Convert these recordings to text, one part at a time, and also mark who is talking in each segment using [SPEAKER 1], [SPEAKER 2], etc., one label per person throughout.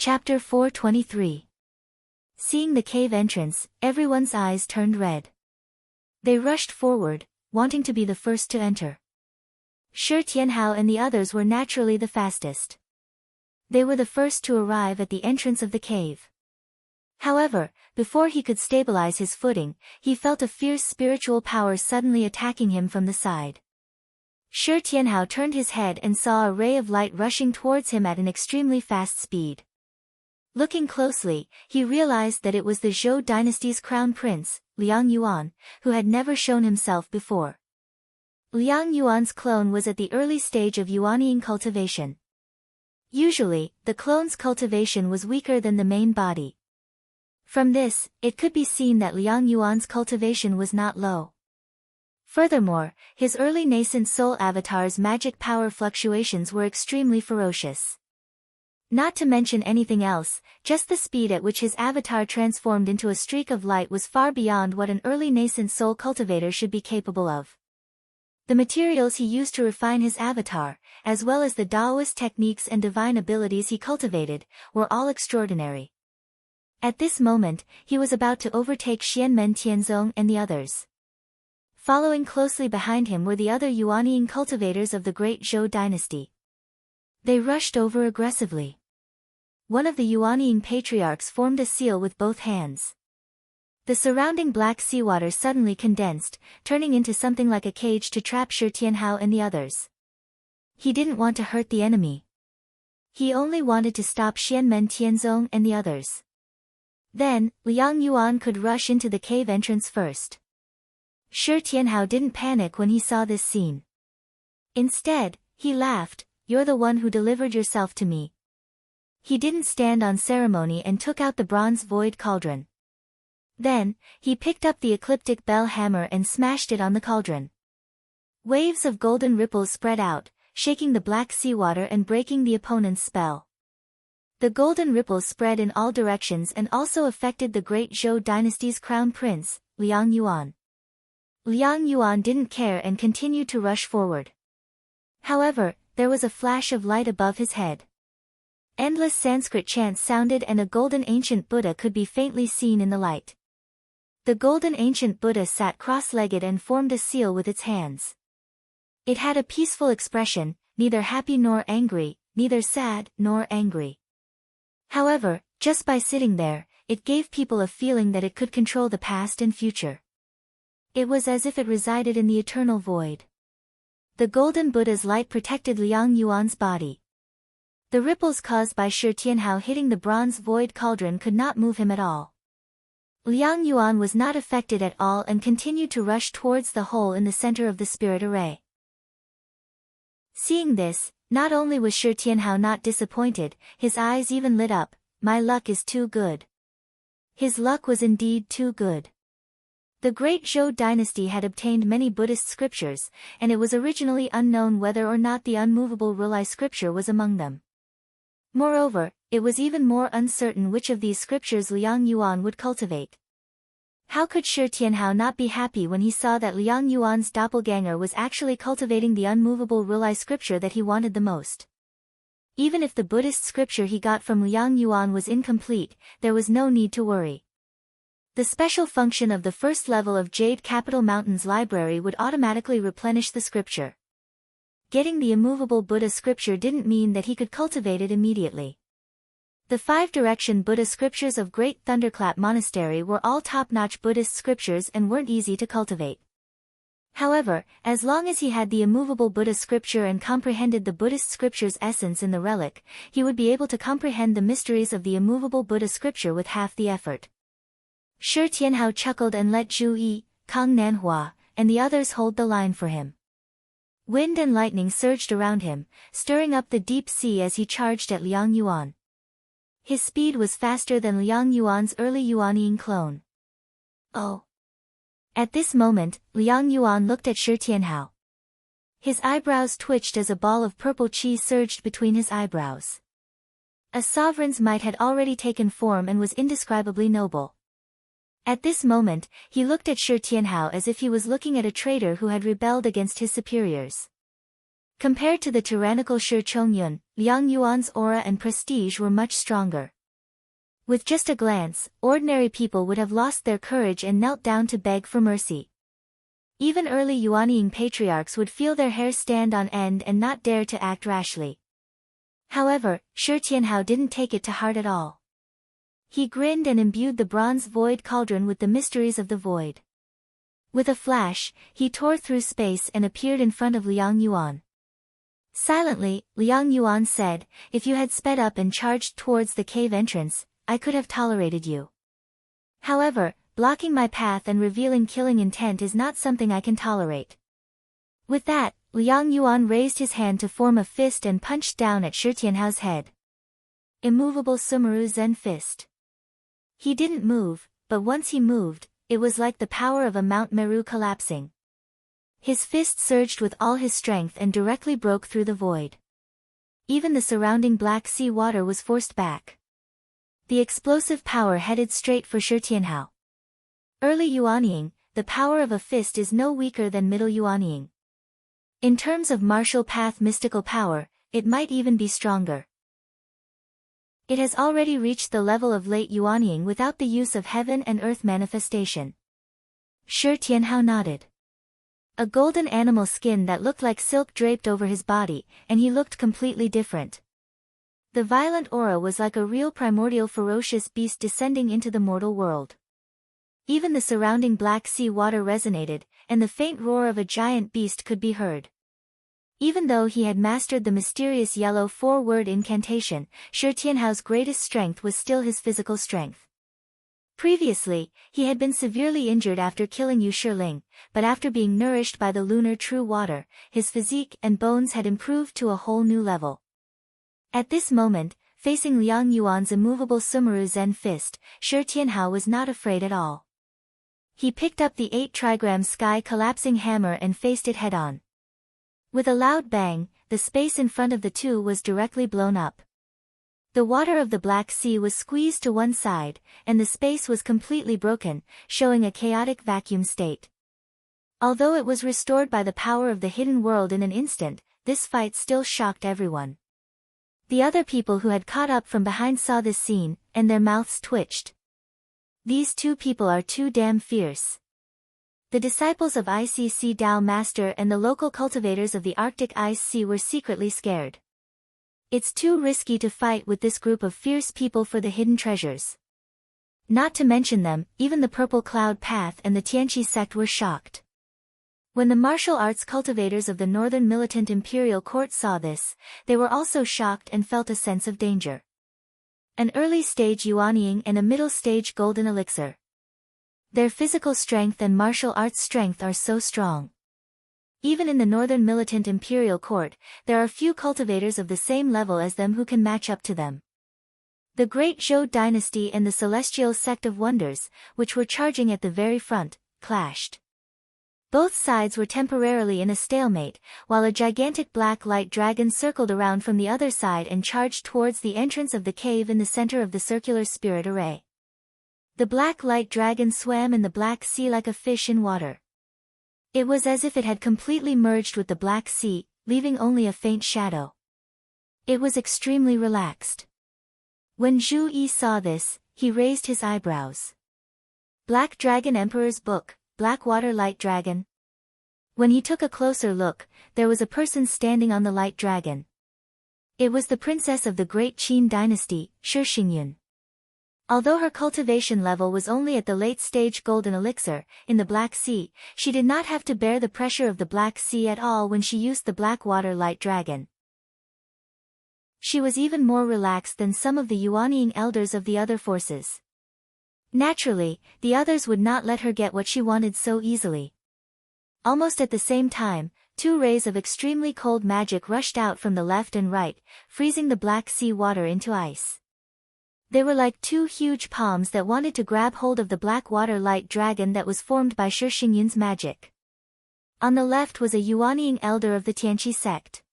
[SPEAKER 1] Chapter 423. Seeing the cave entrance, everyone's eyes turned red. They rushed forward, wanting to be the first to enter. Shi Tianhao and the others were naturally the fastest. They were the first to arrive at the entrance of the cave. However, before he could stabilize his footing, he felt a fierce spiritual power suddenly attacking him from the side. Shi Tianhao turned his head and saw a ray of light rushing towards him at an extremely fast speed. Looking closely, he realized that it was the Zhou dynasty's crown prince, Liang Yuan, who had never shown himself before. Liang Yuan's clone was at the early stage of Yuanying cultivation. Usually, the clone's cultivation was weaker than the main body. From this, it could be seen that Liang Yuan's cultivation was not low. Furthermore, his early nascent soul avatar's magic power fluctuations were extremely ferocious. Not to mention anything else, just the speed at which his avatar transformed into a streak of light was far beyond what an early nascent soul cultivator should be capable of. The materials he used to refine his avatar, as well as the Taoist techniques and divine abilities he cultivated, were all extraordinary. At this moment, he was about to overtake Xianmen Tianzong and the others. Following closely behind him were the other Yuanying cultivators of the great Zhou dynasty. They rushed over aggressively. One of the Yuanying patriarchs formed a seal with both hands. The surrounding black seawater suddenly condensed, turning into something like a cage to trap Shi Tianhao and the others. He didn't want to hurt the enemy. He only wanted to stop Xianmen Tianzong and the others. Then, Liang Yuan could rush into the cave entrance first. Shi Tianhao didn't panic when he saw this scene. Instead, he laughed, "You're the one who delivered yourself to me." He didn't stand on ceremony and took out the bronze void cauldron. Then, he picked up the ecliptic bell hammer and smashed it on the cauldron. Waves of golden ripples spread out, shaking the black seawater and breaking the opponent's spell. The golden ripples spread in all directions and also affected the great Zhou dynasty's crown prince, Liang Yuan. Liang Yuan didn't care and continued to rush forward. However, there was a flash of light above his head. Endless Sanskrit chants sounded and a golden ancient Buddha could be faintly seen in the light. The golden ancient Buddha sat cross-legged and formed a seal with its hands. It had a peaceful expression, neither happy nor angry, neither sad nor angry. However, just by sitting there, it gave people a feeling that it could control the past and future. It was as if it resided in the eternal void. The golden Buddha's light protected Liang Yuan's body. The ripples caused by Shi Tianhao hitting the bronze void cauldron could not move him at all. Liang Yuan was not affected at all and continued to rush towards the hole in the center of the spirit array. Seeing this, not only was Shi Tianhao not disappointed, his eyes even lit up. "My luck is too good." His luck was indeed too good. The great Zhou dynasty had obtained many Buddhist scriptures, and it was originally unknown whether or not the unmovable Rulai scripture was among them. Moreover, it was even more uncertain which of these scriptures Liang Yuan would cultivate. How could Shi Tianhao not be happy when he saw that Liang Yuan's doppelganger was actually cultivating the unmovable Rulai scripture that he wanted the most? Even if the Buddhist scripture he got from Liang Yuan was incomplete, there was no need to worry. The special function of the first level of Jade Capital Mountain's library would automatically replenish the scripture. Getting the immovable Buddha scripture didn't mean that he could cultivate it immediately. The 5-direction Buddha scriptures of Great Thunderclap Monastery were all top-notch Buddhist scriptures and weren't easy to cultivate. However, as long as he had the immovable Buddha scripture and comprehended the Buddhist scripture's essence in the relic, he would be able to comprehend the mysteries of the immovable Buddha scripture with half the effort. Shi Tianhao chuckled and let Zhu Yi, Kang Nanhua, and the others hold the line for him. Wind and lightning surged around him, stirring up the deep sea as he charged at Liang Yuan. His speed was faster than Liang Yuan's early Yuanying clone. Oh! At this moment, Liang Yuan looked at Shi Tianhao. His eyebrows twitched as a ball of purple chi surged between his eyebrows. A sovereign's might had already taken form and was indescribably noble. At this moment, he looked at Shi Tianhao as if he was looking at a traitor who had rebelled against his superiors. Compared to the tyrannical Shi Chongyun, Liang Yuan's aura and prestige were much stronger. With just a glance, ordinary people would have lost their courage and knelt down to beg for mercy. Even early Yuanying patriarchs would feel their hair stand on end and not dare to act rashly. However, Shi Tianhao didn't take it to heart at all. He grinned and imbued the bronze void cauldron with the mysteries of the void. With a flash, he tore through space and appeared in front of Liang Yuan. Silently, Liang Yuan said, "If you had sped up and charged towards the cave entrance, I could have tolerated you. However, blocking my path and revealing killing intent is not something I can tolerate." With that, Liang Yuan raised his hand to form a fist and punched down at Shi Tianhao's head. Immovable Sumeru Zen Fist. He didn't move, but once he moved, it was like the power of a Mount Meru collapsing. His fist surged with all his strength and directly broke through the void. Even the surrounding Black Sea water was forced back. The explosive power headed straight for Shi Tianhao. Early Yuanying, the power of a fist is no weaker than middle Yuanying. In terms of martial path mystical power, it might even be stronger. It has already reached the level of late Yuanying without the use of heaven and earth manifestation. Shi Tianhao nodded. A golden animal skin that looked like silk draped over his body, and he looked completely different. The violent aura was like a real primordial ferocious beast descending into the mortal world. Even the surrounding Black Sea water resonated, and the faint roar of a giant beast could be heard. Even though he had mastered the mysterious yellow four-word incantation, Shi Tianhao's greatest strength was still his physical strength. Previously, he had been severely injured after killing Yu Shiling, but after being nourished by the lunar true water, his physique and bones had improved to a whole new level. At this moment, facing Liang Yuan's immovable Sumeru Zen fist, Shi Tianhao was not afraid at all. He picked up the 8-trigram sky collapsing hammer and faced it head-on. With a loud bang, the space in front of the two was directly blown up. The water of the Black Sea was squeezed to one side, and the space was completely broken, showing a chaotic vacuum state. Although it was restored by the power of the hidden world in an instant, this fight still shocked everyone. The other people who had caught up from behind saw this scene, and their mouths twitched. These two people are too damn fierce. The disciples of ICC Dao Master and the local cultivators of the Arctic Ice Sea were secretly scared. It's too risky to fight with this group of fierce people for the hidden treasures. Not to mention them, even the Purple Cloud Path and the Tianqi sect were shocked. When the martial arts cultivators of the Northern Militant Imperial Court saw this, they were also shocked and felt a sense of danger. An early-stage Yuanying and a middle-stage Golden Elixir. Their physical strength and martial arts strength are so strong. Even in the Northern Militant Imperial Court, there are few cultivators of the same level as them who can match up to them. The Great Zhou Dynasty and the Celestial Sect of Wonders, which were charging at the very front, clashed. Both sides were temporarily in a stalemate, while a gigantic black light dragon circled around from the other side and charged towards the entrance of the cave in the center of the circular spirit array. The black light dragon swam in the Black Sea like a fish in water. It was as if it had completely merged with the Black Sea, leaving only a faint shadow. It was extremely relaxed. When Zhu Yi saw this, he raised his eyebrows. Black Dragon Emperor's Book, Blackwater Light Dragon. When he took a closer look, there was a person standing on the light dragon. It was the princess of the Great Qin Dynasty, Shi Xingyun. Although her cultivation level was only at the late-stage Golden Elixir, in the Black Sea, she did not have to bear the pressure of the Black Sea at all when she used the Blackwater Light Dragon. She was even more relaxed than some of the Yuanying elders of the other forces. Naturally, the others would not let her get what she wanted so easily. Almost at the same time, two rays of extremely cold magic rushed out from the left and right, freezing the Black Sea water into ice. They were like two huge palms that wanted to grab hold of the Blackwater Light Dragon that was formed by Shi Xingyun's magic. On the left was a Yuanying elder of the Tianqi sect.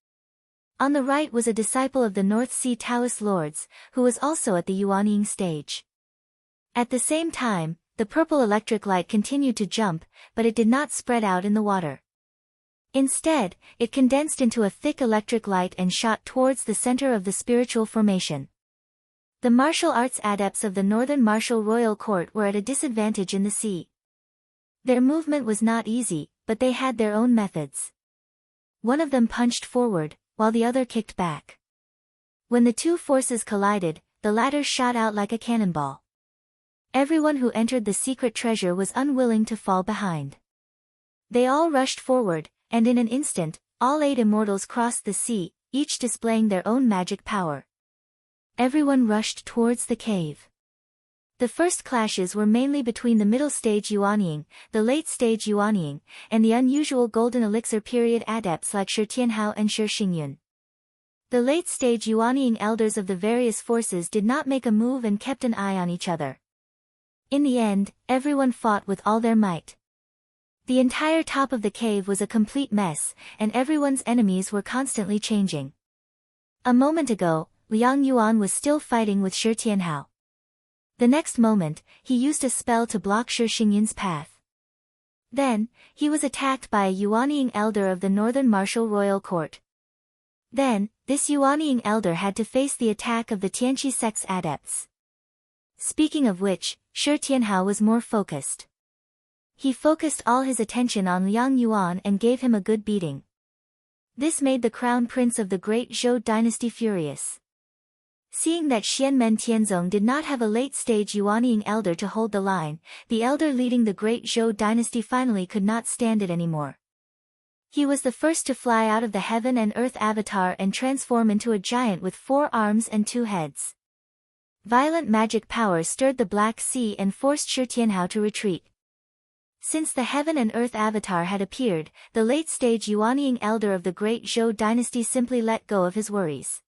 [SPEAKER 1] On the right was a disciple of the North Sea Taoist lords, who was also at the Yuanying stage. At the same time, the purple electric light continued to jump, but it did not spread out in the water. Instead, it condensed into a thick electric light and shot towards the center of the spiritual formation. The martial arts adepts of the Northern Martial Royal Court were at a disadvantage in the sea. Their movement was not easy, but they had their own methods. One of them punched forward, while the other kicked back. When the two forces collided, the latter shot out like a cannonball. Everyone who entered the secret treasure was unwilling to fall behind. They all rushed forward, and in an instant, all 8 immortals crossed the sea, each displaying their own magic power. Everyone rushed towards the cave. The first clashes were mainly between the middle stage Yuanying, the late stage Yuanying, and the unusual golden elixir period adepts like Shi Tianhao and Shi Xingyun. The late stage Yuanying elders of the various forces did not make a move and kept an eye on each other. In the end, everyone fought with all their might. The entire top of the cave was a complete mess, and everyone's enemies were constantly changing. A moment ago, Liang Yuan was still fighting with Shi Tianhao. The next moment, he used a spell to block Shi Xingyun's path. Then, he was attacked by a Yuanying elder of the Northern Martial Royal Court. Then, this Yuanying elder had to face the attack of the Tianqi sect's adepts. Speaking of which, Shi Tianhao was more focused. He focused all his attention on Liang Yuan and gave him a good beating. This made the crown prince of the great Zhou dynasty furious. Seeing that Xianmen Tianzong did not have a late-stage Yuanying elder to hold the line, the elder leading the great Zhou dynasty finally could not stand it anymore. He was the first to fly out of the heaven and earth avatar and transform into a giant with 4 arms and 2 heads. Violent magic power stirred the Black Sea and forced Shi Tianhao to retreat. Since the heaven and earth avatar had appeared, the late-stage Yuanying elder of the great Zhou dynasty simply let go of his worries.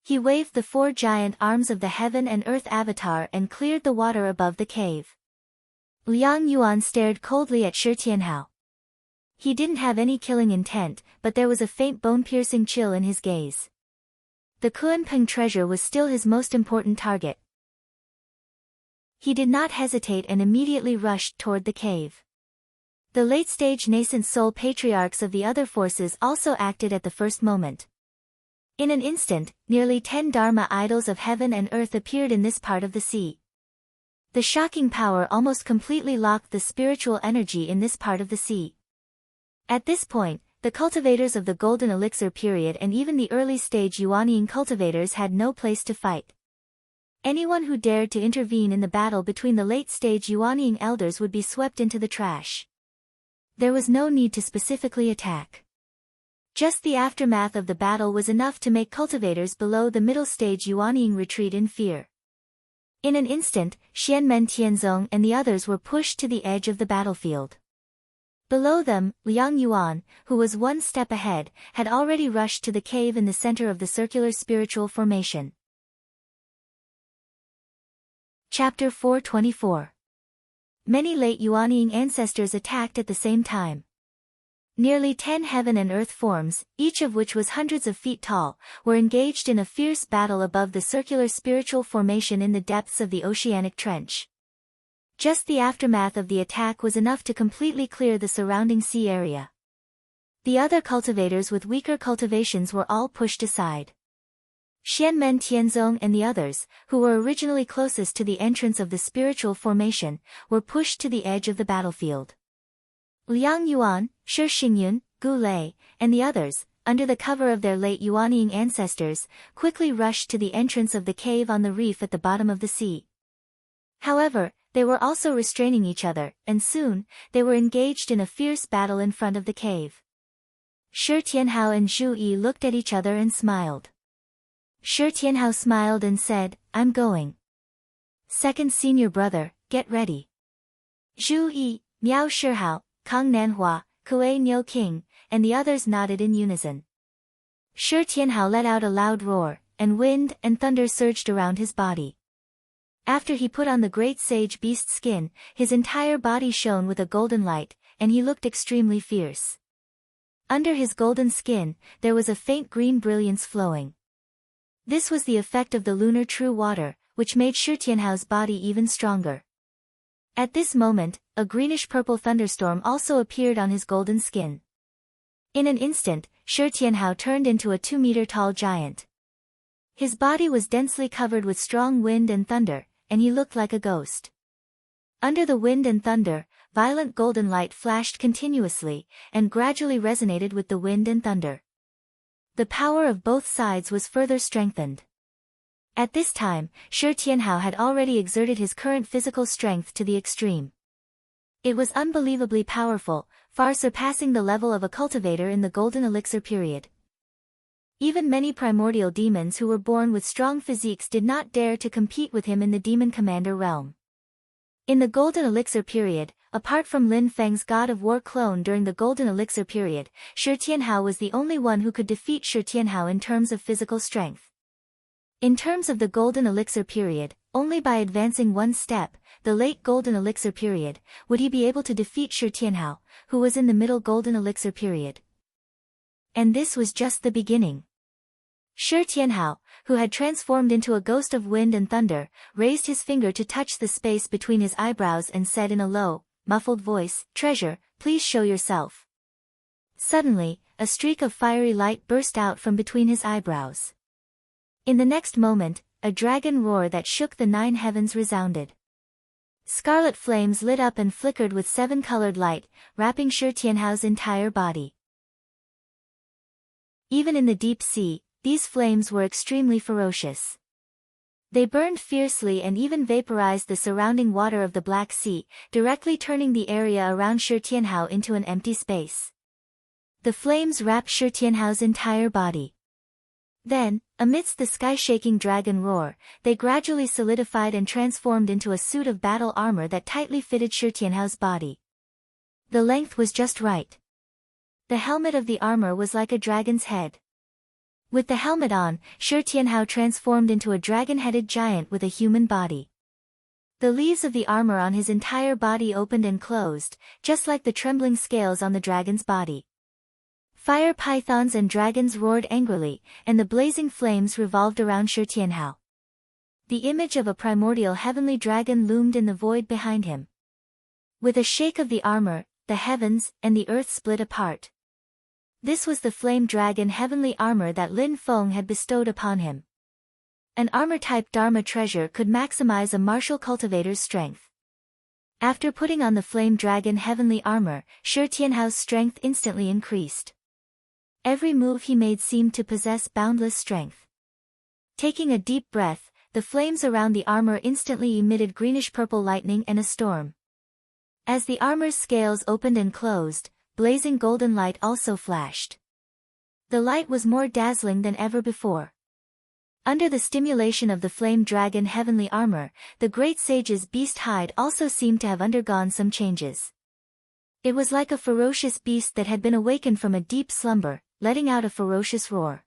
[SPEAKER 1] He waved the 4 giant arms of the heaven and earth avatar and cleared the water above the cave. Liang Yuan stared coldly at Shi Tianhao. He didn't have any killing intent, but there was a faint bone-piercing chill in his gaze. The Kuanping treasure was still his most important target. He did not hesitate and immediately rushed toward the cave. The late-stage nascent soul patriarchs of the other forces also acted at the first moment. In an instant, nearly 10 Dharma idols of heaven and earth appeared in this part of the sea. The shocking power almost completely locked the spiritual energy in this part of the sea. At this point, the cultivators of the golden elixir period and even the early-stage Yuanying cultivators had no place to fight. Anyone who dared to intervene in the battle between the late-stage Yuanying elders would be swept into the trash. There was no need to specifically attack. Just the aftermath of the battle was enough to make cultivators below the middle stage Yuanying retreat in fear. In an instant, Xianmen Tianzong and the others were pushed to the edge of the battlefield. Below them, Liang Yuan, who was 1 step ahead, had already rushed to the cave in the center of the circular spiritual formation. Chapter 424. Many late Yuanying ancestors attacked at the same time. Nearly 10 heaven and earth forms, each of which was hundreds of feet tall, were engaged in a fierce battle above the circular spiritual formation in the depths of the oceanic trench. Just the aftermath of the attack was enough to completely clear the surrounding sea area. The other cultivators with weaker cultivations were all pushed aside. Xianmen Tianzong and the others, who were originally closest to the entrance of the spiritual formation, were pushed to the edge of the battlefield. Liang Yuan, Shi Xingyun, Gu Lei, and the others, under the cover of their late Yuanying ancestors, quickly rushed to the entrance of the cave on the reef at the bottom of the sea. However, they were also restraining each other, and soon, they were engaged in a fierce battle in front of the cave. Shi Tianhao and Zhu Yi looked at each other and smiled. Shi Tianhao smiled and said, "I'm going. Second senior brother, get ready." Zhu Yi, Miao Shihao, Kang Nanhua, Kuei Niu King, and the others nodded in unison. Shi Tianhao let out a loud roar, and wind and thunder surged around his body. After he put on the great sage beast skin, his entire body shone with a golden light, and he looked extremely fierce. Under his golden skin, there was a faint green brilliance flowing. This was the effect of the lunar true water, which made Shi Tianhao's body even stronger. At this moment, a greenish-purple thunderstorm also appeared on his golden skin. In an instant, Shi Tianhao turned into a 2-meter-tall giant. His body was densely covered with strong wind and thunder, and he looked like a ghost. Under the wind and thunder, violent golden light flashed continuously, and gradually resonated with the wind and thunder. The power of both sides was further strengthened. At this time, Shi Tianhao had already exerted his current physical strength to the extreme. It was unbelievably powerful, far surpassing the level of a cultivator in the Golden Elixir period. Even many primordial demons who were born with strong physiques did not dare to compete with him in the Demon Commander realm. In the Golden Elixir period, apart from Lin Feng's God of War clone during the Golden Elixir period, Shi Tianhao was the only one who could defeat Shi Tianhao in terms of physical strength. In terms of the Golden Elixir period, only by advancing one step, the late Golden Elixir period, would he be able to defeat Shi Tianhao, who was in the Middle Golden Elixir period. And this was just the beginning. Shi Tianhao, who had transformed into a ghost of wind and thunder, raised his finger to touch the space between his eyebrows and said in a low, muffled voice, "Treasure, please show yourself." Suddenly, a streak of fiery light burst out from between his eyebrows. In the next moment, a dragon roar that shook the 9 heavens resounded. Scarlet flames lit up and flickered with 7-colored light, wrapping Shi Tianhao's entire body. Even in the deep sea, these flames were extremely ferocious. They burned fiercely and even vaporized the surrounding water of the Black Sea, directly turning the area around Shi Tianhao into an empty space. The flames wrapped Shi Tianhao's entire body. Then, amidst the sky-shaking dragon roar, they gradually solidified and transformed into a suit of battle armor that tightly fitted Shi Tianhao's body. The length was just right. The helmet of the armor was like a dragon's head. With the helmet on, Shi Tianhao transformed into a dragon-headed giant with a human body. The leaves of the armor on his entire body opened and closed, just like the trembling scales on the dragon's body. Fire pythons and dragons roared angrily, and the blazing flames revolved around Shi Tianhao. The image of a primordial heavenly dragon loomed in the void behind him. With a shake of the armor, the heavens and the earth split apart. This was the flame dragon heavenly armor that Lin Feng had bestowed upon him. An armor-type Dharma treasure could maximize a martial cultivator's strength. After putting on the flame dragon heavenly armor, Shi Tianhao's strength instantly increased. Every move he made seemed to possess boundless strength. Taking a deep breath, the flames around the armor instantly emitted greenish-purple lightning and a storm. As the armor's scales opened and closed, blazing golden light also flashed. The light was more dazzling than ever before. Under the stimulation of the flame dragon heavenly armor, the great sage's beast hide also seemed to have undergone some changes. It was like a ferocious beast that had been awakened from a deep slumber, letting out a ferocious roar.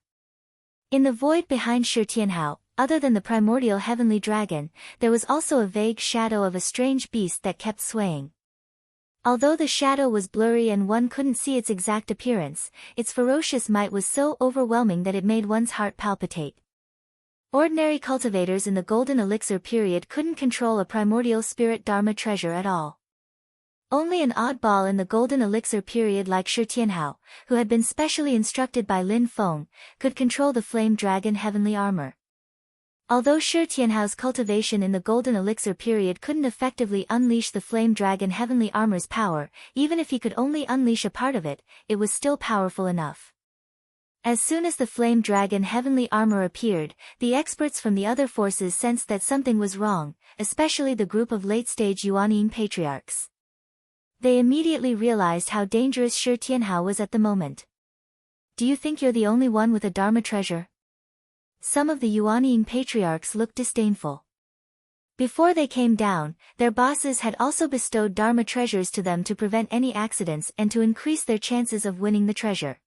[SPEAKER 1] In the void behind Shi Tianhao, other than the primordial heavenly dragon, there was also a vague shadow of a strange beast that kept swaying. Although the shadow was blurry and one couldn't see its exact appearance, its ferocious might was so overwhelming that it made one's heart palpitate. Ordinary cultivators in the Golden Elixir period couldn't control a primordial spirit Dharma treasure at all. Only an oddball in the Golden Elixir period like Shi Tianhao, who had been specially instructed by Lin Feng, could control the flame dragon heavenly armor. Although Shi Tianhao's cultivation in the Golden Elixir period couldn't effectively unleash the flame dragon heavenly armor's power, even if he could only unleash a part of it, it was still powerful enough. As soon as the flame dragon heavenly armor appeared, the experts from the other forces sensed that something was wrong, especially the group of late-stage Yuanying patriarchs. They immediately realized how dangerous Shi Tianhao was at the moment. "Do you think you're the only one with a Dharma treasure?" Some of the Yuanying patriarchs looked disdainful. Before they came down, their bosses had also bestowed Dharma treasures to them to prevent any accidents and to increase their chances of winning the treasure.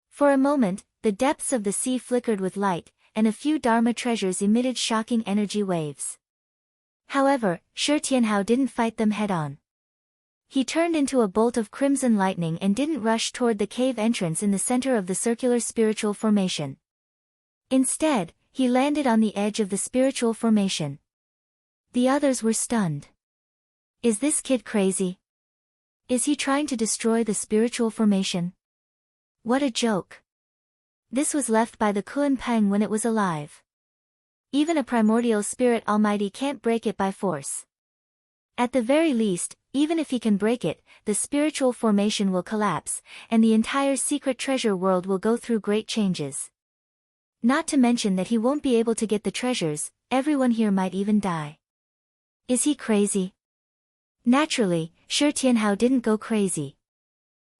[SPEAKER 1] For a moment, the depths of the sea flickered with light, and a few Dharma treasures emitted shocking energy waves. However, Shi Tianhao didn't fight them head-on. He turned into a bolt of crimson lightning and didn't rush toward the cave entrance in the center of the circular spiritual formation. Instead, he landed on the edge of the spiritual formation. The others were stunned. Is this kid crazy? Is he trying to destroy the spiritual formation? What a joke. This was left by the Kunpeng when it was alive. Even a primordial spirit almighty can't break it by force. At the very least, even if he can break it, the spiritual formation will collapse, and the entire secret treasure world will go through great changes. Not to mention that he won't be able to get the treasures, everyone here might even die. Is he crazy? Naturally, Shi Tianhao didn't go crazy.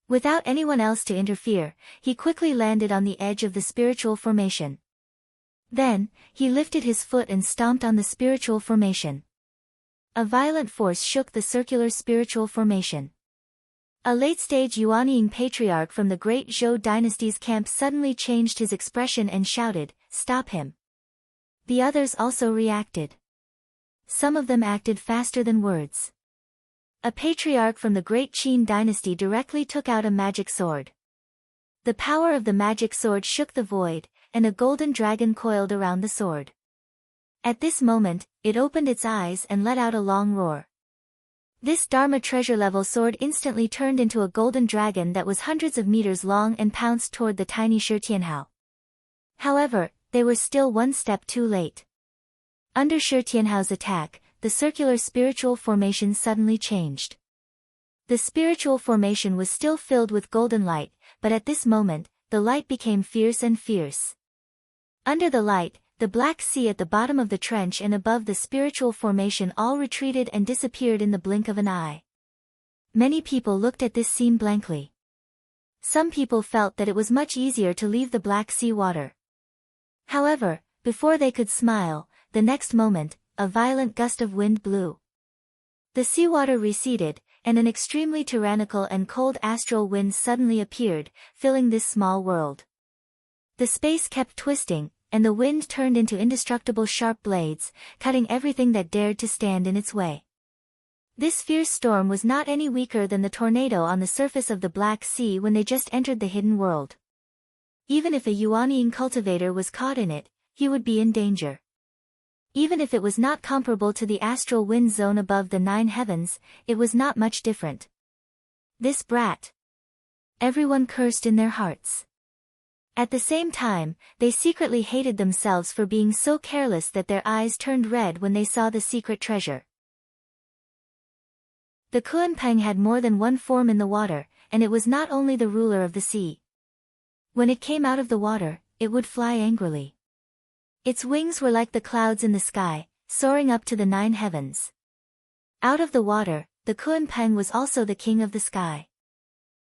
[SPEAKER 1] Without anyone else to interfere, he quickly landed on the edge of the spiritual formation. Then, he lifted his foot and stomped on the spiritual formation. A violent force shook the circular spiritual formation. A late-stage Yuanying patriarch from the great Zhou dynasty's camp suddenly changed his expression and shouted, "Stop him!" The others also reacted. Some of them acted faster than words. A patriarch from the great Qin dynasty directly took out a magic sword. The power of the magic sword shook the void, and a golden dragon coiled around the sword. At this moment, it opened its eyes and let out a long roar. This Dharma treasure-level sword instantly turned into a golden dragon that was hundreds of meters long and pounced toward the tiny Shi Tianhao. However, they were still one step too late. Under Shi Tianhao's attack, the circular spiritual formation suddenly changed. The spiritual formation was still filled with golden light, but at this moment, the light became fierce and fierce. Under the light, the black sea at the bottom of the trench and above the spiritual formation all retreated and disappeared in the blink of an eye. Many people looked at this scene blankly. Some people felt that it was much easier to leave the Black Sea water. However, before they could smile, the next moment, a violent gust of wind blew. The seawater receded, and an extremely tyrannical and cold astral wind suddenly appeared, filling this small world. The space kept twisting, and the wind turned into indestructible sharp blades, cutting everything that dared to stand in its way. This fierce storm was not any weaker than the tornado on the surface of the Black Sea when they just entered the hidden world. Even if a Yuanying cultivator was caught in it, he would be in danger. Even if it was not comparable to the astral wind zone above the 9 heavens, it was not much different. This brat! Everyone cursed in their hearts. At the same time, they secretly hated themselves for being so careless that their eyes turned red when they saw the secret treasure. The Kunpeng had more than one form in the water, and it was not only the ruler of the sea. When it came out of the water, it would fly angrily. Its wings were like the clouds in the sky, soaring up to the 9 heavens. Out of the water, the Kunpeng was also the king of the sky.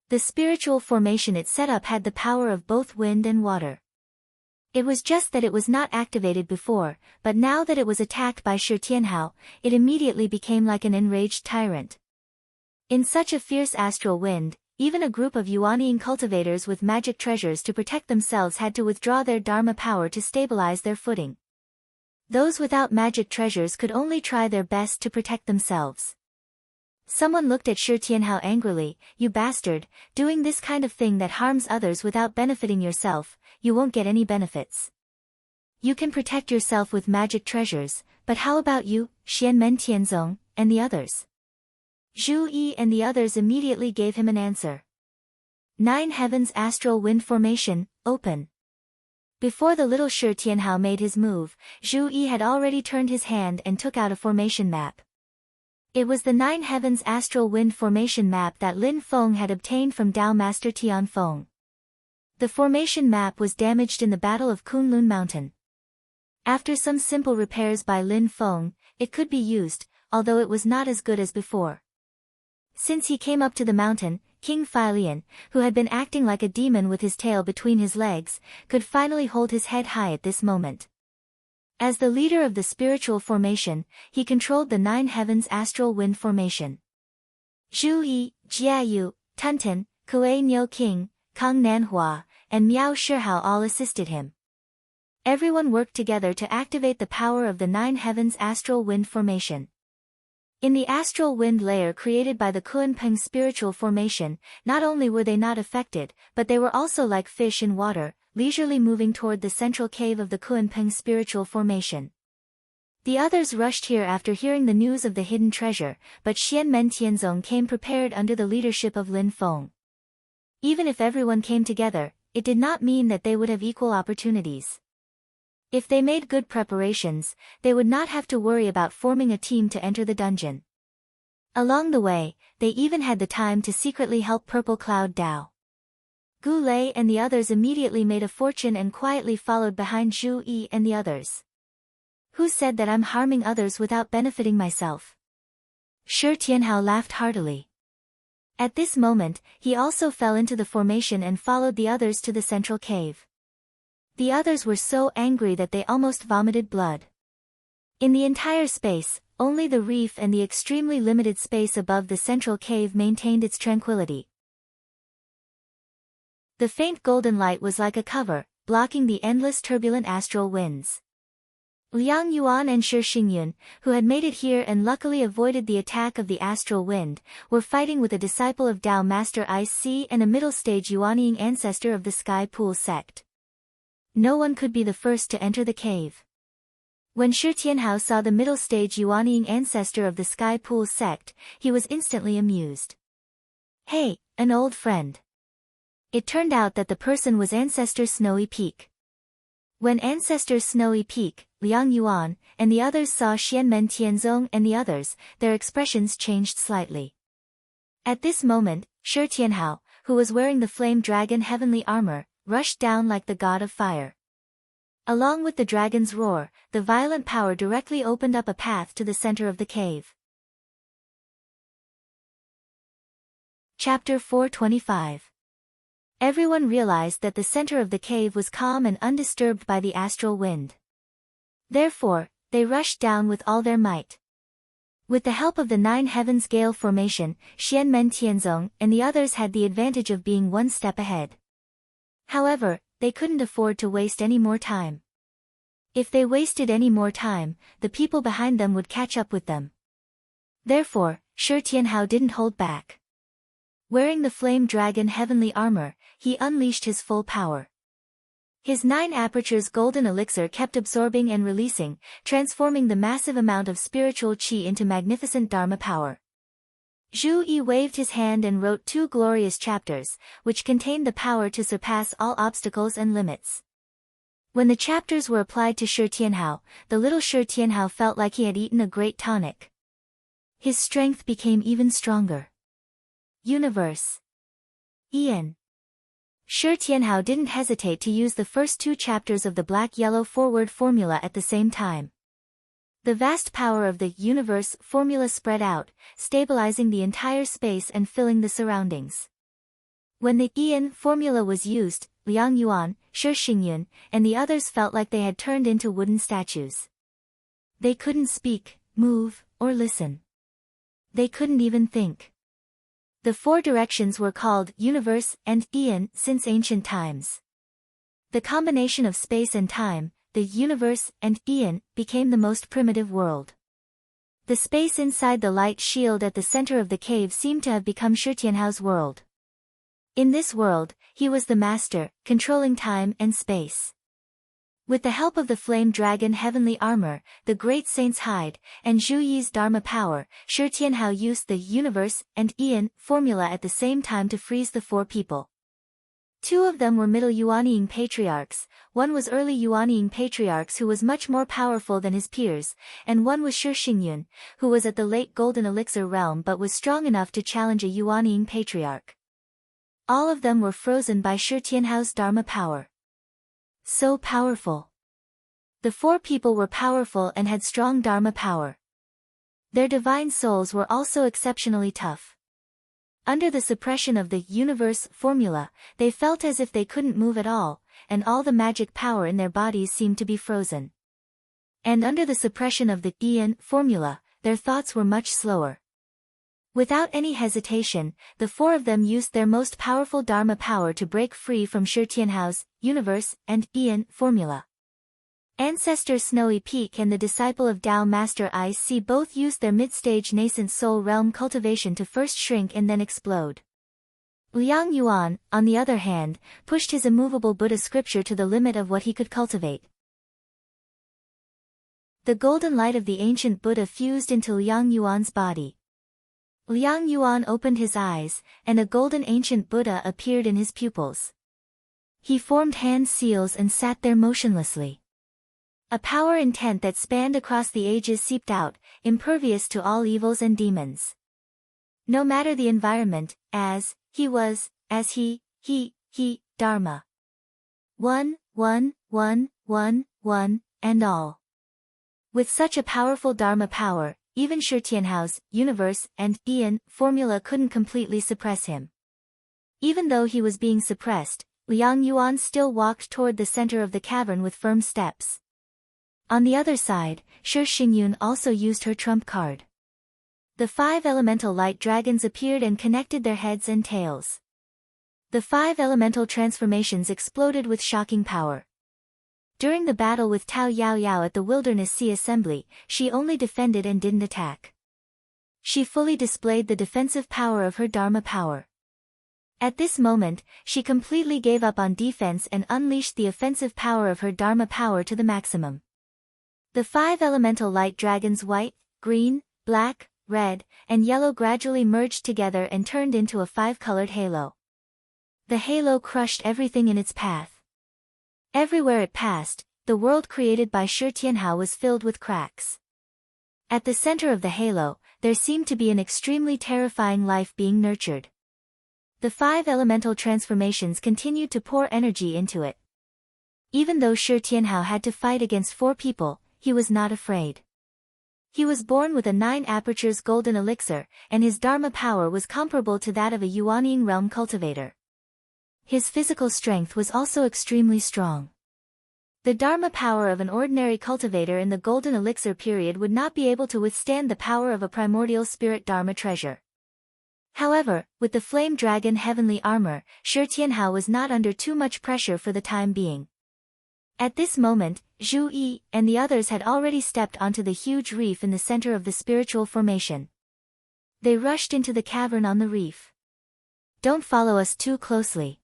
[SPEAKER 1] The spiritual formation it set up had the power of both wind and water. It was just that it was not activated before, but now that it was attacked by Shi Tianhao, it immediately became like an enraged tyrant. In such a fierce astral wind, even a group of Yuanying cultivators with magic treasures to protect themselves had to withdraw their Dharma power to stabilize their footing. Those without magic treasures could only try their best to protect themselves. Someone looked at Shi Tianhao angrily, "You bastard, doing this kind of thing that harms others without benefiting yourself, you won't get any benefits. You can protect yourself with magic treasures, but how about you, Xianmen Tianzong, and the others?" Zhu Yi and the others immediately gave him an answer. 9 heavens astral wind formation, open. Before the little Shi Tianhao made his move, Zhu Yi had already turned his hand and took out a formation map. It was the 9 heavens astral wind formation map that Lin Feng had obtained from Dao Master Tian Feng. The formation map was damaged in the Battle of Kunlun Mountain. After some simple repairs by Lin Feng, it could be used, although it was not as good as before. Since he came up to the mountain, King Feilian, who had been acting like a demon with his tail between his legs, could finally hold his head high at this moment. As the leader of the spiritual formation, he controlled the 9 heavens astral wind formation. Zhu Yi, Jiayu, Tunten, Kuei Niu King, Kang Nanhua, and Miao Shihao all assisted him. Everyone worked together to activate the power of the 9 heavens astral wind formation. In the astral wind layer created by the Kunpeng spiritual formation, not only were they not affected, but they were also like fish in water, leisurely moving toward the central cave of the Kunpeng spiritual formation. The others rushed here after hearing the news of the hidden treasure, but Xianmen Tianzong came prepared under the leadership of Lin Feng. Even if everyone came together, it did not mean that they would have equal opportunities. If they made good preparations, they would not have to worry about forming a team to enter the dungeon. Along the way, they even had the time to secretly help Purple Cloud Dao. Gu Lei and the others immediately made a fortune and quietly followed behind Zhu Yi and the others. Who said that I'm harming others without benefiting myself? Shi Tianhao laughed heartily. At this moment, he also fell into the formation and followed the others to the central cave. The others were so angry that they almost vomited blood. In the entire space, only the reef and the extremely limited space above the central cave maintained its tranquility. The faint golden light was like a cover, blocking the endless turbulent astral winds. Liang Yuan and Shi Xingyun, who had made it here and luckily avoided the attack of the astral wind, were fighting with a disciple of Tao Master Ice Sea and a middle-stage Yuanying ancestor of the Sky Pool sect. No one could be the first to enter the cave. When Shi Tianhao saw the middle-stage Yuanying ancestor of the Sky Pool sect, he was instantly amused. Hey, an old friend. It turned out that the person was Ancestor Snowy Peak. When Ancestor Snowy Peak, Liang Yuan, and the others saw Xianmen Tianzong and the others, their expressions changed slightly. At this moment, Shi Tianhao, who was wearing the Flame Dragon heavenly armor, rushed down like the god of fire. Along with the dragon's roar, the violent power directly opened up a path to the center of the cave. Chapter 425. Everyone realized that the center of the cave was calm and undisturbed by the astral wind. Therefore, they rushed down with all their might. With the help of the Nine Heavens Gale formation, Xianmen Tianzong and the others had the advantage of being one step ahead. However, they couldn't afford to waste any more time. If they wasted any more time, the people behind them would catch up with them. Therefore, Shi Tianhao didn't hold back. Wearing the Flame Dragon heavenly armor, he unleashed his full power. His 9 apertures golden elixir kept absorbing and releasing, transforming the massive amount of spiritual qi into magnificent dharma power. Zhu Yi waved his hand and wrote 2 glorious chapters, which contained the power to surpass all obstacles and limits. When the chapters were applied to Shi Tianhao, the little Shi Tianhao felt like he had eaten a great tonic. His strength became even stronger. Universe. Ian. Shi Tianhao didn't hesitate to use the first 2 chapters of the black-yellow forward formula at the same time. The vast power of the universe formula spread out, stabilizing the entire space and filling the surroundings. When the Ian formula was used, Liang Yuan, Shi Xingyun, and the others felt like they had turned into wooden statues. They couldn't speak, move, or listen. They couldn't even think. The 4 directions were called universe and Ian since ancient times. The combination of space and time, the universe and Ian, became the most primitive world. The space inside the light shield at the center of the cave seemed to have become Shi Tianhao's world. In this world, he was the master, controlling time and space. With the help of the Flame Dragon heavenly armor, the Great Saint's hide, and Zhu Yi's dharma power, Shi Tianhao used the universe and Ian formula at the same time to freeze the 4 people. 2 of them were middle Yuanying patriarchs, one was early Yuanying patriarchs who was much more powerful than his peers, and one was Shi Xingyun, who was at the late golden elixir realm but was strong enough to challenge a Yuanying patriarch. All of them were frozen by Shi Tianhao's dharma power. So powerful. The 4 people were powerful and had strong dharma power. Their divine souls were also exceptionally tough. Under the suppression of the universe formula, they felt as if they couldn't move at all, and all the magic power in their bodies seemed to be frozen. And under the suppression of the Ian formula, their thoughts were much slower. Without any hesitation, the 4 of them used their most powerful dharma power to break free from Shi Tianhao's universe and Ian formula. Ancestor Snowy Peak and the disciple of Tao Master Ice Sea both used their mid-stage nascent soul realm cultivation to first shrink and then explode. Liang Yuan, on the other hand, pushed his immovable Buddha scripture to the limit of what he could cultivate. The golden light of the ancient Buddha fused into Liang Yuan's body. Liang Yuan opened his eyes, and a golden ancient Buddha appeared in his pupils. He formed hand seals and sat there motionlessly. A power intent that spanned across the ages seeped out, impervious to all evils and demons. No matter the environment, as he, Dharma. One, and all. With such a powerful Dharma power, even Shi Tianhao's universe and Ian formula couldn't completely suppress him. Even though he was being suppressed, Liang Yuan still walked toward the center of the cavern with firm steps. On the other side, Shi Xingyun also used her trump card. The 5 elemental light dragons appeared and connected their heads and tails. The 5 elemental transformations exploded with shocking power. During the battle with Tao Yaoyao at the Wilderness Sea Assembly, she only defended and didn't attack. She fully displayed the defensive power of her Dharma power. At this moment, she completely gave up on defense and unleashed the offensive power of her Dharma power to the maximum. The 5 elemental light dragons white, green, black, red, and yellow gradually merged together and turned into a 5-colored halo. The halo crushed everything in its path. Everywhere it passed, the world created by Shi Tianhao was filled with cracks. At the center of the halo, there seemed to be an extremely terrifying life being nurtured. The 5 elemental transformations continued to pour energy into it. Even though Shi Tianhao had to fight against 4 people, he was not afraid. He was born with a 9 apertures golden elixir, and his Dharma power was comparable to that of a Yuanying realm cultivator. His physical strength was also extremely strong. The Dharma power of an ordinary cultivator in the golden elixir period would not be able to withstand the power of a primordial spirit Dharma treasure. However, with the flame dragon heavenly armor, Shi Tianhao was not under too much pressure for the time being. At this moment, Zhu Yi and the others had already stepped onto the huge reef in the center of the spiritual formation. They rushed into the cavern on the reef. "Don't follow us too closely."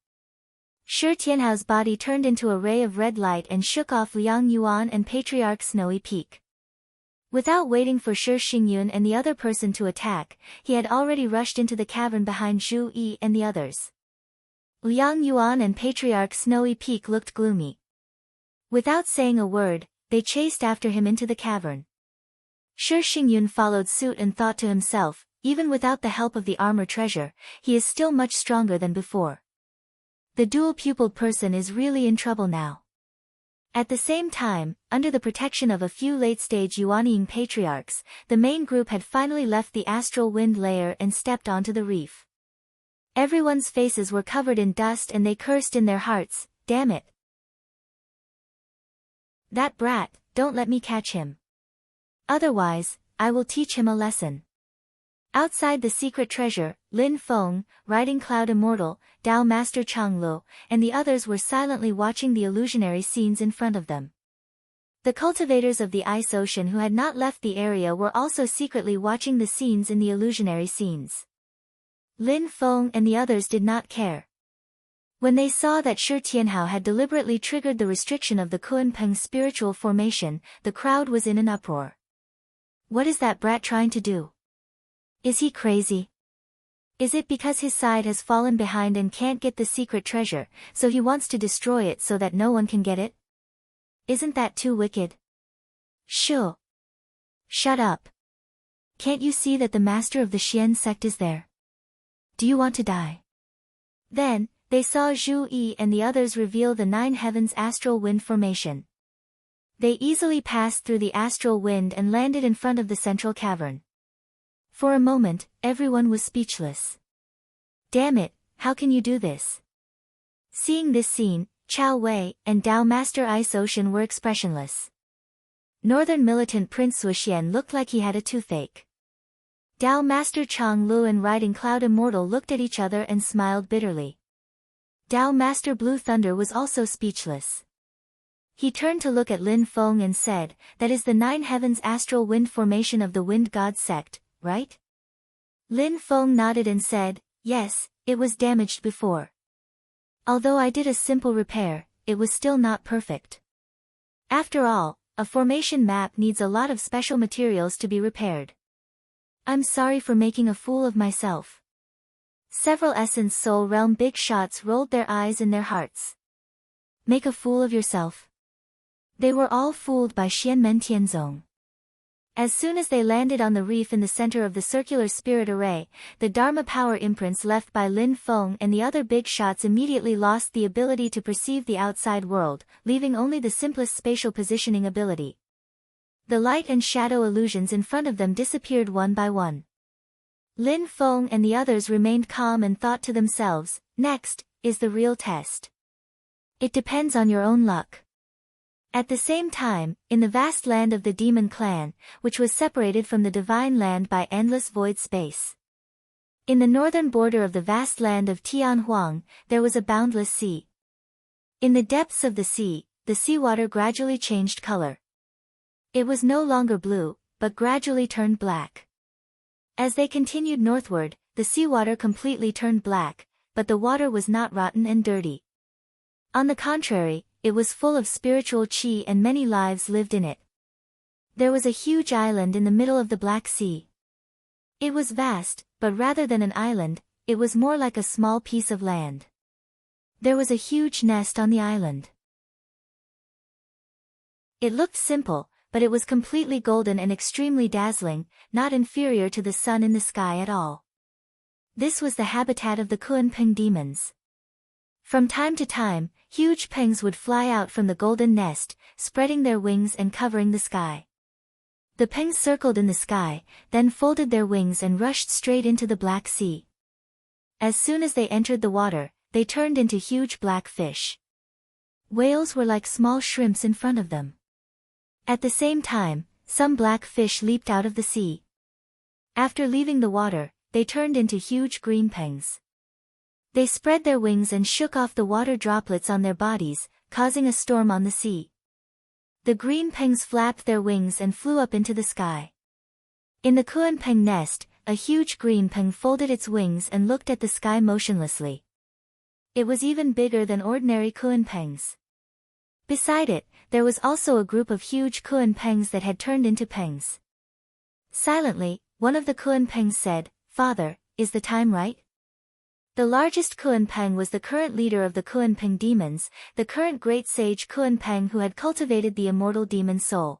[SPEAKER 1] Shi Tianhao's body turned into a ray of red light and shook off Liang Yuan and Patriarch Snowy Peak. Without waiting for Shi Xingyun and the other person to attack, he had already rushed into the cavern behind Zhu Yi and the others. Liang Yuan and Patriarch Snowy Peak looked gloomy. Without saying a word, they chased after him into the cavern. Shi Xingyun followed suit and thought to himself, even without the help of the armor treasure, he is still much stronger than before. The dual-pupiled person is really in trouble now. At the same time, under the protection of a few late-stage Yuanying patriarchs, the main group had finally left the astral wind layer and stepped onto the reef. Everyone's faces were covered in dust and they cursed in their hearts, "Damn it! That brat, don't let me catch him. Otherwise, I will teach him a lesson." Outside the secret treasure, Lin Feng, Riding Cloud Immortal, Dao Master Changlu, and the others were silently watching the illusionary scenes in front of them. The cultivators of the Ice Ocean who had not left the area were also secretly watching the scenes in the illusionary scenes. Lin Feng and the others did not care. When they saw that Shi Tianhao had deliberately triggered the restriction of the Kunpeng spiritual formation, the crowd was in an uproar. What is that brat trying to do? Is he crazy? Is it because his side has fallen behind and can't get the secret treasure, so he wants to destroy it so that no one can get it? Isn't that too wicked? Shoo! Shut up! Can't you see that the master of the Xian sect is there? Do you want to die? Then, they saw Zhu Yi and the others reveal the 9 heavens astral wind formation. They easily passed through the astral wind and landed in front of the central cavern. For a moment, everyone was speechless. "Damn it, how can you do this?" Seeing this scene, Chao Wei and Dao Master Ice Ocean were expressionless. Northern militant Prince Suxian looked like he had a toothache. Dao Master Chang Lu and Riding Cloud Immortal looked at each other and smiled bitterly. Dao Master Blue Thunder was also speechless. He turned to look at Lin Feng and said, "That is the 9 heavens astral wind formation of the Wind God sect, right?" Lin Feng nodded and said, "Yes, it was damaged before. Although I did a simple repair, it was still not perfect. After all, a formation map needs a lot of special materials to be repaired. I'm sorry for making a fool of myself." Several Essence Soul Realm big shots rolled their eyes in their hearts. make a fool of yourself. They were all fooled by Xianmen Tianzong. As soon as they landed on the reef in the center of the circular spirit array, the Dharma power imprints left by Lin Feng and the other big shots immediately lost the ability to perceive the outside world, leaving only the simplest spatial positioning ability. The light and shadow illusions in front of them disappeared one by one. Lin Feng and the others remained calm and thought to themselves, next is the real test. It depends on your own luck. At the same time, in the vast land of the demon clan, which was separated from the divine land by endless void space. In the northern border of the vast land of Tianhuang, there was a boundless sea. In the depths of the seawater gradually changed color. It was no longer blue, but gradually turned black. As they continued northward, the seawater completely turned black, but the water was not rotten and dirty. On the contrary, it was full of spiritual qi and many lives lived in it. There was a huge island in the middle of the Black Sea. It was vast, but rather than an island, it was more like a small piece of land. There was a huge nest on the island. It looked simple, but it was completely golden and extremely dazzling, not inferior to the sun in the sky at all. This was the habitat of the Kunpeng demons. From time to time, huge pengs would fly out from the golden nest, spreading their wings and covering the sky. The pengs circled in the sky, then folded their wings and rushed straight into the Black Sea. As soon as they entered the water, they turned into huge black fish. Whales were like small shrimps in front of them. At the same time, some black fish leaped out of the sea. After leaving the water, they turned into huge green pengs. They spread their wings and shook off the water droplets on their bodies, causing a storm on the sea. The green pengs flapped their wings and flew up into the sky. In the Kunpeng nest, a huge green peng folded its wings and looked at the sky motionlessly. It was even bigger than ordinary Kunpengs. Beside it, there was also a group of huge Kunpengs that had turned into pengs. Silently, one of the Kunpengs said, "Father, is the time right?" The largest Kunpeng was the current leader of the Kunpeng demons, the current great sage Kunpeng who had cultivated the immortal demon soul.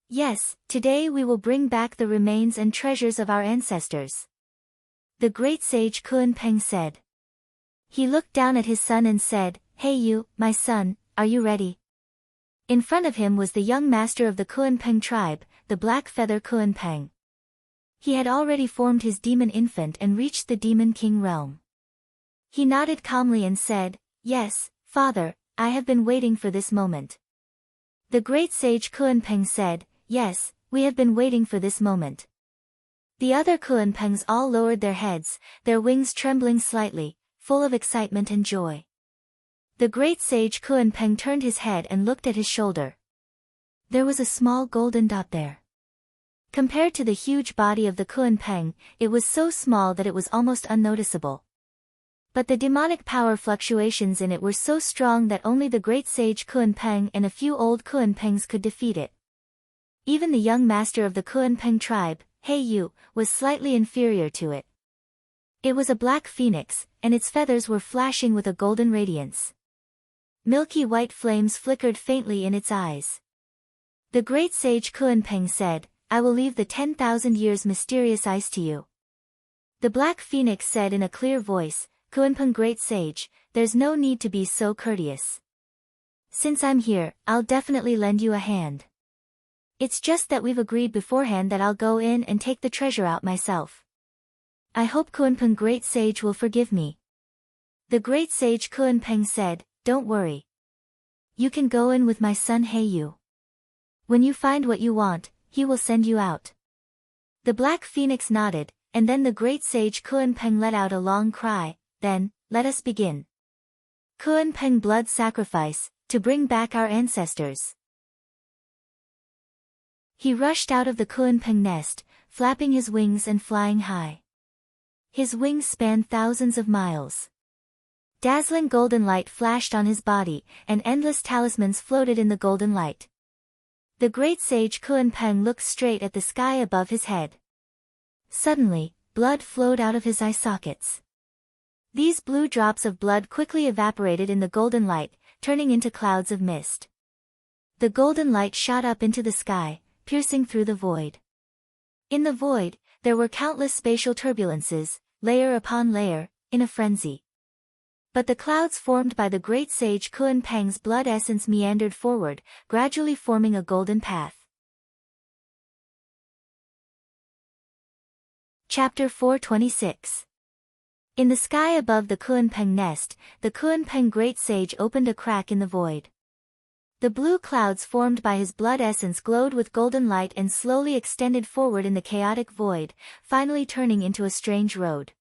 [SPEAKER 1] "Yes, today we will bring back the remains and treasures of our ancestors," the great sage Kunpeng said. He looked down at his son and said, "Hey you, my son, are you ready?" In front of him was the young master of the Kunpeng tribe, the Black Feather Kunpeng. He had already formed his demon infant and reached the demon king realm. He nodded calmly and said, "Yes, father, I have been waiting for this moment." The great sage Kunpeng said, "Yes, we have been waiting for this moment." The other Kunpengs all lowered their heads, their wings trembling slightly, full of excitement and joy. The great sage Kunpeng turned his head and looked at his shoulder. There was a small golden dot there. Compared to the huge body of the Kunpeng, it was so small that it was almost unnoticeable. But the demonic power fluctuations in it were so strong that only the great sage Kunpeng and a few old Kunpengs could defeat it. Even the young master of the Kunpeng tribe, He Yu, was slightly inferior to it. It was a black phoenix, and its feathers were flashing with a golden radiance. Milky white flames flickered faintly in its eyes. The great sage Kunpeng said, "I will leave the 10,000 years mysterious ice to you." The black phoenix said in a clear voice, "Kunpeng great sage, there's no need to be so courteous. Since I'm here, I'll definitely lend you a hand. It's just that we've agreed beforehand that I'll go in and take the treasure out myself. I hope Kunpeng great sage will forgive me." The great sage Kunpeng said, "Don't worry. You can go in with my son He Yu. When you find what you want, he will send you out." The black phoenix nodded, and then the great sage Kunpeng let out a long cry, "Then, let us begin. Kunpeng blood sacrifice, to bring back our ancestors." He rushed out of the Kunpeng nest, flapping his wings and flying high. His wings spanned thousands of miles. Dazzling golden light flashed on his body, and endless talismans floated in the golden light. The great sage Kunpeng looked straight at the sky above his head. Suddenly, blood flowed out of his eye sockets. These blue drops of blood quickly evaporated in the golden light, turning into clouds of mist. The golden light shot up into the sky, piercing through the void. In the void, there were countless spatial turbulences, layer upon layer, in a frenzy. But the clouds formed by the great sage Kun Peng's blood essence meandered forward, gradually forming a golden path. Chapter 426. In the sky above the Kun Peng nest, the Kun Peng great sage opened a crack in the void. The blue clouds formed by his blood essence glowed with golden light and slowly extended forward in the chaotic void, finally turning into a strange road.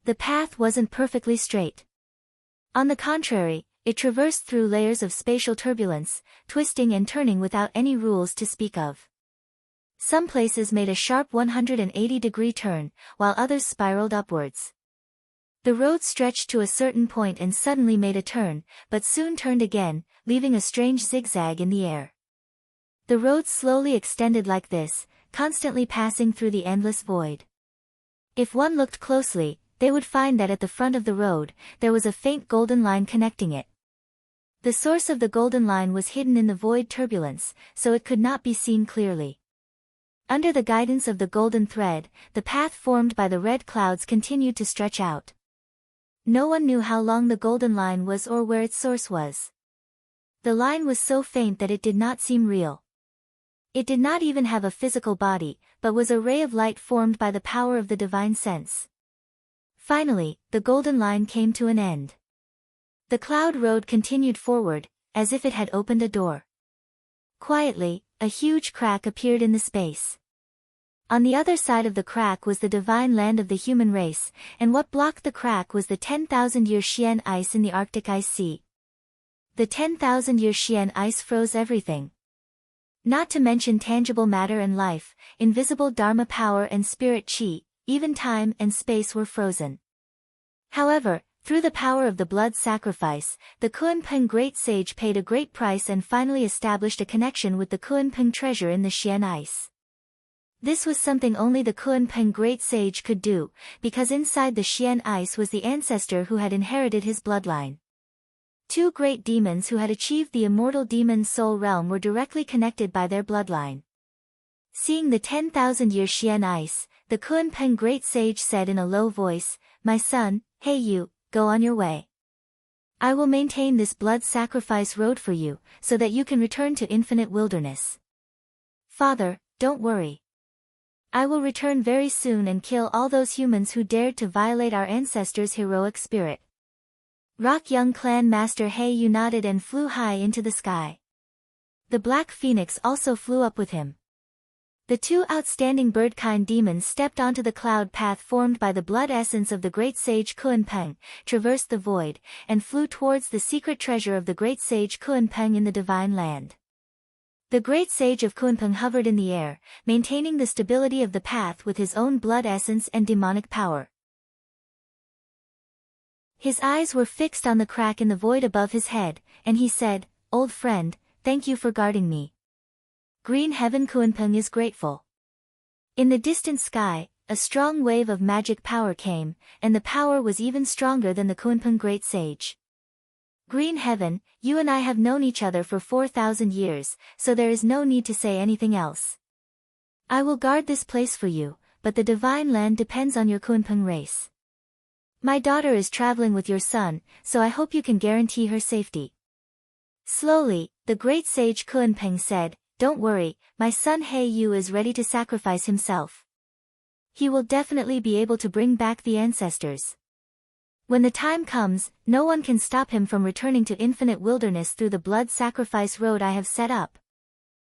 [SPEAKER 1] The path wasn't perfectly straight. On the contrary, it traversed through layers of spatial turbulence, twisting and turning without any rules to speak of. Some places made a sharp 180-degree turn, while others spiraled upwards. The road stretched to a certain point and suddenly made a turn, but soon turned again, leaving a strange zigzag in the air. The road slowly extended like this, constantly passing through the endless void. If one looked closely, they would find that at the front of the road, there was a faint golden line connecting it. The source of the golden line was hidden in the void turbulence, so it could not be seen clearly. Under the guidance of the golden thread, the path formed by the red clouds continued to stretch out. No one knew how long the golden line was or where its source was. The line was so faint that it did not seem real. It did not even have a physical body, but was a ray of light formed by the power of the divine sense. Finally, the golden line came to an end. The cloud road continued forward, as if it had opened a door. Quietly, a huge crack appeared in the space. On the other side of the crack was the divine land of the human race, and what blocked the crack was the 10,000-year Xian ice in the Arctic Ice Sea. The 10,000-year Xian ice froze everything. Not to mention tangible matter and life, invisible Dharma power and spirit chi, even time and space were frozen. However, through the power of the blood sacrifice, the Kun Peng great sage paid a great price and finally established a connection with the Kun Peng treasure in the Xian ice. This was something only the Kun Peng great sage could do, because inside the Xian ice was the ancestor who had inherited his bloodline. Two great demons who had achieved the immortal demon soul realm were directly connected by their bloodline. Seeing the 10,000-year Xian ice, the Kun Peng great sage said in a low voice, "My son, hey you, go on your way. I will maintain this blood sacrifice road for you, so that you can return to infinite wilderness. Father, don't worry. I will return very soon and kill all those humans who dared to violate our ancestors' heroic spirit." Rock Young Clan Master He Yu nodded and flew high into the sky. The Black Phoenix also flew up with him. The two outstanding bird-kind demons stepped onto the cloud path formed by the blood essence of the great sage Kun Peng, traversed the void, and flew towards the secret treasure of the great sage Kun Peng in the divine land. The great sage of Kun Peng hovered in the air, maintaining the stability of the path with his own blood essence and demonic power. His eyes were fixed on the crack in the void above his head, and he said, "Old friend, thank you for guarding me. Green Heaven Kun Peng is grateful." In the distant sky, a strong wave of magic power came, and the power was even stronger than the Kun Peng great sage. "Green Heaven, you and I have known each other for 4,000 years, so there is no need to say anything else. I will guard this place for you, but the divine land depends on your Kun Peng race. My daughter is traveling with your son, so I hope you can guarantee her safety." Slowly, the great sage Kun Peng said, "Don't worry, my son He Yu is ready to sacrifice himself. He will definitely be able to bring back the ancestors. When the time comes, no one can stop him from returning to infinite wilderness through the blood sacrifice road I have set up."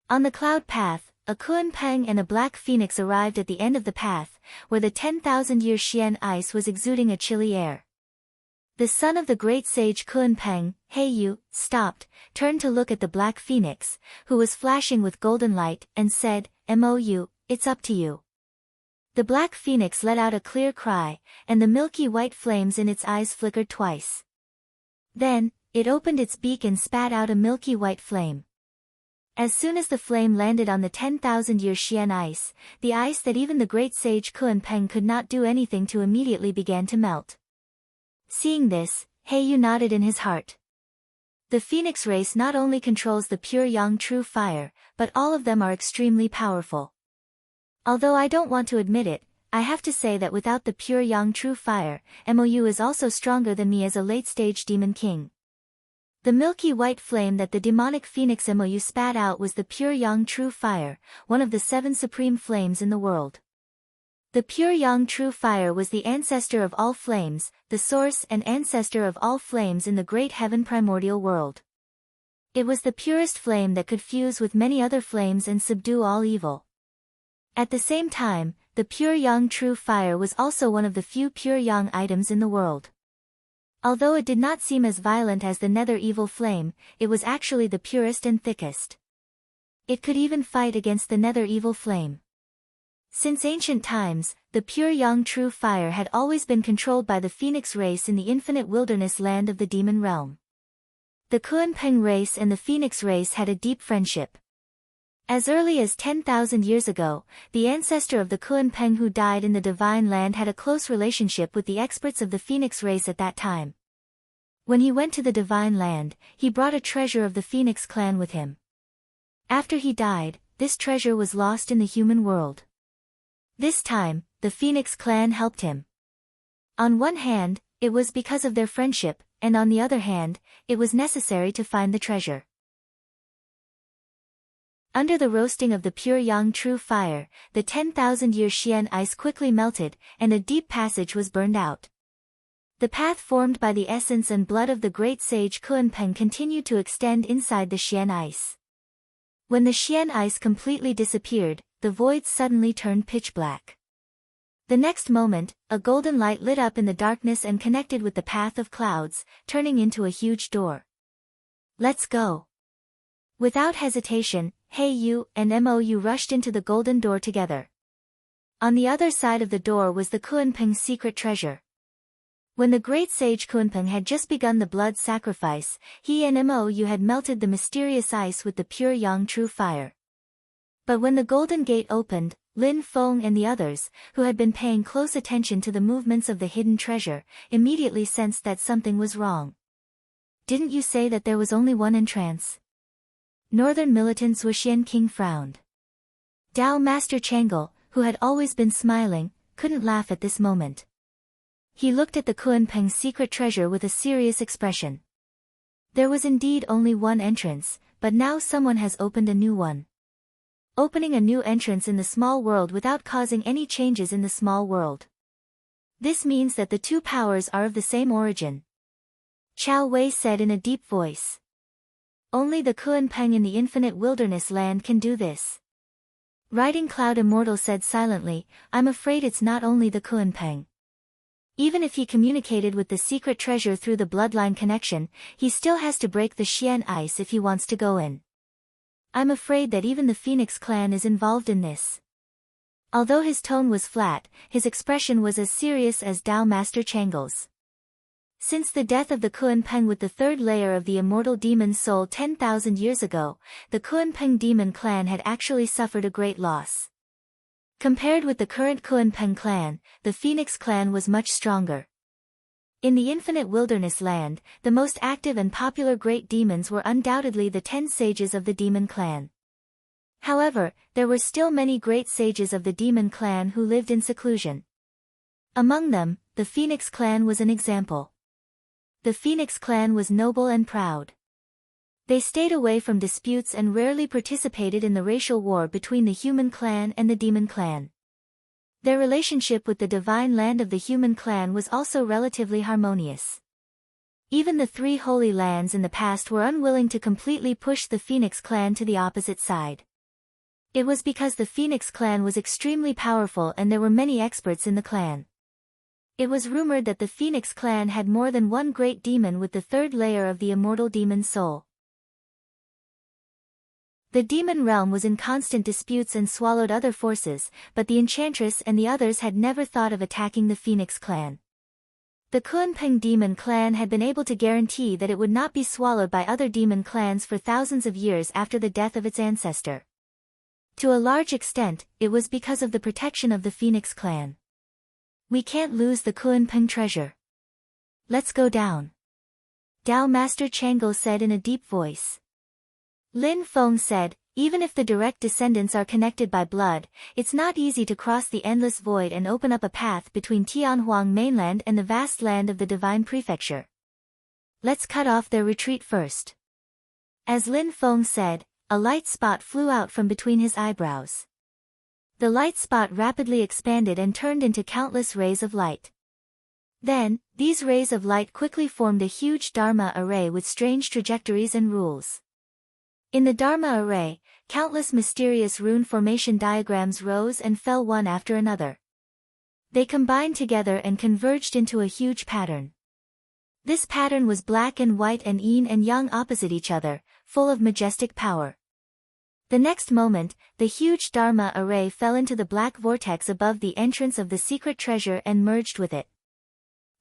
[SPEAKER 1] On the cloud path, a Kun Peng and a Black Phoenix arrived at the end of the path, where the 10,000-year Xian ice was exuding a chilly air. The son of the great sage Kun Peng, He Yu, stopped, turned to look at the Black Phoenix, who was flashing with golden light, and said, "Mou, it's up to you." The Black Phoenix let out a clear cry, and the milky white flames in its eyes flickered twice. Then, it opened its beak and spat out a milky white flame. As soon as the flame landed on the 10,000-year Xian ice, the ice that even the great sage Kun Peng could not do anything to immediately began to melt. Seeing this, He Yu nodded in his heart. The Phoenix race not only controls the pure Yang True Fire, but all of them are extremely powerful. Although I don't want to admit it, I have to say that without the pure Yang True Fire, Mou is also stronger than me as a late-stage demon king. The milky white flame that the demonic Phoenix Mou spat out was the pure Yang True Fire, one of the 7 supreme flames in the world. The pure Yang True Fire was the ancestor of all flames, the source and ancestor of all flames in the great heaven primordial world. It was the purest flame that could fuse with many other flames and subdue all evil. At the same time, the pure Yang True Fire was also one of the few pure Yang items in the world. Although it did not seem as violent as the nether evil flame, it was actually the purest and thickest. It could even fight against the nether evil flame. Since ancient times, the pure Yang True Fire had always been controlled by the Phoenix race in the infinite wilderness land of the demon realm. The Kunpeng race and the Phoenix race had a deep friendship. As early as 10,000 years ago, the ancestor of the Kunpeng who died in the divine land had a close relationship with the experts of the Phoenix race at that time. When he went to the divine land, he brought a treasure of the Phoenix clan with him. After he died, this treasure was lost in the human world. This time, the Phoenix clan helped him. On one hand, it was because of their friendship, and on the other hand, it was necessary to find the treasure. Under the roasting of the pure Yang True Fire, the 10,000-year Xian ice quickly melted, and a deep passage was burned out. The path formed by the essence and blood of the great sage Kunpeng continued to extend inside the Xian ice. When the Xian ice completely disappeared, the void suddenly turned pitch black. The next moment, a golden light lit up in the darkness and connected with the path of clouds, turning into a huge door. Let's go. Without hesitation, He Yu and Mou rushed into the golden door together. On the other side of the door was the Kunpeng's secret treasure. When the great sage Kunpeng had just begun the blood sacrifice, he and Mou had melted the mysterious ice with the pure Yang True Fire. But when the golden gate opened, Lin Feng and the others, who had been paying close attention to the movements of the hidden treasure, immediately sensed that something was wrong. Didn't you say that there was only one entrance? Northern militant Wuxian King frowned. Dao Master Chang'e, who had always been smiling, couldn't laugh at this moment. He looked at the Kunpeng's secret treasure with a serious expression. There was indeed only one entrance, but now someone has opened a new one. Opening a new entrance in the small world without causing any changes in the small world. This means that the two powers are of the same origin. Chao Wei said in a deep voice. Only the Kunpeng in the infinite wilderness land can do this. Riding Cloud Immortal said silently, I'm afraid it's not only the Kunpeng. Even if he communicated with the secret treasure through the bloodline connection, he still has to break the Xian ice if he wants to go in. I'm afraid that even the Phoenix clan is involved in this. Although his tone was flat, his expression was as serious as Dao Master Chang'e's. Since the death of the Kunpeng with the third layer of the immortal demon soul 10,000 years ago, the Kunpeng demon clan had actually suffered a great loss. Compared with the current Kunpeng clan, the Phoenix clan was much stronger. In the infinite wilderness land, the most active and popular great demons were undoubtedly the 10 sages of the demon clan. However, there were still many great sages of the demon clan who lived in seclusion. Among them, the Phoenix clan was an example. The Phoenix clan was noble and proud. They stayed away from disputes and rarely participated in the racial war between the human clan and the demon clan. Their relationship with the divine land of the human clan was also relatively harmonious. Even the 3 holy lands in the past were unwilling to completely push the Phoenix clan to the opposite side. It was because the Phoenix clan was extremely powerful and there were many experts in the clan. It was rumored that the Phoenix clan had more than one great demon with the third layer of the immortal demon soul. The demon realm was in constant disputes and swallowed other forces, but the Enchantress and the others had never thought of attacking the Phoenix clan. The Kunpeng demon clan had been able to guarantee that it would not be swallowed by other demon clans for thousands of years after the death of its ancestor. To a large extent, it was because of the protection of the Phoenix clan. We can't lose the Kunpeng treasure. Let's go down. Tao Master Chang'e said in a deep voice. Lin Feng said, even if the direct descendants are connected by blood, it's not easy to cross the endless void and open up a path between Tianhuang mainland and the vast land of the Divine Prefecture. Let's cut off their retreat first. As Lin Feng said, a light spot flew out from between his eyebrows. The light spot rapidly expanded and turned into countless rays of light. Then, these rays of light quickly formed a huge Dharma array with strange trajectories and rules. In the Dharma array, countless mysterious rune formation diagrams rose and fell one after another. They combined together and converged into a huge pattern. This pattern was black and white and yin and yang opposite each other, full of majestic power. The next moment, the huge Dharma array fell into the black vortex above the entrance of the secret treasure and merged with it.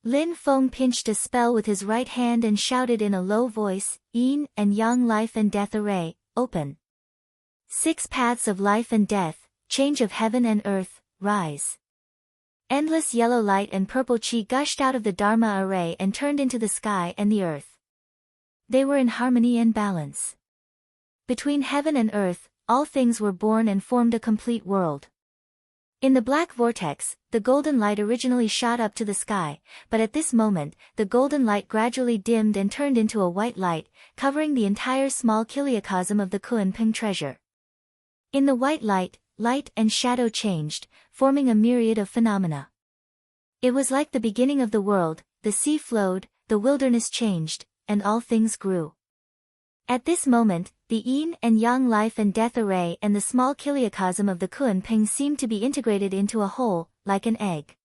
[SPEAKER 1] Lin Feng pinched a spell with his right hand and shouted in a low voice, Yin and Yang life and death array, open. 6 paths of life and death, change of heaven and earth, rise. Endless yellow light and purple chi gushed out of the Dharma array and turned into the sky and the earth. They were in harmony and balance. Between heaven and earth, all things were born and formed a complete world. In the black vortex, the golden light originally shot up to the sky, but at this moment, the golden light gradually dimmed and turned into a white light, covering the entire small kiliacosm of the Kunpeng treasure. In the white light, light and shadow changed, forming a myriad of phenomena. It was like the beginning of the world, the sea flowed, the wilderness changed, and all things grew. At this moment, the yin and yang life and death array and the small kiliacosm of the Kunpeng seemed to be integrated into a whole, like an egg.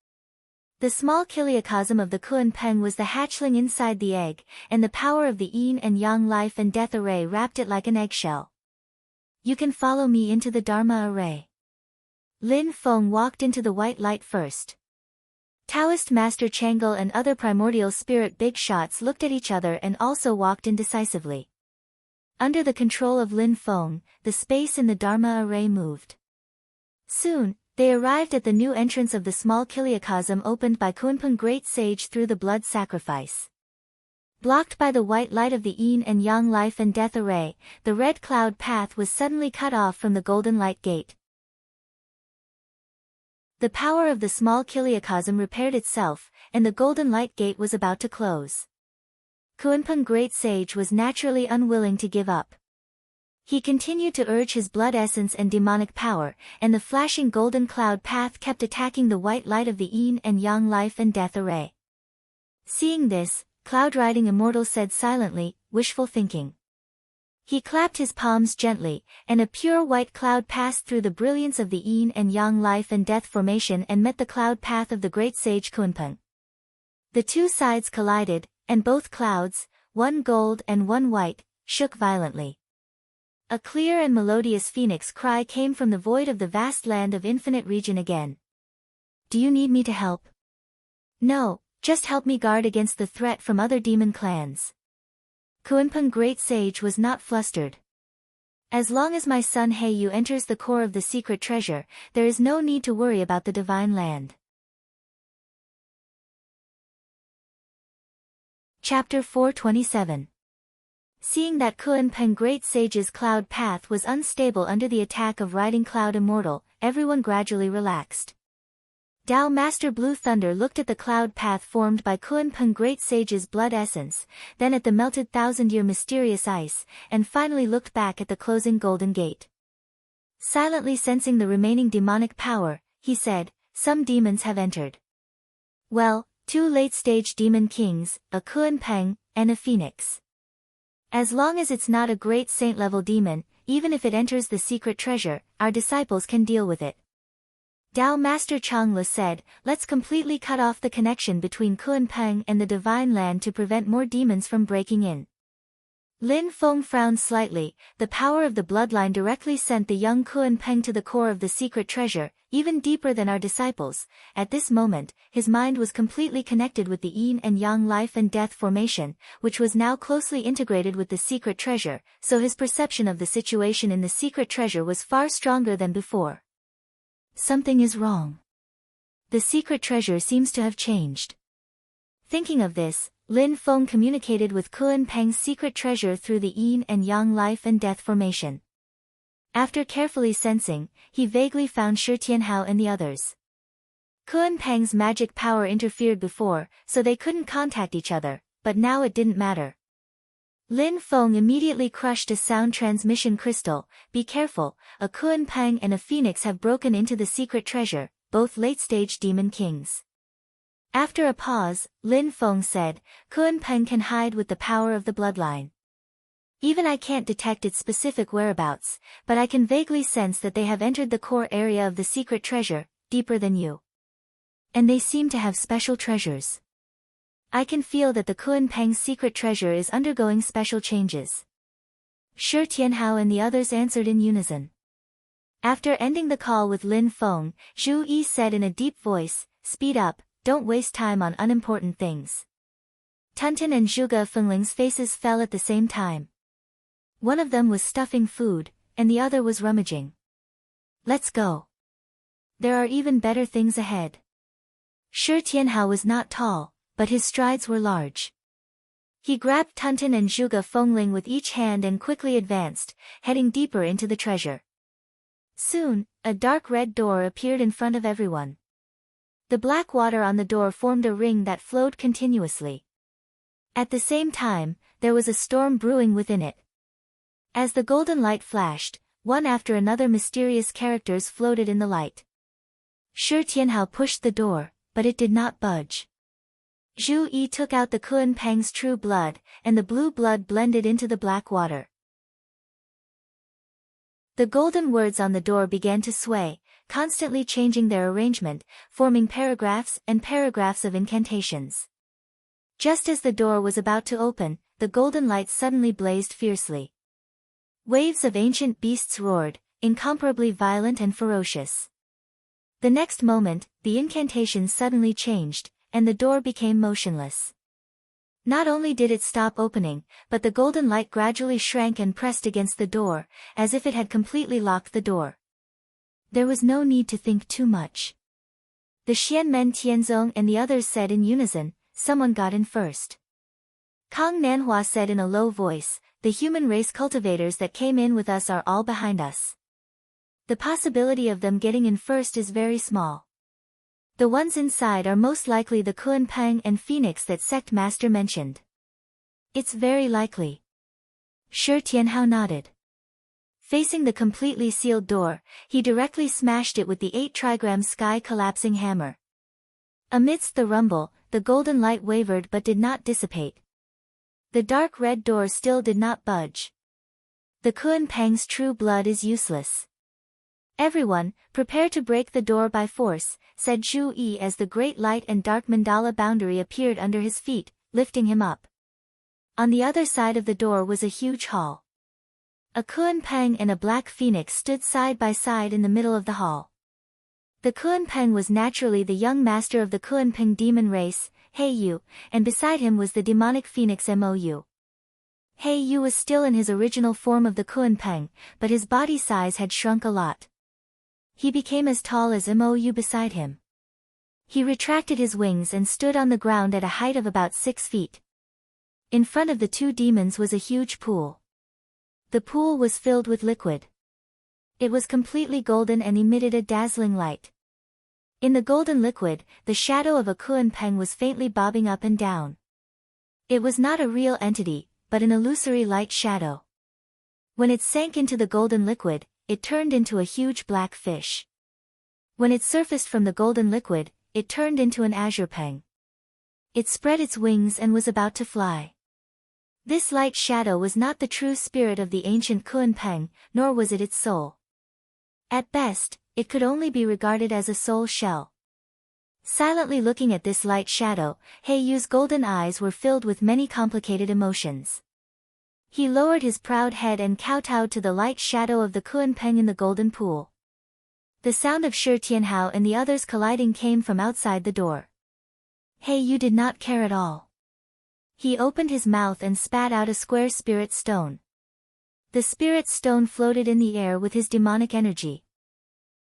[SPEAKER 1] The small kiliacosm of the Kunpeng was the hatchling inside the egg, and the power of the yin and yang life and death array wrapped it like an eggshell. You can follow me into the Dharma array. Lin Feng walked into the white light first. Taoist Master Chang'e and other primordial spirit big shots looked at each other and also walked in decisively. Under the control of Lin Feng, the space in the Dharma array moved. Soon, they arrived at the new entrance of the small kiliacosm opened by Kunpeng Great Sage through the blood sacrifice. Blocked by the white light of the yin and yang life and death array, the red cloud path was suddenly cut off from the golden light gate. The power of the small kiliacosm repaired itself, and the golden light gate was about to close. Kunpeng Great Sage was naturally unwilling to give up. He continued to urge his blood essence and demonic power, and the flashing golden cloud path kept attacking the white light of the yin and yang life and death array. Seeing this, Cloud Riding Immortal said silently, wishful thinking. He clapped his palms gently, and a pure white cloud passed through the brilliance of the yin and yang life and death formation and met the cloud path of the great sage Kunpeng. The two sides collided, and both clouds, one gold and one white, shook violently. A clear and melodious phoenix cry came from the void of the vast land of infinite region again. Do you need me to help? No, just help me guard against the threat from other demon clans. Kunpeng Great Sage was not flustered. As long as my son Heiyu enters the core of the secret treasure, there is no need to worry about the divine land. Chapter 427. Seeing that Kunpeng Great Sage's cloud path was unstable under the attack of Riding Cloud Immortal, everyone gradually relaxed. Tao Master Blue Thunder looked at the cloud path formed by Kunpeng Great Sage's blood essence, then at the melted thousand-year mysterious ice, and finally looked back at the closing golden gate. Silently sensing the remaining demonic power, he said, some demons have entered. Well, 2 late-stage demon kings, a Kunpeng, and a phoenix. As long as it's not a great saint-level demon, even if it enters the secret treasure, our disciples can deal with it. Tao Master Chang'e said, let's completely cut off the connection between Kunpeng and the divine land to prevent more demons from breaking in. Lin Feng frowned slightly. The power of the bloodline directly sent the young Kunpeng to the core of the secret treasure, even deeper than our disciples. At this moment, his mind was completely connected with the yin and yang life and death formation, which was now closely integrated with the secret treasure, so his perception of the situation in the secret treasure was far stronger than before. Something is wrong. The secret treasure seems to have changed. Thinking of this, Lin Feng communicated with Kun Peng's secret treasure through the yin and yang life and death formation. After carefully sensing, he vaguely found Shi Tianhao and the others. Kun Peng's magic power interfered before, so they couldn't contact each other, but now it didn't matter. Lin Feng immediately crushed a sound transmission crystal. Be careful, a Kun Peng and a phoenix have broken into the secret treasure, both late-stage demon kings. After a pause, Lin Feng said, Kun Peng can hide with the power of the bloodline. Even I can't detect its specific whereabouts, but I can vaguely sense that they have entered the core area of the secret treasure, deeper than you. And they seem to have special treasures. I can feel that the Kun Peng's secret treasure is undergoing special changes. Shi Tianhao and the others answered in unison. After ending the call with Lin Feng, Zhu Yi said in a deep voice, Speed up, don't waste time on unimportant things. Tuntin and Zhuge Fengling's faces fell at the same time. One of them was stuffing food, and the other was rummaging. Let's go. There are even better things ahead. Shi Tianhao was not tall, but his strides were large. He grabbed Tuntin and Zhuge Fengling with each hand and quickly advanced, heading deeper into the treasure. Soon, a dark red door appeared in front of everyone. The black water on the door formed a ring that flowed continuously. At the same time, there was a storm brewing within it. As the golden light flashed, one after another mysterious characters floated in the light. Shi Tianhao pushed the door, but it did not budge. Zhu Yi took out the Kun Peng's true blood, and the blue blood blended into the black water. The golden words on the door began to sway, constantly changing their arrangement, forming paragraphs and paragraphs of incantations. Just as the door was about to open, the golden light suddenly blazed fiercely. Waves of ancient beasts roared, incomparably violent and ferocious. The next moment, the incantation suddenly changed, and the door became motionless. Not only did it stop opening, but the golden light gradually shrank and pressed against the door, as if it had completely locked the door. There was no need to think too much. The Xianmen Tianzong and the others said in unison, Someone got in first. Kang Nanhua said in a low voice, The human race cultivators that came in with us are all behind us. The possibility of them getting in first is very small. The ones inside are most likely the Kun Peng and Phoenix that sect master mentioned. It's very likely. Shi Tianhao nodded. Facing the completely sealed door, he directly smashed it with the 8-trigram sky-collapsing hammer. Amidst the rumble, the golden light wavered but did not dissipate. The dark red door still did not budge. The Kun Peng's true blood is useless. Everyone, prepare to break the door by force, said Zhu Yi as the great light and dark mandala boundary appeared under his feet, lifting him up. On the other side of the door was a huge hall. A Kun Peng and a black phoenix stood side by side in the middle of the hall. The Kun Peng was naturally the young master of the Kun Peng demon race, He Yu, and beside him was the demonic phoenix Mou. He Yu was still in his original form of the Kun Peng, but his body size had shrunk a lot. He became as tall as Mou beside him. He retracted his wings and stood on the ground at a height of about 6 feet. In front of the two demons was a huge pool. The pool was filled with liquid. It was completely golden and emitted a dazzling light. In the golden liquid, the shadow of a Kun Peng was faintly bobbing up and down. It was not a real entity, but an illusory light shadow. When it sank into the golden liquid, it turned into a huge black fish. When it surfaced from the golden liquid, it turned into an azure peng. It spread its wings and was about to fly. This light shadow was not the true spirit of the ancient Kun Peng, nor was it its soul. At best, it could only be regarded as a soul shell. Silently looking at this light shadow, He Yu's golden eyes were filled with many complicated emotions. He lowered his proud head and kowtowed to the light shadow of the Kun Peng in the golden pool. The sound of Shi Tianhao and the others colliding came from outside the door. He Yu did not care at all. He opened his mouth and spat out a square spirit stone. The spirit stone floated in the air with his demonic energy.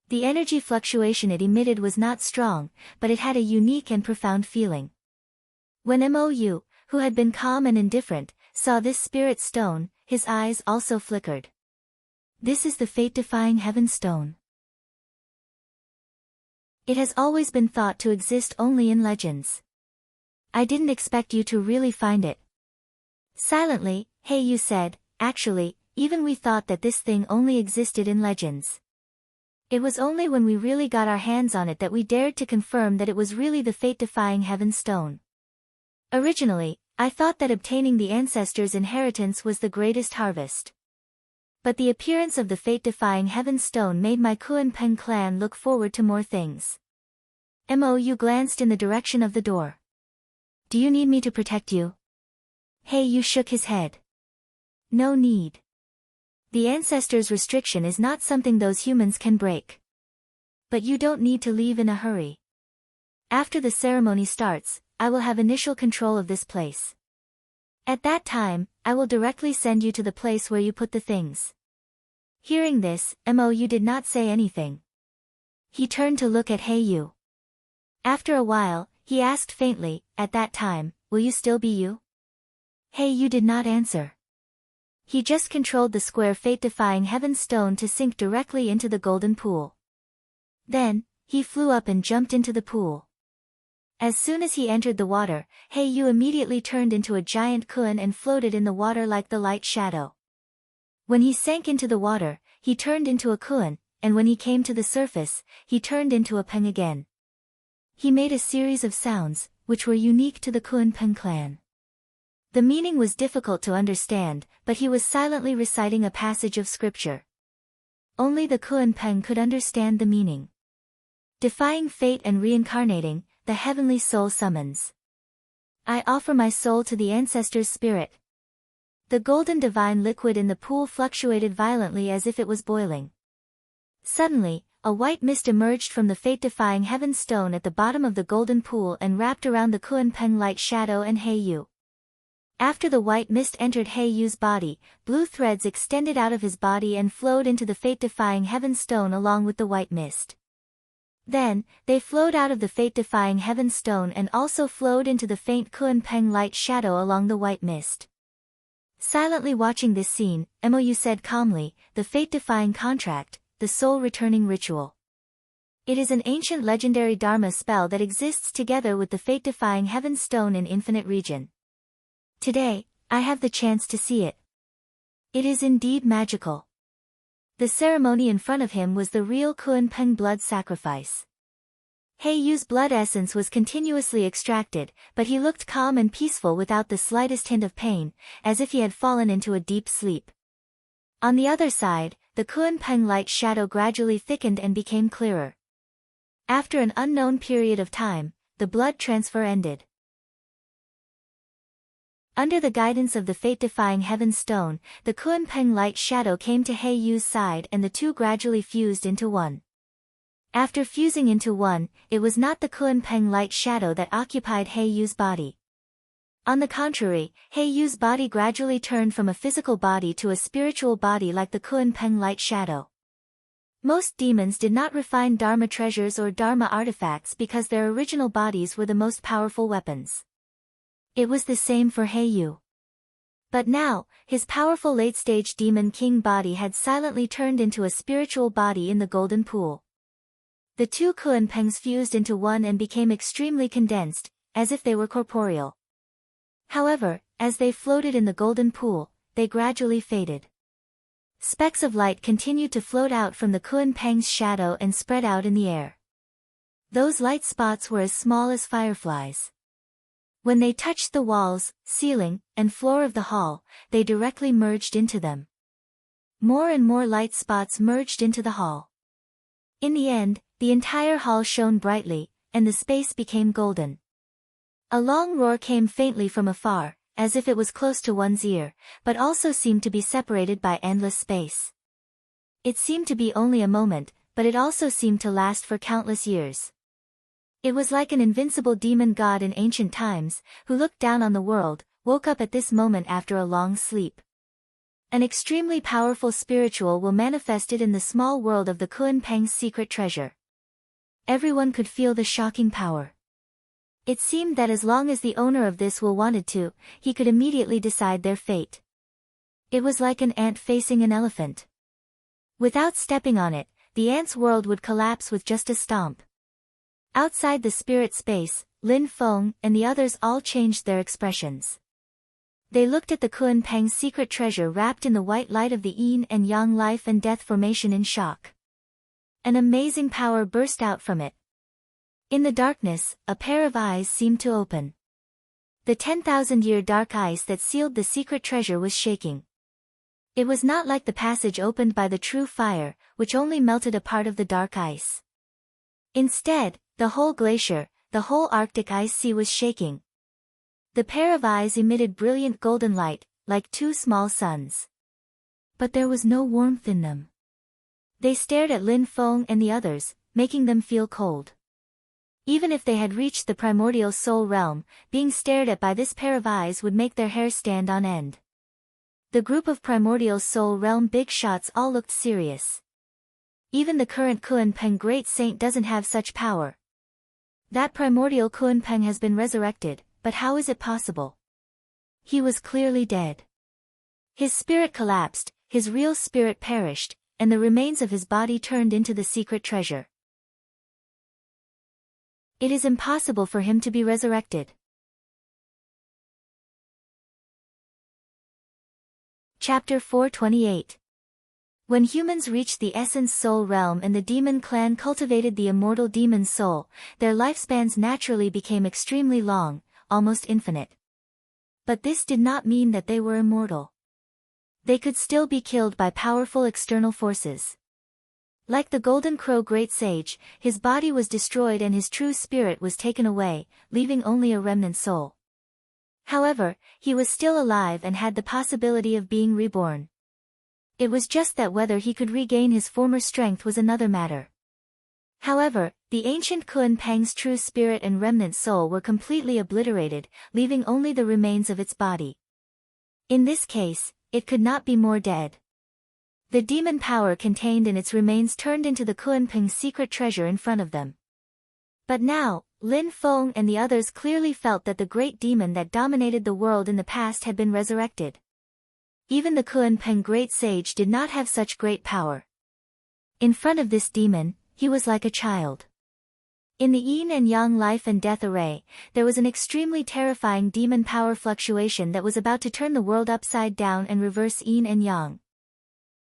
[SPEAKER 1] The energy fluctuation it emitted was not strong, but it had a unique and profound feeling. When Mou, who had been calm and indifferent, saw this spirit stone, his eyes also flickered. This is the fate-defying heaven stone. It has always been thought to exist only in legends. I didn't expect you to really find it. Silently, Yu said, actually, even we thought that this thing only existed in legends. It was only when we really got our hands on it that we dared to confirm that it was really the fate-defying heaven stone. Originally, I thought that obtaining the ancestors' inheritance was the greatest harvest. But the appearance of the fate-defying heaven stone made my Kuan-Peng clan look forward to more things. Mou glanced in the direction of the door. Do you need me to protect you? Yu shook his head. No need. The ancestors' restriction is not something those humans can break. But you don't need to leave in a hurry. After the ceremony starts, I will have initial control of this place. At that time, I will directly send you to the place where you put the things. Hearing this, Mou did not say anything. He turned to look at Yu. After a while, he asked faintly, at that time, will you still be you? Yu did not answer. He just controlled the square fate-defying heaven stone to sink directly into the golden pool. Then, he flew up and jumped into the pool. As soon as he entered the water, Yu immediately turned into a giant Kuan and floated in the water like the light shadow. When he sank into the water, he turned into a Kuan, and when he came to the surface, he turned into a Peng again. He made a series of sounds, which were unique to the Kuan-Peng clan. The meaning was difficult to understand, but he was silently reciting a passage of scripture. Only the Kuan-Peng could understand the meaning. Defying fate and reincarnating, the heavenly soul summons. I offer my soul to the ancestors' spirit. The golden divine liquid in the pool fluctuated violently as if it was boiling. Suddenly, a white mist emerged from the fate-defying heaven stone at the bottom of the golden pool and wrapped around the Kuan-Peng light shadow and Yu. After the white mist entered Yu's body, blue threads extended out of his body and flowed into the fate-defying heaven stone along with the white mist. Then, they flowed out of the fate-defying heaven stone and also flowed into the faint Kuan-Peng light shadow along the white mist. Silently watching this scene, Mou said calmly, the fate-defying contract, the soul-returning ritual. It is an ancient legendary Dharma spell that exists together with the fate-defying heaven stone in Infinite Region. Today, I have the chance to see it. It is indeed magical. The ceremony in front of him was the real Kuan-Peng blood sacrifice. Yu's blood essence was continuously extracted, but he looked calm and peaceful without the slightest hint of pain, as if he had fallen into a deep sleep. On the other side, the Kuan-Peng light shadow gradually thickened and became clearer. After an unknown period of time, the blood transfer ended. Under the guidance of the fate-defying heaven stone, the Kuan-Peng light shadow came to Yu's side and the two gradually fused into one. After fusing into one, it was not the Kuan-Peng light shadow that occupied Yu's body. On the contrary, Yu's body gradually turned from a physical body to a spiritual body like the Kuan-Peng light shadow. Most demons did not refine Dharma treasures or Dharma artifacts because their original bodies were the most powerful weapons. It was the same for Yu. But now, his powerful late-stage demon king body had silently turned into a spiritual body in the golden pool. The two Kuan-Pengs fused into one and became extremely condensed, as if they were corporeal. However, as they floated in the golden pool, they gradually faded. Specks of light continued to float out from the Kuan-Peng's shadow and spread out in the air. Those light spots were as small as fireflies. When they touched the walls, ceiling, and floor of the hall, they directly merged into them. More and more light spots merged into the hall. In the end, the entire hall shone brightly, and the space became golden. A long roar came faintly from afar, as if it was close to one's ear, but also seemed to be separated by endless space. It seemed to be only a moment, but it also seemed to last for countless years. It was like an invincible demon god in ancient times, who looked down on the world, woke up at this moment after a long sleep. An extremely powerful spiritual will manifest it in the small world of the Kuan-Peng's secret treasure. Everyone could feel the shocking power. It seemed that as long as the owner of this will wanted to, he could immediately decide their fate. It was like an ant facing an elephant. Without stepping on it, the ant's world would collapse with just a stomp. Outside the spirit space, Lin Feng and the others all changed their expressions. They looked at the Kun Peng's secret treasure wrapped in the white light of the yin and yang life and death formation in shock. An amazing power burst out from it. In the darkness, a pair of eyes seemed to open. The 10,000-year dark ice that sealed the secret treasure was shaking. It was not like the passage opened by the true fire, which only melted a part of the dark ice. Instead, the whole glacier, the whole Arctic ice sea was shaking. The pair of eyes emitted brilliant golden light, like two small suns. But there was no warmth in them. They stared at Lin Feng and the others, making them feel cold. Even if they had reached the primordial soul realm, being stared at by this pair of eyes would make their hair stand on end. The group of primordial soul realm big shots all looked serious. Even the current Kun Peng great saint doesn't have such power. That primordial Kun Peng has been resurrected, but how is it possible? He was clearly dead. His spirit collapsed, his real spirit perished, and the remains of his body turned into the secret treasure. It is impossible for him to be resurrected. Chapter 428. When humans reached the essence soul realm and the demon clan cultivated the immortal demon soul, their lifespans naturally became extremely long, almost infinite. But this did not mean that they were immortal. They could still be killed by powerful external forces. Like the Golden Crow Great Sage, his body was destroyed and his true spirit was taken away, leaving only a remnant soul. However, he was still alive and had the possibility of being reborn. It was just that whether he could regain his former strength was another matter. However, the ancient Kun Peng's true spirit and remnant soul were completely obliterated, leaving only the remains of its body. In this case, it could not be more dead. The demon power contained in its remains turned into the Kun Peng's secret treasure in front of them. But now, Lin Feng and the others clearly felt that the great demon that dominated the world in the past had been resurrected. Even the Kun Peng Great Sage did not have such great power. In front of this demon, he was like a child. In the yin and yang life and death array, there was an extremely terrifying demon power fluctuation that was about to turn the world upside down and reverse yin and yang.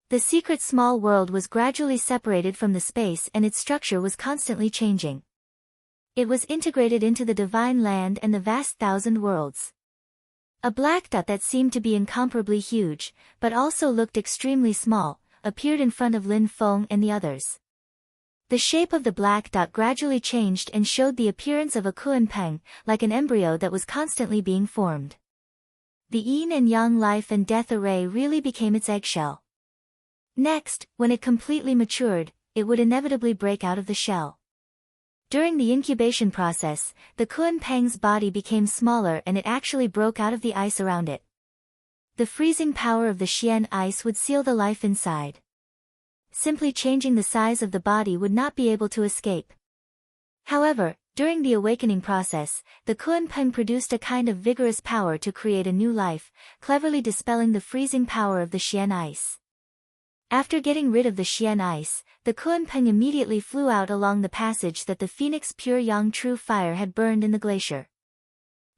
[SPEAKER 1] The secret small world was gradually separated from the space and its structure was constantly changing. It was integrated into the divine land and the vast thousand worlds. A black dot that seemed to be incomparably huge, but also looked extremely small, appeared in front of Lin Feng and the others. The shape of the black dot gradually changed and showed the appearance of a Kun Peng, like an embryo that was constantly being formed. The yin and yang life and death array really became its eggshell. Next, when it completely matured, it would inevitably break out of the shell. During the incubation process, the Kun Peng's body became smaller and it actually broke out of the ice around it. The freezing power of the Xian ice would seal the life inside. Simply changing the size of the body would not be able to escape. However, during the awakening process, the Kun Peng produced a kind of vigorous power to create a new life, cleverly dispelling the freezing power of the Xian ice. After getting rid of the Xian ice, the Kun Peng immediately flew out along the passage that the Phoenix Pure Yang True Fire had burned in the glacier.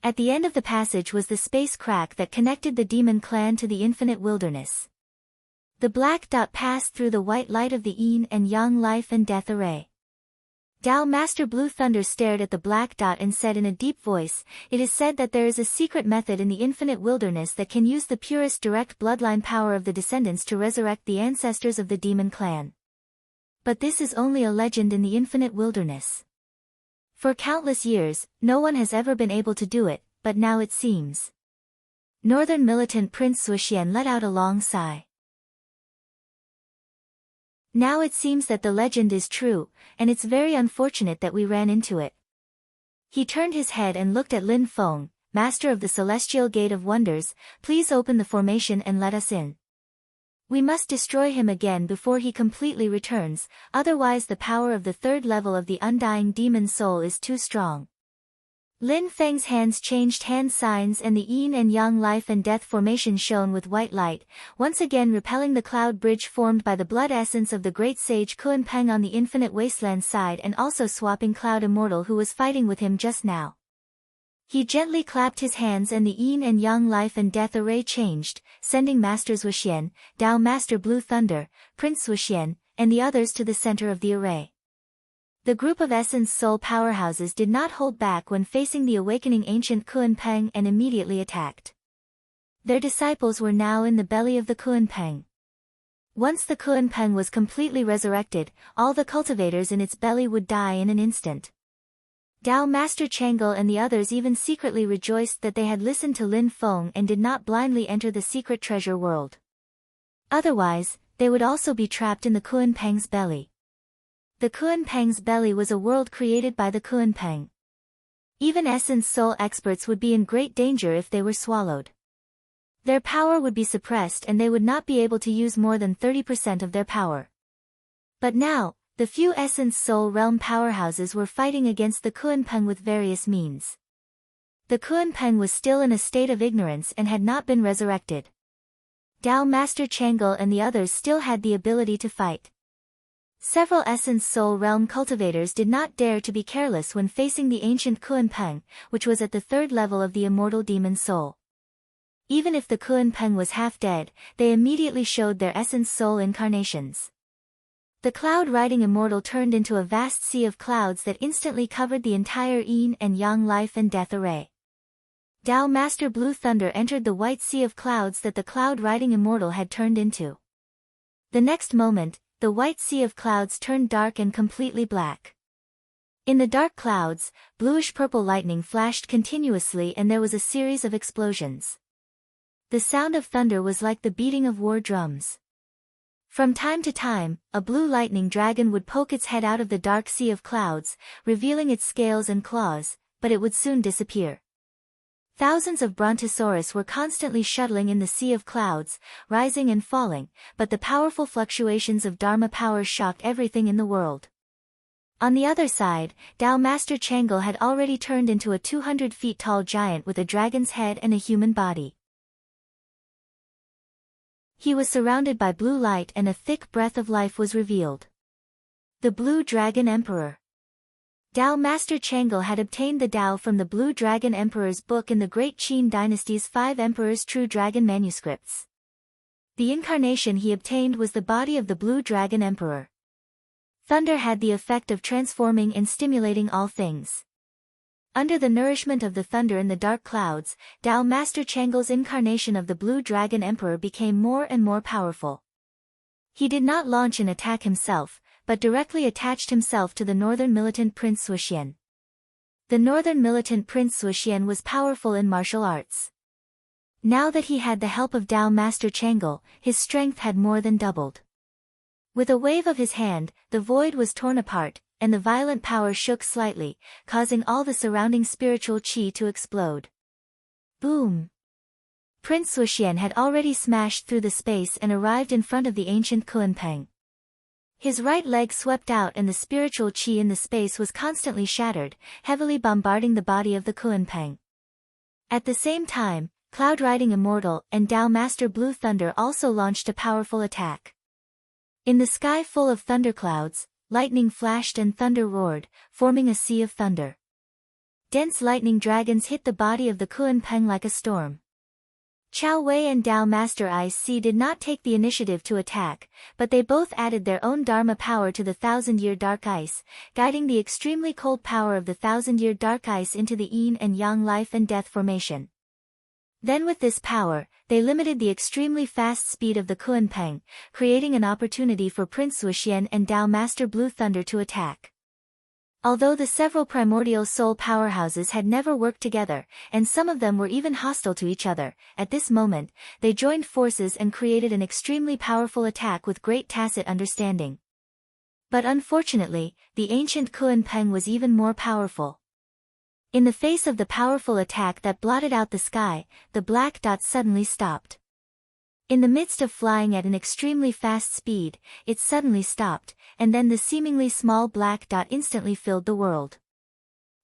[SPEAKER 1] At the end of the passage was the space crack that connected the demon clan to the infinite wilderness. The black dot passed through the white light of the yin and yang life and death array. Tao Master Blue Thunder stared at the black dot and said in a deep voice, "It is said that there is a secret method in the infinite wilderness that can use the purest direct bloodline power of the descendants to resurrect the ancestors of the demon clan. But this is only a legend in the infinite wilderness. For countless years, no one has ever been able to do it, but now it seems." Northern militant Prince Suxian let out a long sigh. Now it seems that the legend is true, and it's very unfortunate that we ran into it. He turned his head and looked at Lin Feng, Master of the Celestial Gate of Wonders. "Please open the formation and let us in. We must destroy him again before he completely returns, otherwise the power of the third level of the undying demon soul is too strong." Lin Feng's hands changed hand signs and the yin and yang life and death formation shone with white light, once again repelling the cloud bridge formed by the blood essence of the great sage Kunpeng on the infinite wasteland side and also swapping Cloud Immortal who was fighting with him just now. He gently clapped his hands and the yin and yang life and death array changed, sending Masters Wuxian, Dao Master Blue Thunder, Prince Wuxian, and the others to the center of the array. The group of Essence Soul powerhouses did not hold back when facing the awakening ancient Kunpeng and immediately attacked. Their disciples were now in the belly of the Kunpeng. Once the Kunpeng was completely resurrected, all the cultivators in its belly would die in an instant. Dao Master Chang'e and the others even secretly rejoiced that they had listened to Lin Feng and did not blindly enter the secret treasure world. Otherwise, they would also be trapped in the Kunpeng's belly. The Kunpeng's belly was a world created by the Kunpeng. Even Essence Soul experts would be in great danger if they were swallowed. Their power would be suppressed and they would not be able to use more than 30% of their power. But now, the few Essence Soul realm powerhouses were fighting against the Kunpeng with various means. The Kunpeng was still in a state of ignorance and had not been resurrected. Dao Master Chang'e and the others still had the ability to fight. Several Essence Soul realm cultivators did not dare to be careless when facing the ancient Kunpeng, which was at the third level of the immortal demon soul. Even if the Kunpeng was half dead, they immediately showed their Essence Soul incarnations. The cloud riding immortal turned into a vast sea of clouds that instantly covered the entire yin and yang life and death array. Dao Master Blue Thunder entered the white sea of clouds that the cloud riding immortal had turned into. The next moment, the white sea of clouds turned dark and completely black. In the dark clouds, bluish-purple lightning flashed continuously and there was a series of explosions. The sound of thunder was like the beating of war drums. From time to time, a blue lightning dragon would poke its head out of the dark sea of clouds, revealing its scales and claws, but it would soon disappear. Thousands of Brontosaurus were constantly shuttling in the sea of clouds, rising and falling, but the powerful fluctuations of Dharma power shocked everything in the world. On the other side, Dao Master Chang'e had already turned into a 200 feet tall giant with a dragon's head and a human body. He was surrounded by blue light and a thick breath of life was revealed. The Blue Dragon Emperor. Dao Master Chang'e had obtained the Dao from the Blue Dragon Emperor's book in the Great Qin Dynasty's 5 Emperors' True Dragon manuscripts. The incarnation he obtained was the body of the Blue Dragon Emperor. Thunder had the effect of transforming and stimulating all things. Under the nourishment of the thunder in the dark clouds, Dao Master Chang'e's incarnation of the Blue Dragon Emperor became more and more powerful. He did not launch an attack himself, but directly attached himself to the northern militant Prince Wuxian. The northern militant Prince Wuxian was powerful in martial arts. Now that he had the help of Dao Master Chang'e, his strength had more than doubled. With a wave of his hand, the void was torn apart, and the violent power shook slightly, causing all the surrounding spiritual qi to explode. Boom! Prince Wuxian had already smashed through the space and arrived in front of the ancient Kunpeng. His right leg swept out and the spiritual qi in the space was constantly shattered, heavily bombarding the body of the Kunpeng. At the same time, Cloud Riding Immortal and Dao Master Blue Thunder also launched a powerful attack. In the sky full of thunderclouds, lightning flashed and thunder roared, forming a sea of thunder. Dense lightning dragons hit the body of the Kunpeng like a storm. Chao Wei and Dao Master Ice Sea did not take the initiative to attack, but they both added their own Dharma power to the 1,000-year dark ice, guiding the extremely cold power of the 1,000-year dark ice into the yin and yang life and death formation. Then with this power, they limited the extremely fast speed of the Kunpeng, creating an opportunity for Prince Wuxian and Dao Master Blue Thunder to attack. Although the several primordial soul powerhouses had never worked together, and some of them were even hostile to each other, at this moment, they joined forces and created an extremely powerful attack with great tacit understanding. But unfortunately, the ancient Kunpeng was even more powerful. In the face of the powerful attack that blotted out the sky, the black dot suddenly stopped. In the midst of flying at an extremely fast speed, it suddenly stopped, and then the seemingly small black dot instantly filled the world.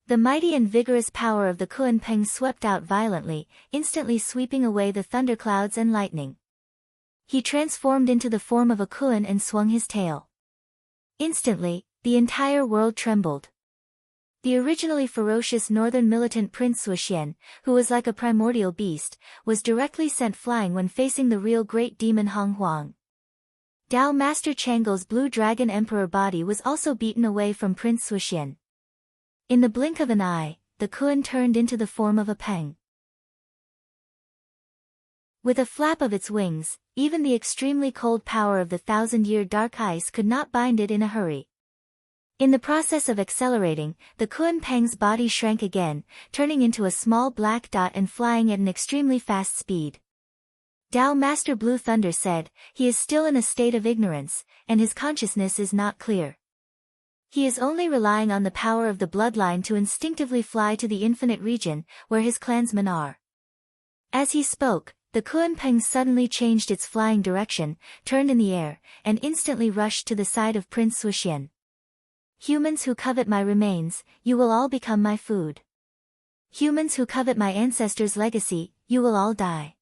[SPEAKER 1] The mighty and vigorous power of the Kunpeng swept out violently, instantly sweeping away the thunderclouds and lightning. He transformed into the form of a Kun and swung his tail. Instantly, the entire world trembled. The originally ferocious northern militant Prince Suxian, who was like a primordial beast, was directly sent flying when facing the real great demon Hong Huang. Dao Master Chang'e's blue dragon emperor body was also beaten away from Prince Suxian. In the blink of an eye, the Kun turned into the form of a Peng. With a flap of its wings, even the extremely cold power of the thousand-year dark ice could not bind it in a hurry. In the process of accelerating, the Kunpeng's body shrank again, turning into a small black dot and flying at an extremely fast speed. Dao Master Blue Thunder said, "He is still in a state of ignorance, and his consciousness is not clear. He is only relying on the power of the bloodline to instinctively fly to the infinite region, where his clansmen are." As he spoke, the Kunpeng suddenly changed its flying direction, turned in the air, and instantly rushed to the side of Prince Suxian. "Humans who covet my remains, you will all become my food. Humans who covet my ancestors' legacy, you will all die."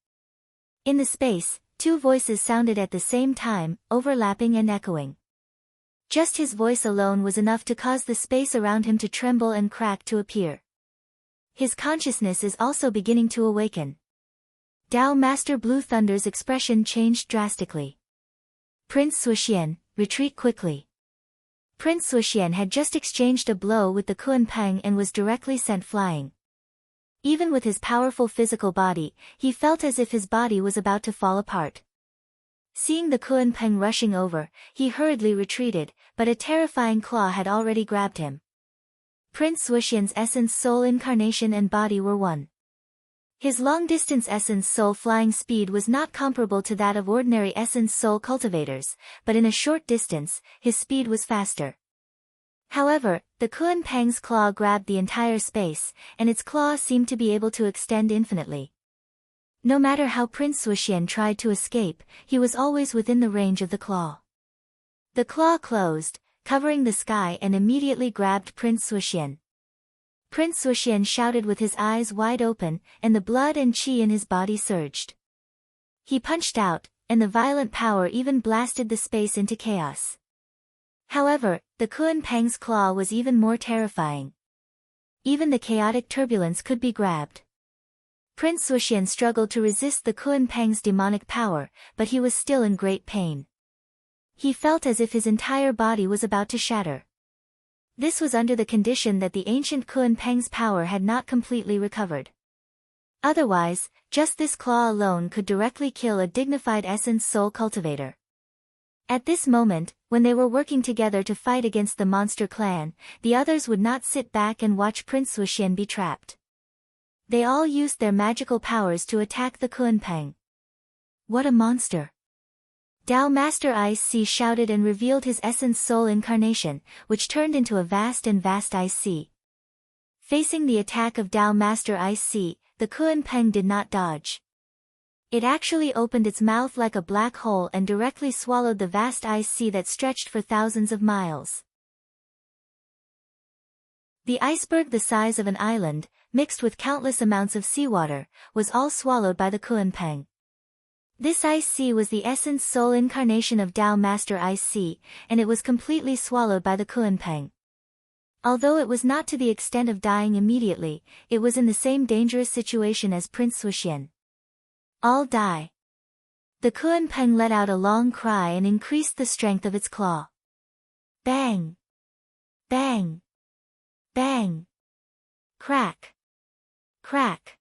[SPEAKER 1] In the space, two voices sounded at the same time, overlapping and echoing. Just his voice alone was enough to cause the space around him to tremble and crack to appear. His consciousness is also beginning to awaken. Dao Master Blue Thunder's expression changed drastically. "Prince Suxian, retreat quickly." Prince Suxian had just exchanged a blow with the Kunpeng and was directly sent flying. Even with his powerful physical body, he felt as if his body was about to fall apart. Seeing the Kunpeng rushing over, he hurriedly retreated, but a terrifying claw had already grabbed him. Prince Suxian's essence soul incarnation and body were one. His long-distance essence soul flying speed was not comparable to that of ordinary essence soul cultivators, but in a short distance, his speed was faster. However, the Kunpeng's claw grabbed the entire space, and its claw seemed to be able to extend infinitely. No matter how Prince Suxian tried to escape, he was always within the range of the claw. The claw closed, covering the sky, and immediately grabbed Prince Suxian. Prince Suxian shouted with his eyes wide open, and the blood and qi in his body surged. He punched out, and the violent power even blasted the space into chaos. However, the Kunpeng's claw was even more terrifying. Even the chaotic turbulence could be grabbed. Prince Suxian struggled to resist the Kunpeng's demonic power, but he was still in great pain. He felt as if his entire body was about to shatter. This was under the condition that the ancient Kunpeng's power had not completely recovered. Otherwise, just this claw alone could directly kill a dignified essence soul cultivator. At this moment, when they were working together to fight against the monster clan, the others would not sit back and watch Prince Suxian be trapped. They all used their magical powers to attack the Kunpeng. "What a monster!" Dao Master Ice Sea shouted and revealed his essence soul incarnation, which turned into a vast ice sea. Facing the attack of Dao Master Ice Sea, the Kunpeng did not dodge. It actually opened its mouth like a black hole and directly swallowed the vast ice sea that stretched for thousands of miles. The iceberg the size of an island, mixed with countless amounts of seawater, was all swallowed by the Kunpeng. This ice sea was the essence soul incarnation of Dao Master Ice Sea, and it was completely swallowed by the Kunpeng. Although it was not to the extent of dying immediately, it was in the same dangerous situation as Prince Suxian. "All die." The Kunpeng let out a long cry and increased the strength of its claw. Bang! Bang! Bang! Crack! Crack!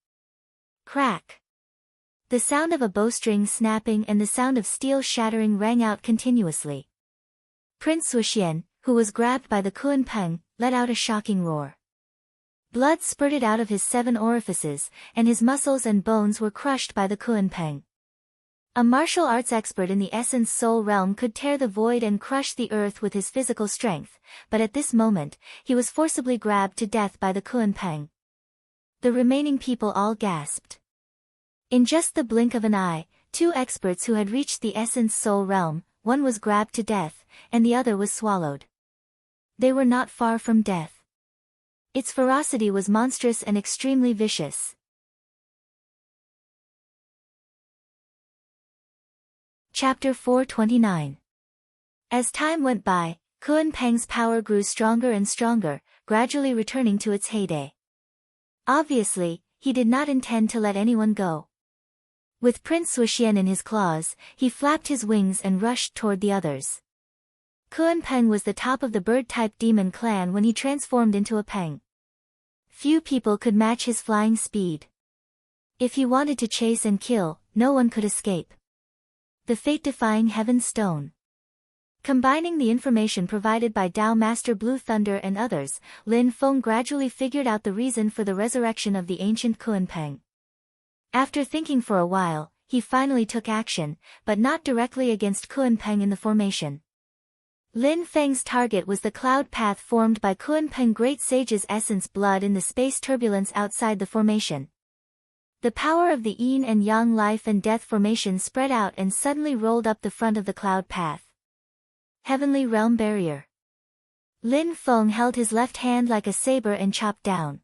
[SPEAKER 1] Crack! The sound of a bowstring snapping and the sound of steel shattering rang out continuously. Prince Suxian, who was grabbed by the Kunpeng, let out a shocking roar. Blood spurted out of his 7 orifices, and his muscles and bones were crushed by the Kunpeng. A martial arts expert in the essence soul realm could tear the void and crush the earth with his physical strength, but at this moment, he was forcibly grabbed to death by the Kunpeng. The remaining people all gasped. In just the blink of an eye, 2 experts who had reached the essence soul realm, one was grabbed to death, and the other was swallowed. They were not far from death. Its ferocity was monstrous and extremely vicious. Chapter 429. As time went by, Kunpeng's power grew stronger and stronger, gradually returning to its heyday. Obviously, he did not intend to let anyone go. With Prince Wuxian in his claws, he flapped his wings and rushed toward the others. Kunpeng was the top of the bird-type demon clan when he transformed into a peng. Few people could match his flying speed. If he wanted to chase and kill, no one could escape. The fate-defying Heaven Stone. Combining the information provided by Dao Master Blue Thunder and others, Lin Feng gradually figured out the reason for the resurrection of the ancient Kunpeng. After thinking for a while, he finally took action, but not directly against Kunpeng in the formation. Lin Feng's target was the cloud path formed by Kunpeng Great Sage's essence blood in the space turbulence outside the formation. The power of the yin and yang life and death formation spread out and suddenly rolled up the front of the cloud path. Heavenly Realm Barrier. Lin Feng held his left hand like a saber and chopped down.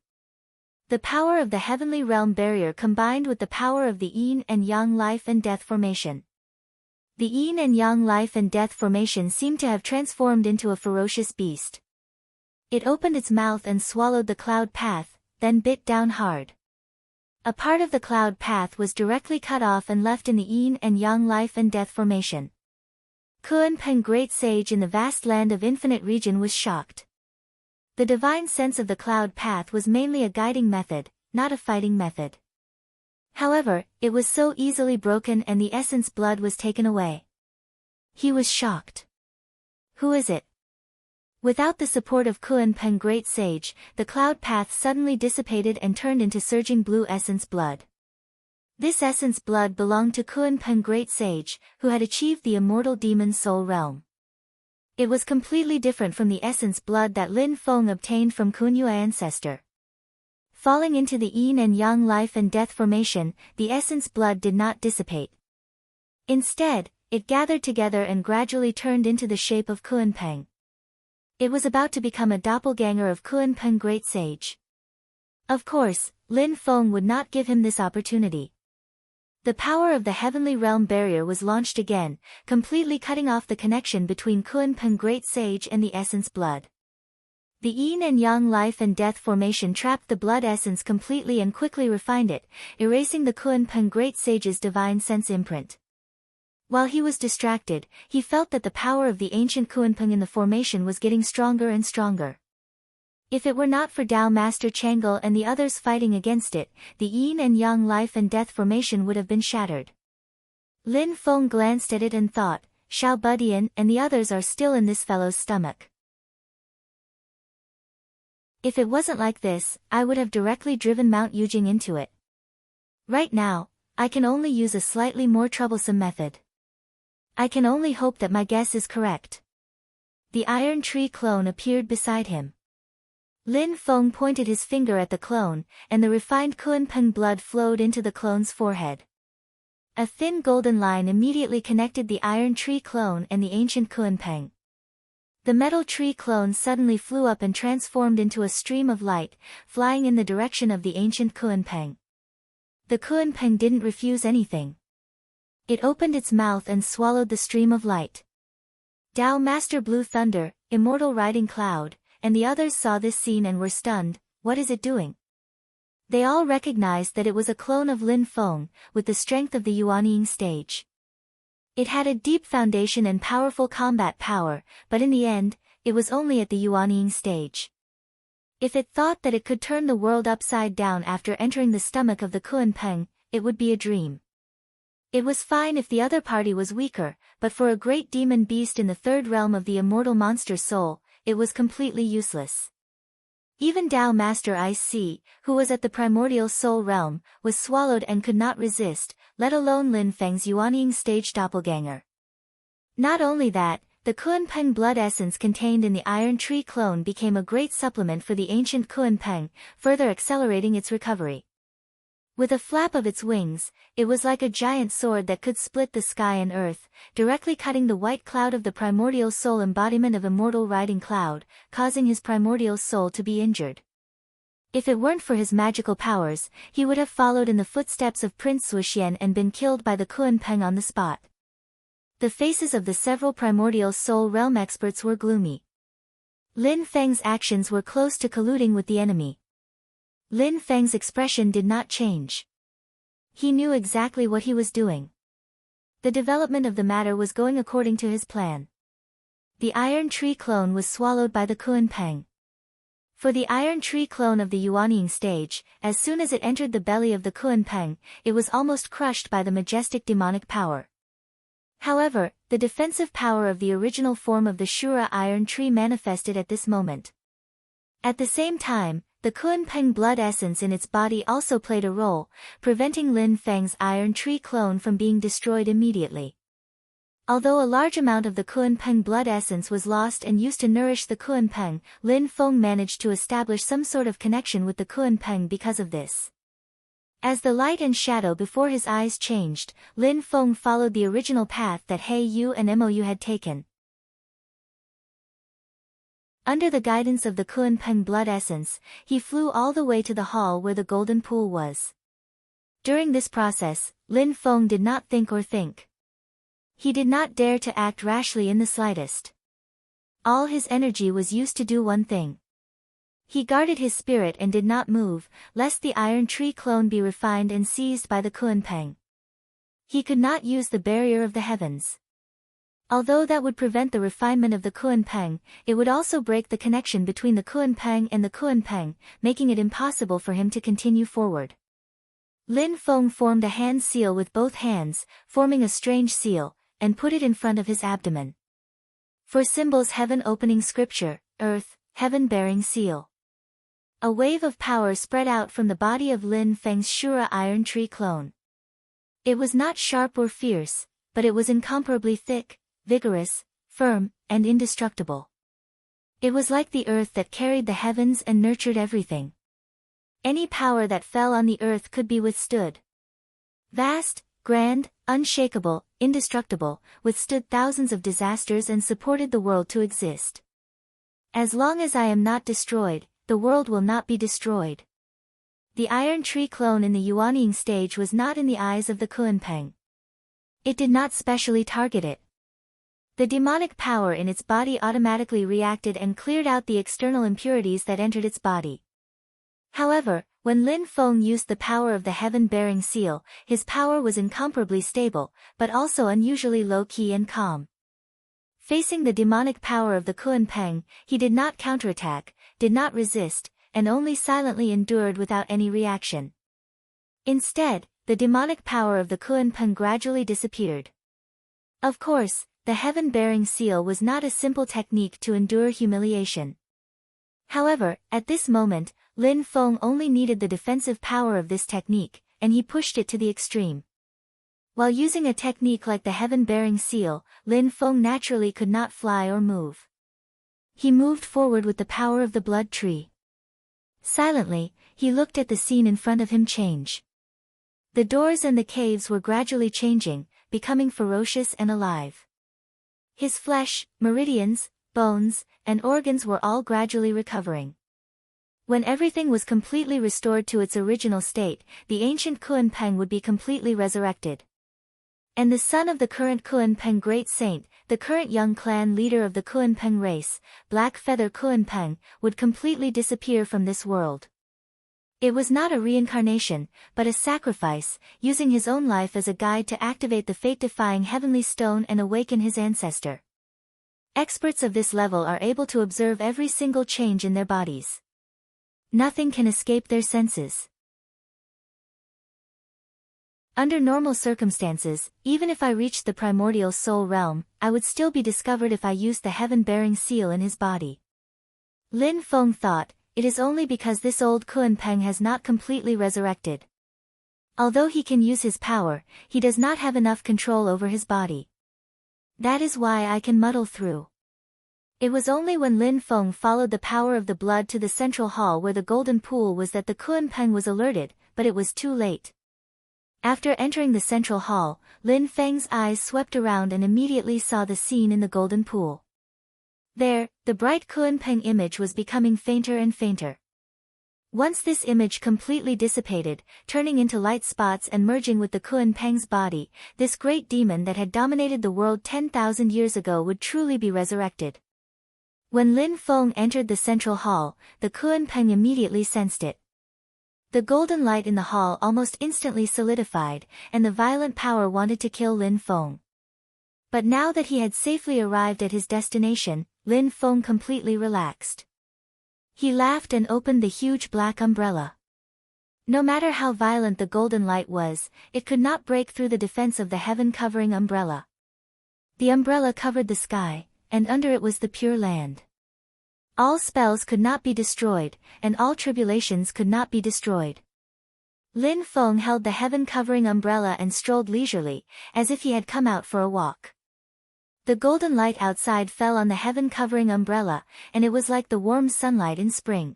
[SPEAKER 1] The power of the Heavenly Realm Barrier combined with the power of the yin and yang life and death formation. The yin and yang life and death formation seemed to have transformed into a ferocious beast. It opened its mouth and swallowed the cloud path, then bit down hard. A part of the cloud path was directly cut off and left in the yin and yang life and death formation. Kunpeng Great Sage in the vast land of infinite region was shocked. The divine sense of the cloud path was mainly a guiding method, not a fighting method. However, it was so easily broken and the essence blood was taken away. He was shocked. Who is it? Without the support of Kunpeng Great Sage, the cloud path suddenly dissipated and turned into surging blue essence blood. This essence blood belonged to Kunpeng Great Sage, who had achieved the immortal demon soul realm. It was completely different from the essence blood that Lin Feng obtained from Kunyue ancestor. Falling into the yin and yang life and death formation, the essence blood did not dissipate. Instead, it gathered together and gradually turned into the shape of Kunpeng. It was about to become a doppelganger of Kunpeng Great Sage. Of course, Lin Feng would not give him this opportunity. The power of the Heavenly Realm Barrier was launched again, completely cutting off the connection between Kunpeng Great Sage and the essence blood. The yin and yang life and death formation trapped the blood essence completely and quickly refined it, erasing the Kunpeng Great Sage's divine sense imprint. While he was distracted, he felt that the power of the ancient Kunpeng in the formation was getting stronger and stronger. If it were not for Dao Master Chang'e and the others fighting against it, the yin and yang life and death formation would have been shattered. Lin Feng glanced at it and thought, Xiao Budian and the others are still in this fellow's stomach. If it wasn't like this, I would have directly driven Mount Yujing into it. Right now, I can only use a slightly more troublesome method. I can only hope that my guess is correct. The iron tree clone appeared beside him. Lin Feng pointed his finger at the clone, and the refined Kunpeng blood flowed into the clone's forehead. A thin golden line immediately connected the iron tree clone and the ancient Kunpeng. The metal tree clone suddenly flew up and transformed into a stream of light, flying in the direction of the ancient Kunpeng. The Kunpeng didn't refuse anything. It opened its mouth and swallowed the stream of light. Dao Master Blue Thunder, Immortal Riding Cloud, and the others saw this scene and were stunned. What is it doing? They all recognized that it was a clone of Lin Feng, with the strength of the Yuanying stage. It had a deep foundation and powerful combat power, but in the end, it was only at the Yuanying stage. If it thought that it could turn the world upside down after entering the stomach of the Kunpeng, it would be a dream. It was fine if the other party was weaker, but for a great demon beast in the third realm of the immortal monster soul, it was completely useless. Even Dao Master Ice Sea, who was at the primordial soul realm, was swallowed and could not resist, let alone Lin Feng's Yuanying stage doppelganger. Not only that, the Kunpeng blood essence contained in the iron tree clone became a great supplement for the ancient Kunpeng, further accelerating its recovery. With a flap of its wings, it was like a giant sword that could split the sky and earth, directly cutting the white cloud of the primordial soul embodiment of immortal riding cloud, causing his primordial soul to be injured. If it weren't for his magical powers, he would have followed in the footsteps of Prince Suxian and been killed by the Kunpeng on the spot. The faces of the several primordial soul realm experts were gloomy. Lin Feng's actions were close to colluding with the enemy. Lin Feng's expression did not change. He knew exactly what he was doing. The development of the matter was going according to his plan. The Iron Tree clone was swallowed by the Kunpeng. For the Iron Tree clone of the Yuanying stage, as soon as it entered the belly of the Kunpeng, it was almost crushed by the majestic demonic power. However, the defensive power of the original form of the Shura Iron Tree manifested at this moment. At the same time, the Kunpeng blood essence in its body also played a role, preventing Lin Feng's Iron Tree clone from being destroyed immediately. Although a large amount of the Kunpeng blood essence was lost and used to nourish the Kunpeng, Lin Feng managed to establish some sort of connection with the Kunpeng because of this. As the light and shadow before his eyes changed, Lin Feng followed the original path that He Yu and Mou had taken. Under the guidance of the Kunpeng blood essence, he flew all the way to the hall where the golden pool was. During this process, Lin Feng did not think or think. He did not dare to act rashly in the slightest. All his energy was used to do one thing. He guarded his spirit and did not move, lest the Iron Tree clone be refined and seized by the Kunpeng. He could not use the barrier of the heavens. Although that would prevent the refinement of the Kunpeng, it would also break the connection between the Kunpeng and the Kunpeng, making it impossible for him to continue forward. Lin Feng formed a hand seal with both hands, forming a strange seal, and put it in front of his abdomen. For symbols heaven opening scripture, earth, heaven bearing seal. A wave of power spread out from the body of Lin Feng's Shura Iron Tree clone. It was not sharp or fierce, but it was incomparably thick, vigorous, firm, and indestructible. It was like the earth that carried the heavens and nurtured everything. Any power that fell on the earth could be withstood. Vast, grand, unshakable, indestructible, withstood thousands of disasters and supported the world to exist. As long as I am not destroyed, the world will not be destroyed. The Iron Tree clone in the Yuanying stage was not in the eyes of the Kunpeng. It did not specially target it. The demonic power in its body automatically reacted and cleared out the external impurities that entered its body. However, when Lin Feng used the power of the heaven-bearing seal, his power was incomparably stable, but also unusually low-key and calm. Facing the demonic power of the Kunpeng, he did not counterattack, did not resist, and only silently endured without any reaction. Instead, the demonic power of the Kunpeng gradually disappeared. Of course, the heaven-bearing seal was not a simple technique to endure humiliation. However, at this moment, Lin Feng only needed the defensive power of this technique, and he pushed it to the extreme. While using a technique like the heaven-bearing seal, Lin Feng naturally could not fly or move. He moved forward with the power of the blood tree. Silently, he looked at the scene in front of him change. The doors and the caves were gradually changing, becoming ferocious and alive. His flesh, meridians, bones, and organs were all gradually recovering. When everything was completely restored to its original state, the ancient Kunpeng would be completely resurrected. And the son of the current Kunpeng great saint, the current young clan leader of the Kunpeng race, Black Feather Kunpeng, would completely disappear from this world. It was not a reincarnation, but a sacrifice, using his own life as a guide to activate the fate-defying heavenly stone and awaken his ancestor. Experts of this level are able to observe every single change in their bodies. Nothing can escape their senses. Under normal circumstances, even if I reached the primordial soul realm, I would still be discovered if I used the heaven-bearing seal in his body. Lin Feng thought, it is only because this old Kunpeng has not completely resurrected. Although he can use his power, he does not have enough control over his body. That is why I can muddle through. It was only when Lin Feng followed the power of the blood to the central hall where the golden pool was that the Kunpeng was alerted, but it was too late. After entering the central hall, Lin Feng's eyes swept around and immediately saw the scene in the golden pool. There, the bright Kunpeng image was becoming fainter and fainter. Once this image completely dissipated, turning into light spots and merging with the Kuan Peng's body, this great demon that had dominated the world 10,000 years ago would truly be resurrected. When Lin Feng entered the central hall, the Kuan Peng immediately sensed it. The golden light in the hall almost instantly solidified, and the violent power wanted to kill Lin Feng. But now that he had safely arrived at his destination, Lin Feng completely relaxed. He laughed and opened the huge black umbrella. No matter how violent the golden light was, it could not break through the defense of the heaven-covering umbrella. The umbrella covered the sky, and under it was the pure land. All spells could not be destroyed, and all tribulations could not be destroyed. Lin Feng held the heaven-covering umbrella and strolled leisurely, as if he had come out for a walk. The golden light outside fell on the heaven-covering umbrella, and it was like the warm sunlight in spring.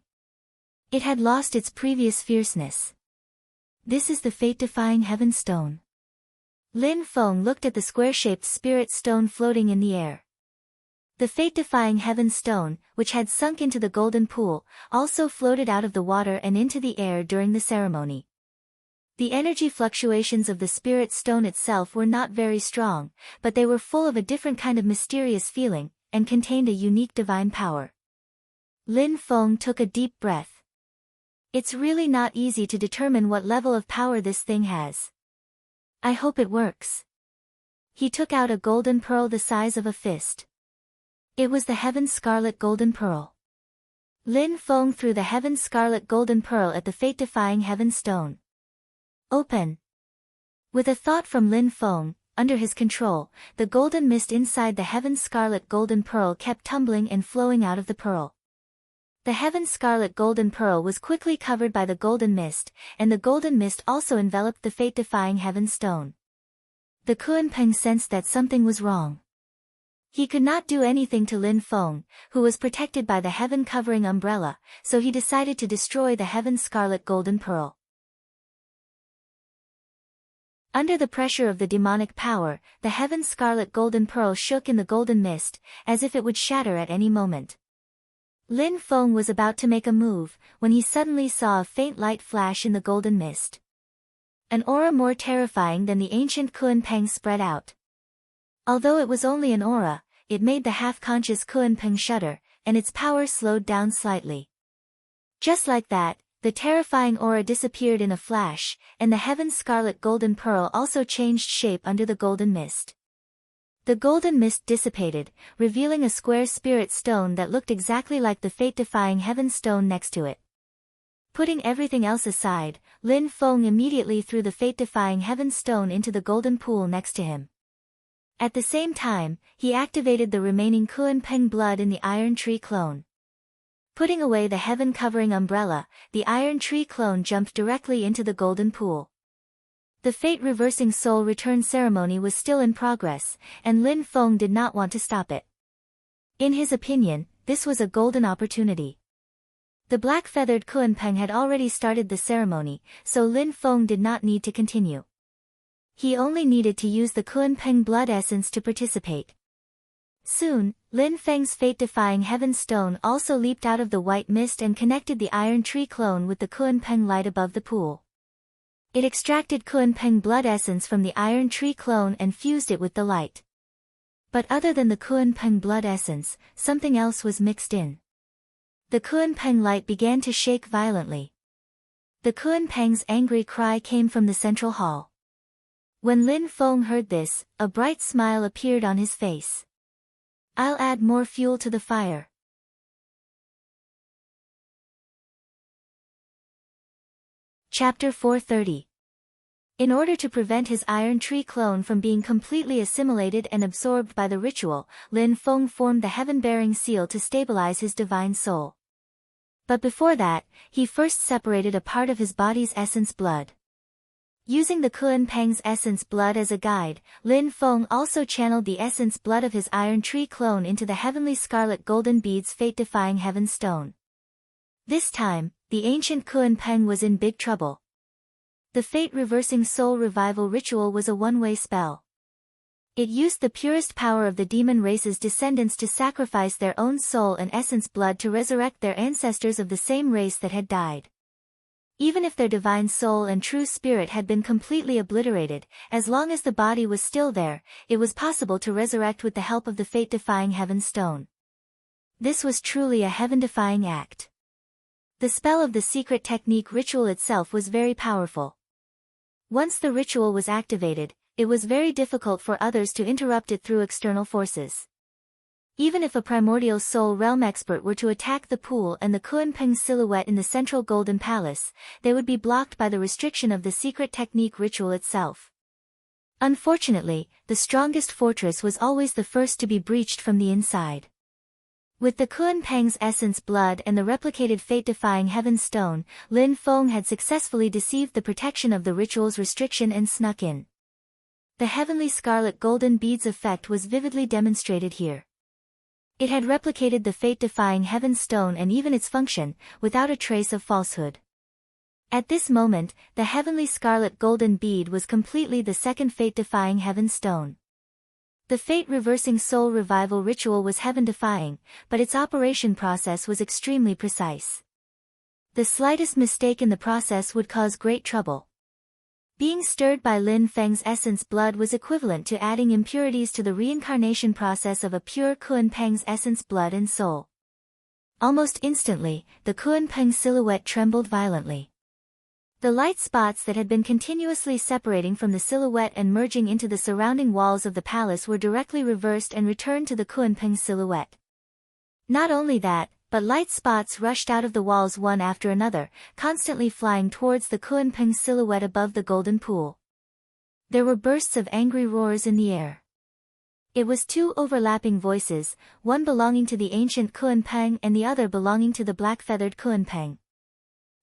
[SPEAKER 1] It had lost its previous fierceness. This is the fate-defying heaven stone. Lin Feng looked at the square-shaped spirit stone floating in the air. The fate-defying heaven stone, which had sunk into the golden pool, also floated out of the water and into the air during the ceremony. The energy fluctuations of the spirit stone itself were not very strong, but they were full of a different kind of mysterious feeling, and contained a unique divine power. Lin Feng took a deep breath. It's really not easy to determine what level of power this thing has. I hope it works. He took out a golden pearl the size of a fist. It was the heaven scarlet golden pearl. Lin Feng threw the heaven scarlet golden pearl at the fate-defying heaven stone. Open. With a thought from Lin Feng, under his control, the golden mist inside the heaven scarlet golden pearl kept tumbling and flowing out of the pearl. The heaven scarlet golden pearl was quickly covered by the golden mist, and the golden mist also enveloped the fate-defying heaven stone. The Kuan Peng sensed that something was wrong. He could not do anything to Lin Feng, who was protected by the heaven-covering umbrella, so he decided to destroy the heaven scarlet golden pearl. Under the pressure of the demonic power, the heaven scarlet golden pearl shook in the golden mist, as if it would shatter at any moment. Lin Feng was about to make a move, when he suddenly saw a faint light flash in the golden mist. An aura more terrifying than the ancient Kuan Peng spread out. Although it was only an aura, it made the half-conscious Kuan Peng shudder, and its power slowed down slightly. Just like that, the terrifying aura disappeared in a flash, and the heaven scarlet golden pearl also changed shape under the golden mist. The golden mist dissipated, revealing a square spirit stone that looked exactly like the fate-defying heaven stone next to it. Putting everything else aside, Lin Feng immediately threw the fate-defying heaven stone into the golden pool next to him. At the same time, he activated the remaining Kuan Peng blood in the iron tree clone. Putting away the heaven-covering umbrella, the iron tree clone jumped directly into the golden pool. The fate-reversing soul return ceremony was still in progress, and Lin Feng did not want to stop it. In his opinion, this was a golden opportunity. The black-feathered Kuan Peng had already started the ceremony, so Lin Feng did not need to continue. He only needed to use the Kuan Peng blood essence to participate. Soon, Lin Feng's fate-defying heaven stone also leaped out of the white mist and connected the iron tree clone with the Kuan Peng light above the pool. It extracted Kuan Peng blood essence from the iron tree clone and fused it with the light. But other than the Kuan Peng blood essence, something else was mixed in. The Kuan Peng light began to shake violently. The Kuan Peng's angry cry came from the central hall. When Lin Feng heard this, a bright smile appeared on his face. I'll add more fuel to the fire. Chapter 430. In order to prevent his iron tree clone from being completely assimilated and absorbed by the ritual, Lin Feng formed the heaven-bearing seal to stabilize his divine soul. But before that, he first separated a part of his body's essence blood. Using the Kuan Peng's essence blood as a guide, Lin Feng also channeled the essence blood of his iron tree clone into the heavenly scarlet golden beads fate-defying heaven stone. This time, the ancient Kuan Peng was in big trouble. The fate-reversing soul revival ritual was a one-way spell. It used the purest power of the demon race's descendants to sacrifice their own soul and essence blood to resurrect their ancestors of the same race that had died. Even if their divine soul and true spirit had been completely obliterated, as long as the body was still there, it was possible to resurrect with the help of the fate-defying Heaven Stone. This was truly a heaven-defying act. The spell of the secret technique ritual itself was very powerful. Once the ritual was activated, it was very difficult for others to interrupt it through external forces. Even if a primordial soul realm expert were to attack the pool and the Kunpeng silhouette in the central golden palace, they would be blocked by the restriction of the secret technique ritual itself. Unfortunately, the strongest fortress was always the first to be breached from the inside. With the Kunpeng's essence blood and the replicated fate-defying Heaven Stone, Lin Feng had successfully deceived the protection of the ritual's restriction and snuck in. The heavenly scarlet golden beads effect was vividly demonstrated here. It had replicated the fate-defying Heaven Stone and even its function, without a trace of falsehood. At this moment, the heavenly scarlet golden bead was completely the second fate-defying Heaven Stone. The fate-reversing soul revival ritual was heaven-defying, but its operation process was extremely precise. The slightest mistake in the process would cause great trouble. Being stirred by Lin Feng's essence blood was equivalent to adding impurities to the reincarnation process of a pure Kunpeng's essence blood and soul. Almost instantly, the Kunpeng silhouette trembled violently. The light spots that had been continuously separating from the silhouette and merging into the surrounding walls of the palace were directly reversed and returned to the Kunpeng silhouette. Not only that, but light spots rushed out of the walls one after another, constantly flying towards the Kunpeng silhouette above the golden pool. There were bursts of angry roars in the air. It was two overlapping voices, one belonging to the ancient Kunpeng and the other belonging to the black-feathered Kunpeng.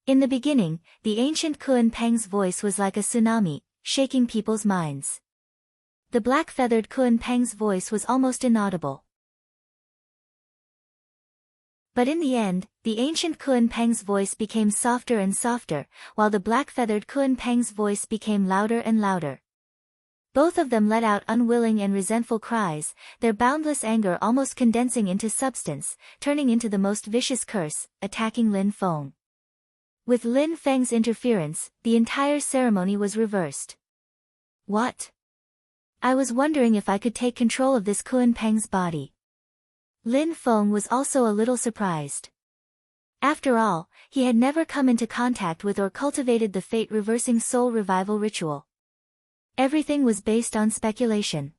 [SPEAKER 1] In the beginning, the ancient Kunpeng's voice was like a tsunami, shaking people's minds. The black-feathered Kunpeng's voice was almost inaudible. But in the end, the ancient Kunpeng's voice became softer and softer, while the black-feathered Kunpeng's voice became louder and louder. Both of them let out unwilling and resentful cries, their boundless anger almost condensing into substance, turning into the most vicious curse, attacking Lin Feng. With Lin Feng's interference, the entire ceremony was reversed. What? I was wondering if I could take control of this Kunpeng's body. Lin Feng was also a little surprised. After all, he had never come into contact with or cultivated the fate-reversing soul revival ritual. Everything was based on speculation.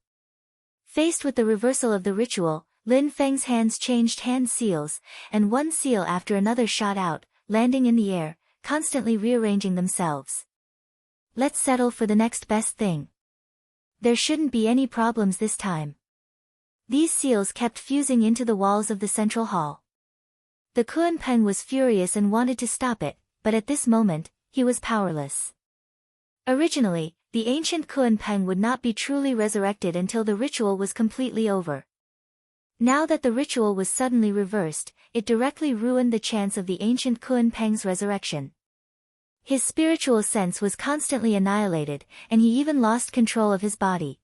[SPEAKER 1] Faced with the reversal of the ritual, Lin Feng's hands changed hand seals, and one seal after another shot out, landing in the air, constantly rearranging themselves. Let's settle for the next best thing. There shouldn't be any problems this time. These seals kept fusing into the walls of the central hall. The Kunpeng was furious and wanted to stop it, but at this moment, he was powerless. Originally, the ancient Kunpeng would not be truly resurrected until the ritual was completely over. Now that the ritual was suddenly reversed, it directly ruined the chance of the ancient Kunpeng's resurrection. His spiritual sense was constantly annihilated, and he even lost control of his body.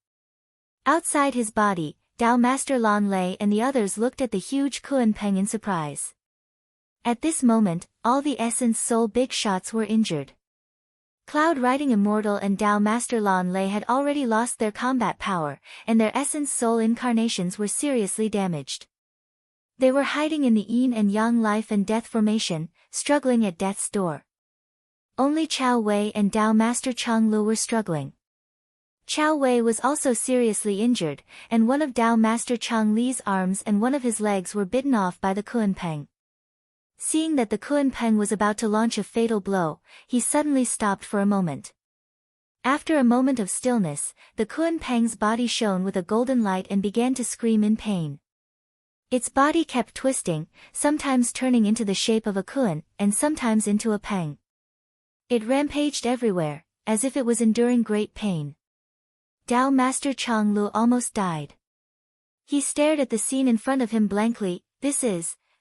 [SPEAKER 1] Outside his body, Tao Master Lan Lei and the others looked at the huge Kunpeng in surprise. At this moment, all the Essence Soul Big Shots were injured. Cloud Riding Immortal and Tao Master Lan Lei had already lost their combat power, and their Essence Soul incarnations were seriously damaged. They were hiding in the Yin and Yang life and death formation, struggling at death's door. Only Chao Wei and Tao Master Chang Lu were struggling. Chao Wei was also seriously injured, and one of Tao Master Chang Li's arms and one of his legs were bitten off by the Kunpeng. Seeing that the Kunpeng was about to launch a fatal blow, he suddenly stopped for a moment. After a moment of stillness, the Kunpeng's body shone with a golden light and began to scream in pain. Its body kept twisting, sometimes turning into the shape of a Kun, and sometimes into a Peng. It rampaged everywhere, as if it was enduring great pain. Tao Master Chang Lu almost died. He stared at the scene in front of him blankly.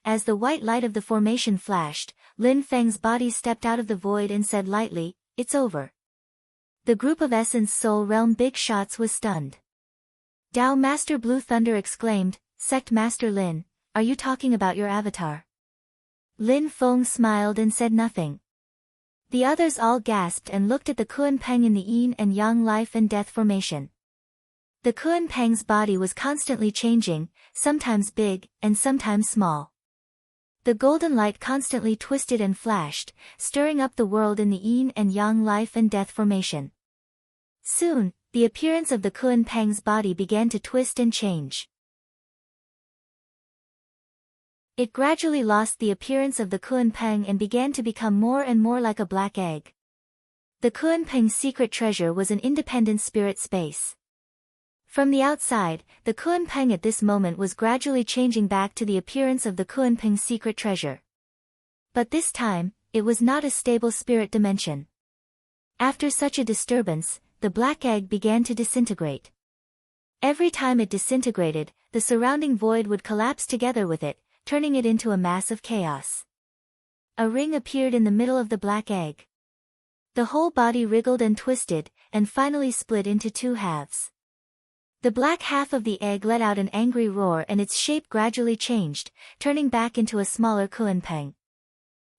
[SPEAKER 1] As the white light of the formation flashed, Lin Feng's body stepped out of the void and said lightly, "It's over." The group of Essence Soul Realm Big Shots was stunned. Tao Master Blue Thunder exclaimed, "Sect Master Lin, are you talking about your avatar?" Lin Feng smiled and said nothing. The others all gasped and looked at the Kuan Peng in the yin and yang life and death formation. The Kuan Peng's body was constantly changing, sometimes big, and sometimes small. The golden light constantly twisted and flashed, stirring up the world in the yin and yang life and death formation. Soon, the appearance of the Kuan Peng's body began to twist and change. It gradually lost the appearance of the Kuan Peng and began to become more and more like a black egg. The Kuan Peng's secret treasure was an independent spirit space. From the outside, the Kuan Peng at this moment was gradually changing back to the appearance of the Kuan Peng's secret treasure. But this time, it was not a stable spirit dimension. After such a disturbance, the black egg began to disintegrate. Every time it disintegrated, the surrounding void would collapse together with it, turning it into a mass of chaos. A ring appeared in the middle of the black egg. The whole body wriggled and twisted, and finally split into two halves. The black half of the egg let out an angry roar and its shape gradually changed, turning back into a smaller Kuan Peng.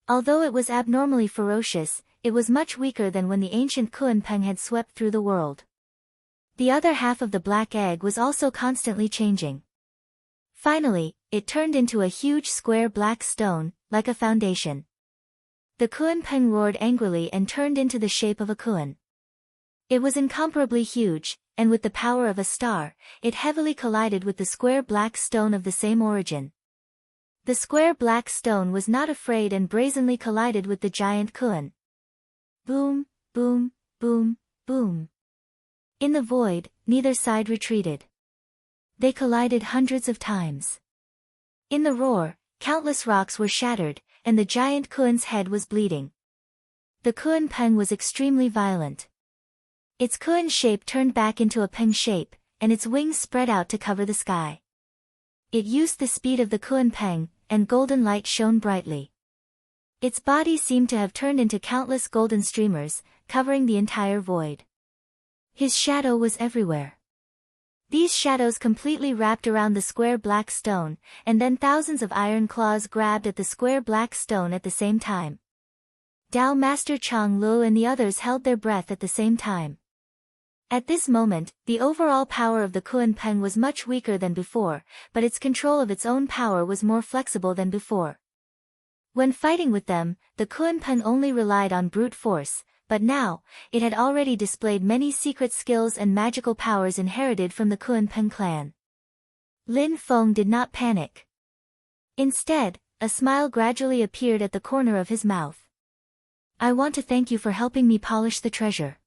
[SPEAKER 1] Although it was abnormally ferocious, it was much weaker than when the ancient Kuan Peng had swept through the world. The other half of the black egg was also constantly changing. Finally, it turned into a huge square black stone, like a foundation. The Kuan Peng roared angrily and turned into the shape of a Kuan. It was incomparably huge, and with the power of a star, it heavily collided with the square black stone of the same origin. The square black stone was not afraid and brazenly collided with the giant Kuan. Boom, boom, boom, boom. In the void, neither side retreated. They collided hundreds of times. In the roar, countless rocks were shattered, and the giant Kuan's head was bleeding. The Kuan Peng was extremely violent. Its Kuan shape turned back into a Peng shape, and its wings spread out to cover the sky. It used the speed of the Kuan Peng, and golden light shone brightly. Its body seemed to have turned into countless golden streamers, covering the entire void. His shadow was everywhere. These shadows completely wrapped around the square black stone, and then thousands of iron claws grabbed at the square black stone at the same time. Dao Master Chang Lu and the others held their breath at the same time. At this moment, the overall power of the Kuan Peng was much weaker than before, but its control of its own power was more flexible than before. When fighting with them, the Kuan Peng only relied on brute force, but now, it had already displayed many secret skills and magical powers inherited from the Kuan Peng clan. Lin Feng did not panic. Instead, a smile gradually appeared at the corner of his mouth. I want to thank you for helping me polish the treasure.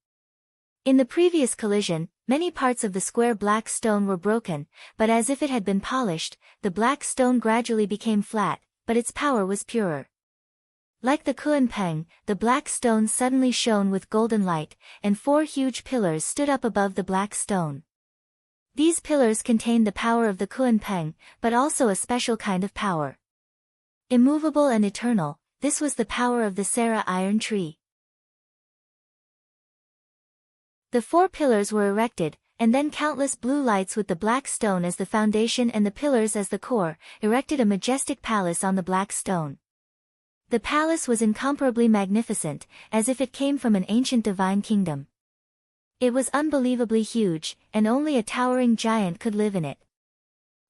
[SPEAKER 1] In the previous collision, many parts of the square black stone were broken, but as if it had been polished, the black stone gradually became flat, but its power was purer. Like the Kuan Peng, the black stone suddenly shone with golden light, and 4 huge pillars stood up above the black stone. These pillars contained the power of the Kuan Peng, but also a special kind of power. Immovable and eternal, this was the power of the Sera iron tree. The 4 pillars were erected, and then countless blue lights with the black stone as the foundation and the pillars as the core, erected a majestic palace on the black stone. The palace was incomparably magnificent, as if it came from an ancient divine kingdom. It was unbelievably huge, and only a towering giant could live in it.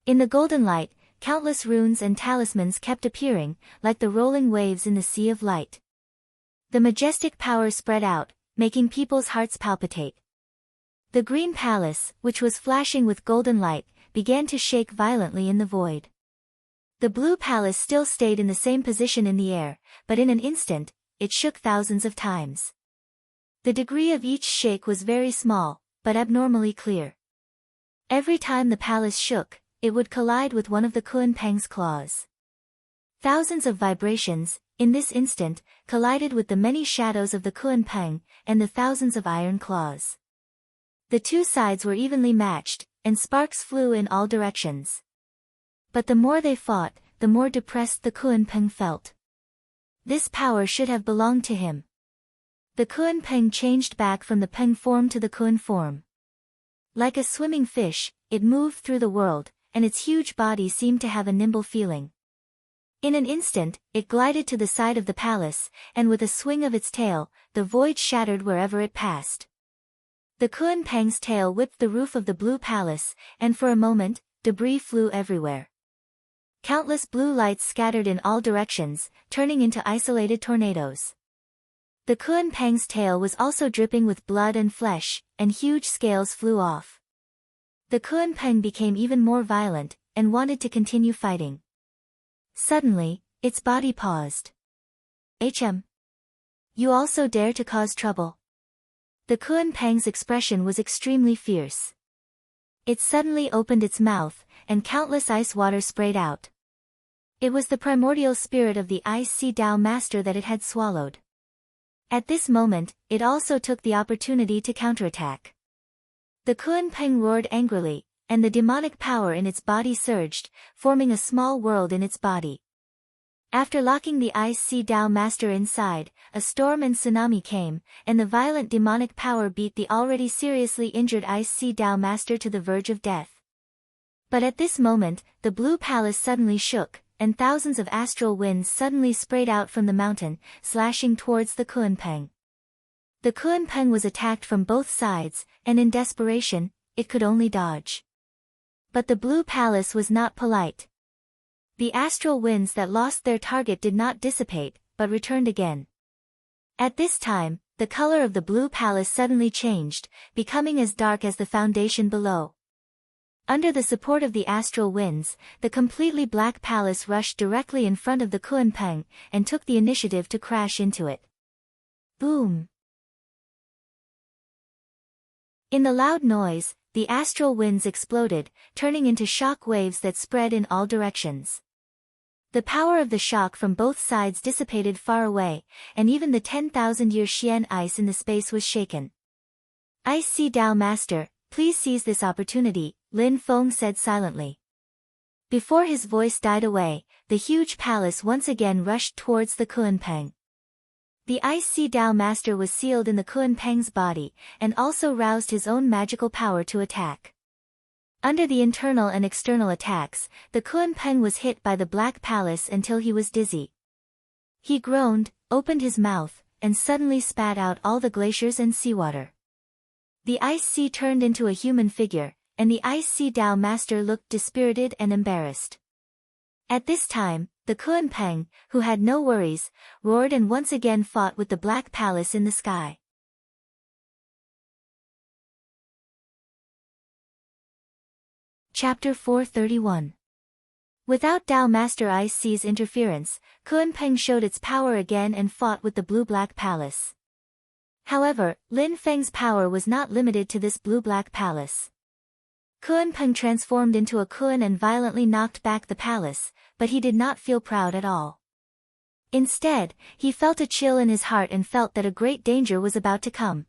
[SPEAKER 1] In the golden light, countless runes and talismans kept appearing, like the rolling waves in the sea of light. The majestic power spread out, making people's hearts palpitate. The green palace, which was flashing with golden light, began to shake violently in the void. The blue palace still stayed in the same position in the air, but in an instant, it shook thousands of times. The degree of each shake was very small, but abnormally clear. Every time the palace shook, it would collide with one of the Kuan Peng's claws. Thousands of vibrations, in this instant, collided with the many shadows of the Kuan Peng, and the thousands of iron claws. The two sides were evenly matched, and sparks flew in all directions. But the more they fought, the more depressed the Kuan Peng felt. This power should have belonged to him. The Kuan Peng changed back from the Peng form to the Kuan form. Like a swimming fish, it moved through the world, and its huge body seemed to have a nimble feeling. In an instant, it glided to the side of the palace, and with a swing of its tail, the void shattered wherever it passed. The Kunpeng's tail whipped the roof of the blue palace, and for a moment, debris flew everywhere. Countless blue lights scattered in all directions, turning into isolated tornadoes. The Kunpeng's tail was also dripping with blood and flesh, and huge scales flew off. The Kunpeng became even more violent, and wanted to continue fighting. Suddenly, its body paused. You also dare to cause trouble? The Kunpeng's expression was extremely fierce. It suddenly opened its mouth, and countless ice water sprayed out. It was the primordial spirit of the Ice Sea Dao Master that it had swallowed. At this moment, it also took the opportunity to counterattack. The Kunpeng roared angrily, and the demonic power in its body surged, forming a small world in its body. After locking the Ice Sea Dao Master inside, a storm and tsunami came, and the violent demonic power beat the already seriously injured Ice Sea Dao Master to the verge of death. But at this moment, the blue palace suddenly shook, and thousands of astral winds suddenly sprayed out from the mountain, slashing towards the Kunpeng. The Kunpeng was attacked from both sides, and in desperation, it could only dodge. But the blue palace was not polite. The astral winds that lost their target did not dissipate, but returned again. At this time, the color of the blue palace suddenly changed, becoming as dark as the foundation below. Under the support of the astral winds, the completely black palace rushed directly in front of the Kunpeng, and took the initiative to crash into it. Boom! In the loud noise, the astral winds exploded, turning into shock waves that spread in all directions. The power of the shock from both sides dissipated far away, and even the 10,000-year Xian ice in the space was shaken. Ice Sea Dao Master, please seize this opportunity, Lin Feng said silently. Before his voice died away, the huge palace once again rushed towards the Kunpeng. The Ice Sea Dao Master was sealed in the Kunpeng's body, and also roused his own magical power to attack. Under the internal and external attacks, the Kunpeng was hit by the Black Palace until he was dizzy. He groaned, opened his mouth, and suddenly spat out all the glaciers and seawater. The ice sea turned into a human figure, and the Ice Sea Dao Master looked dispirited and embarrassed. At this time, the Kunpeng, who had no worries, roared and once again fought with the Black Palace in the sky. Chapter 431. Without Dao Master Ice Sea's interference, Kunpeng showed its power again and fought with the Blue-Black Palace. However, Lin Feng's power was not limited to this Blue-Black Palace. Kunpeng transformed into a Kun and violently knocked back the palace, but he did not feel proud at all. Instead, he felt a chill in his heart and felt that a great danger was about to come.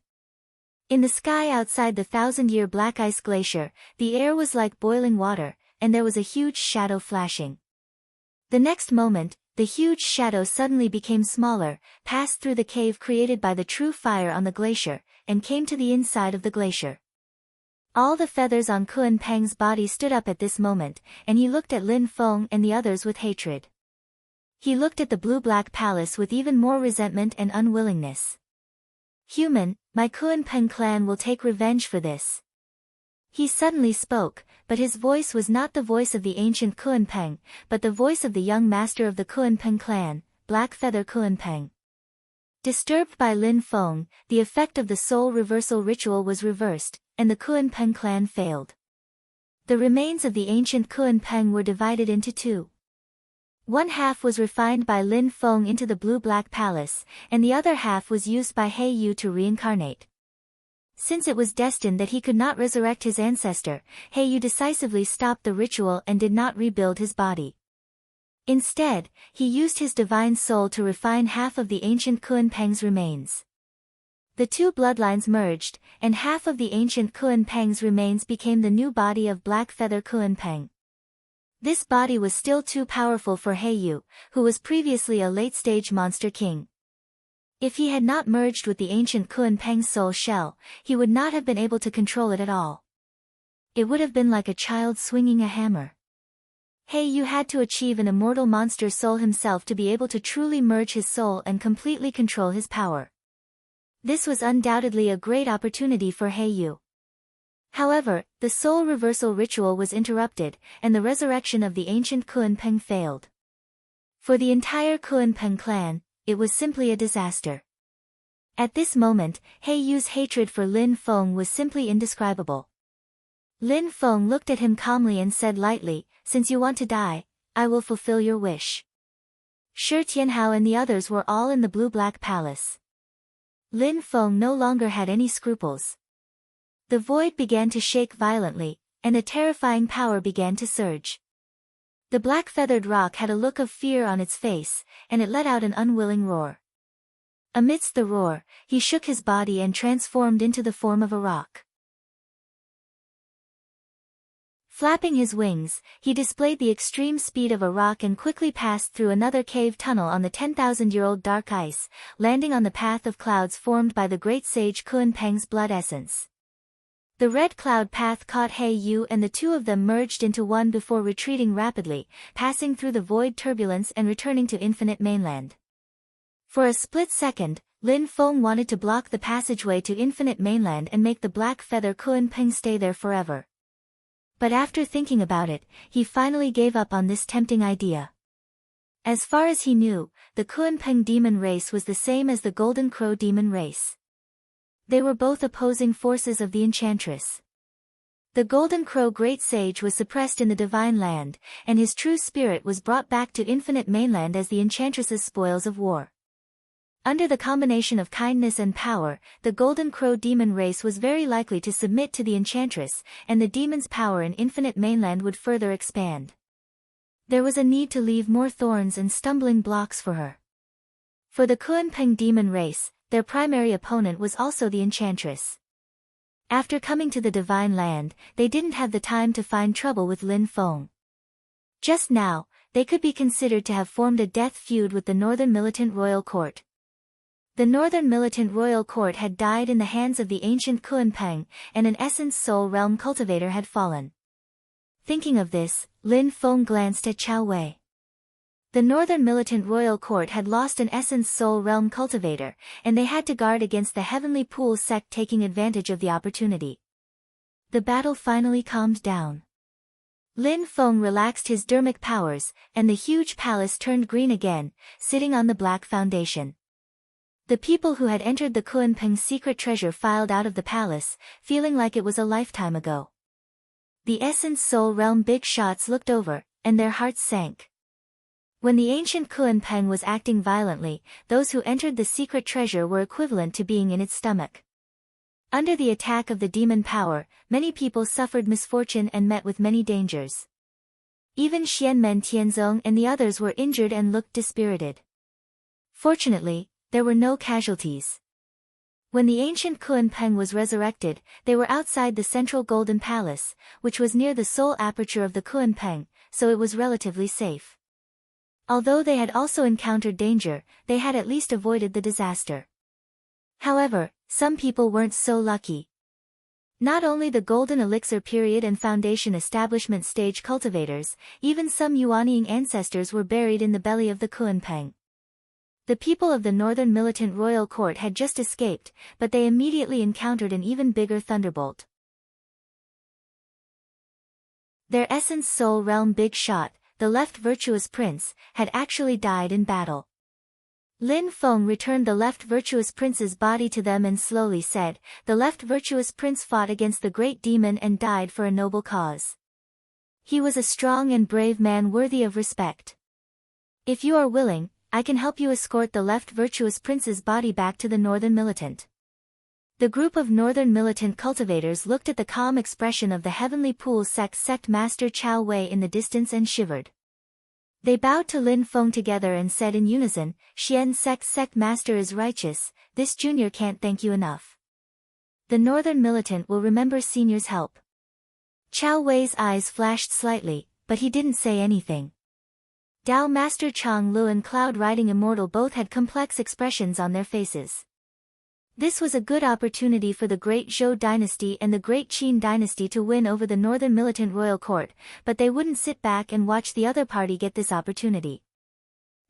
[SPEAKER 1] In the sky outside the 1,000-year Black Ice Glacier, the air was like boiling water, and there was a huge shadow flashing. The next moment, the huge shadow suddenly became smaller, passed through the cave created by the true fire on the glacier, and came to the inside of the glacier. All the feathers on Kunpeng's body stood up at this moment, and he looked at Lin Feng and the others with hatred. He looked at the Blue-Black Palace with even more resentment and unwillingness. Human, my Kunpeng clan will take revenge for this. He suddenly spoke, but his voice was not the voice of the ancient Kunpeng, but the voice of the young master of the Kunpeng clan, Black Feather Kunpeng. Disturbed by Lin Feng, the effect of the soul reversal ritual was reversed, and the Kunpeng clan failed. The remains of the ancient Kunpeng were divided into two. One half was refined by Lin Feng into the Blue-Black Palace, and the other half was used by He Yu to reincarnate. Since it was destined that he could not resurrect his ancestor, He Yu decisively stopped the ritual and did not rebuild his body. Instead, he used his divine soul to refine half of the ancient Kunpeng's remains. The two bloodlines merged, and half of the ancient Kunpeng's remains became the new body of Black Feather Kunpeng. This body was still too powerful for He Yu, who was previously a late-stage monster king. If he had not merged with the ancient Kunpeng's soul shell, he would not have been able to control it at all. It would have been like a child swinging a hammer. Yu had to achieve an immortal monster soul himself to be able to truly merge his soul and completely control his power. This was undoubtedly a great opportunity for Yu. However, the soul reversal ritual was interrupted, and the resurrection of the ancient Kuan-Peng failed. For the entire Kuan-Peng clan, it was simply a disaster. At this moment, Yu's hatred for Lin Feng was simply indescribable. Lin Feng looked at him calmly and said lightly, "Since you want to die, I will fulfill your wish." Shi Tianhao and the others were all in the blue-black palace. Lin Feng no longer had any scruples. The void began to shake violently, and a terrifying power began to surge. The black-feathered rock had a look of fear on its face, and it let out an unwilling roar. Amidst the roar, he shook his body and transformed into the form of a rock. Flapping his wings, he displayed the extreme speed of a rock and quickly passed through another cave tunnel on the 10,000-year-old dark ice, landing on the path of clouds formed by the great sage Kuan-Peng's blood essence. The red cloud path caught Yu and the two of them merged into one before retreating rapidly, passing through the void turbulence and returning to Infinite Mainland. For a split second, Lin Feng wanted to block the passageway to Infinite Mainland and make the black feather Kuan-Peng stay there forever. But after thinking about it, he finally gave up on this tempting idea. As far as he knew, the Kuan-Peng demon race was the same as the Golden Crow demon race. They were both opposing forces of the Enchantress. The Golden Crow Great Sage was suppressed in the Divine Land, and his true spirit was brought back to Infinite Mainland as the Enchantress's spoils of war. Under the combination of kindness and power, the Golden Crow demon race was very likely to submit to the Enchantress, and the demon's power in Infinite Mainland would further expand. There was a need to leave more thorns and stumbling blocks for her. For the Kuan-Peng demon race, their primary opponent was also the Enchantress. After coming to the Divine Land, they didn't have the time to find trouble with Lin Feng. Just now, they could be considered to have formed a death feud with the Northern Militant Royal Court. The Northern Militant Royal Court had died in the hands of the ancient Kuan-Peng, and an Essence Soul Realm cultivator had fallen. Thinking of this, Lin Feng glanced at Chao Wei. The Northern Militant Royal Court had lost an Essence Soul Realm cultivator, and they had to guard against the Heavenly Pool sect taking advantage of the opportunity. The battle finally calmed down. Lin Feng relaxed his dermic powers, and the huge palace turned green again, sitting on the black foundation. The people who had entered the Kuan-Peng secret treasure filed out of the palace, feeling like it was a lifetime ago. The Essence Soul Realm big shots looked over, and their hearts sank. When the ancient Kuan-Peng was acting violently, those who entered the secret treasure were equivalent to being in its stomach. Under the attack of the demon power, many people suffered misfortune and met with many dangers. Even Xianmen Tianzong and the others were injured and looked dispirited. Fortunately, there were no casualties. When the ancient Kuan-Peng was resurrected, they were outside the central Golden Palace, which was near the soul aperture of the Kuan-Peng, so it was relatively safe. Although they had also encountered danger, they had at least avoided the disaster. However, some people weren't so lucky. Not only the Golden Elixir period and Foundation establishment stage cultivators, even some Yuanying ancestors were buried in the belly of the Kuan-Peng. The people of the Northern Militant Royal Court had just escaped, but they immediately encountered an even bigger thunderbolt. Their Essence Soul Realm big shot, the left virtuous prince, had actually died in battle. Lin Feng returned the left virtuous prince's body to them and slowly said, "The left virtuous prince fought against the great demon and died for a noble cause. He was a strong and brave man worthy of respect. If you are willing, I can help you escort the left virtuous prince's body back to the Northern Militant." The group of Northern Militant cultivators looked at the calm expression of the Heavenly Pool sect master Chao Wei in the distance and shivered. They bowed to Lin Feng together and said in unison, "Xian sect master is righteous, this junior can't thank you enough. The Northern Militant will remember senior's help." Chao Wei's eyes flashed slightly, but he didn't say anything. Dao Master Chang Lu and Cloud Riding Immortal both had complex expressions on their faces. This was a good opportunity for the Great Zhou dynasty and the Great Qin dynasty to win over the northern militant royal court, but they wouldn't sit back and watch the other party get this opportunity.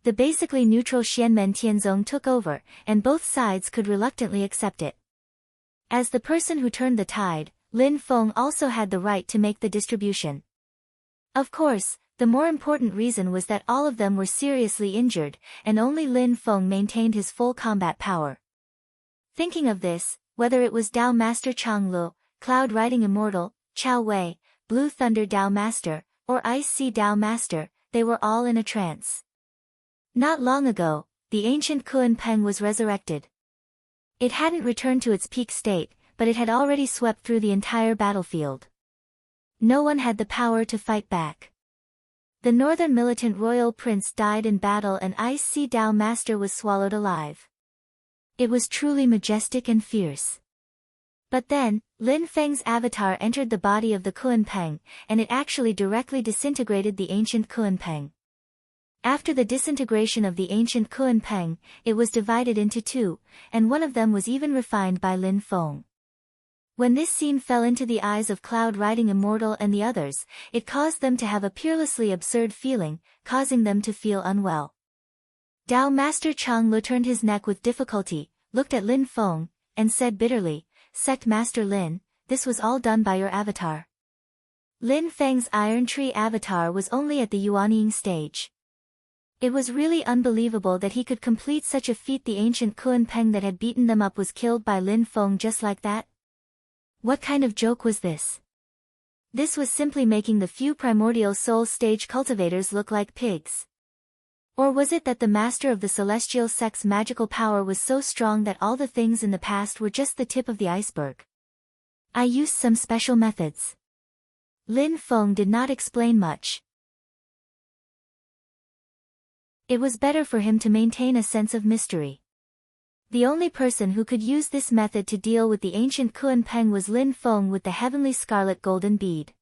[SPEAKER 1] The basically neutral Xianmen Tianzong took over, and both sides could reluctantly accept it. As the person who turned the tide, Lin Feng also had the right to make the distribution. Of course, the more important reason was that all of them were seriously injured, and only Lin Feng maintained his full combat power. Thinking of this, whether it was Dao Master Changlu, Cloud Riding Immortal, Chao Wei, Blue Thunder Dao Master, or Ice Sea Dao Master, they were all in a trance. Not long ago, the ancient Kuan Peng was resurrected. It hadn't returned to its peak state, but it had already swept through the entire battlefield. No one had the power to fight back. The northern militant royal prince died in battle and Ice Sea Dao Master was swallowed alive. It was truly majestic and fierce. But then, Lin Feng's avatar entered the body of the Kuan Peng, and it actually directly disintegrated the ancient Kuan Peng. After the disintegration of the ancient Kuan Peng, it was divided into two, and one of them was even refined by Lin Feng. When this scene fell into the eyes of Cloud Riding Immortal and the others, it caused them to have a peerlessly absurd feeling, causing them to feel unwell. Dao Master Changlu turned his neck with difficulty, looked at Lin Feng, and said bitterly, "Sect Master Lin, this was all done by your avatar." Lin Feng's Iron Tree avatar was only at the Yuanying stage. It was really unbelievable that he could complete such a feat. The ancient Kuan Peng that had beaten them up was killed by Lin Feng just like that? What kind of joke was this? This was simply making the few primordial soul stage cultivators look like pigs. Or was it that the master of the celestial sect's magical power was so strong that all the things in the past were just the tip of the iceberg? I used some special methods. Lin Feng did not explain much. It was better for him to maintain a sense of mystery. The only person who could use this method to deal with the ancient Kuan Peng was Lin Feng with the heavenly scarlet golden bead.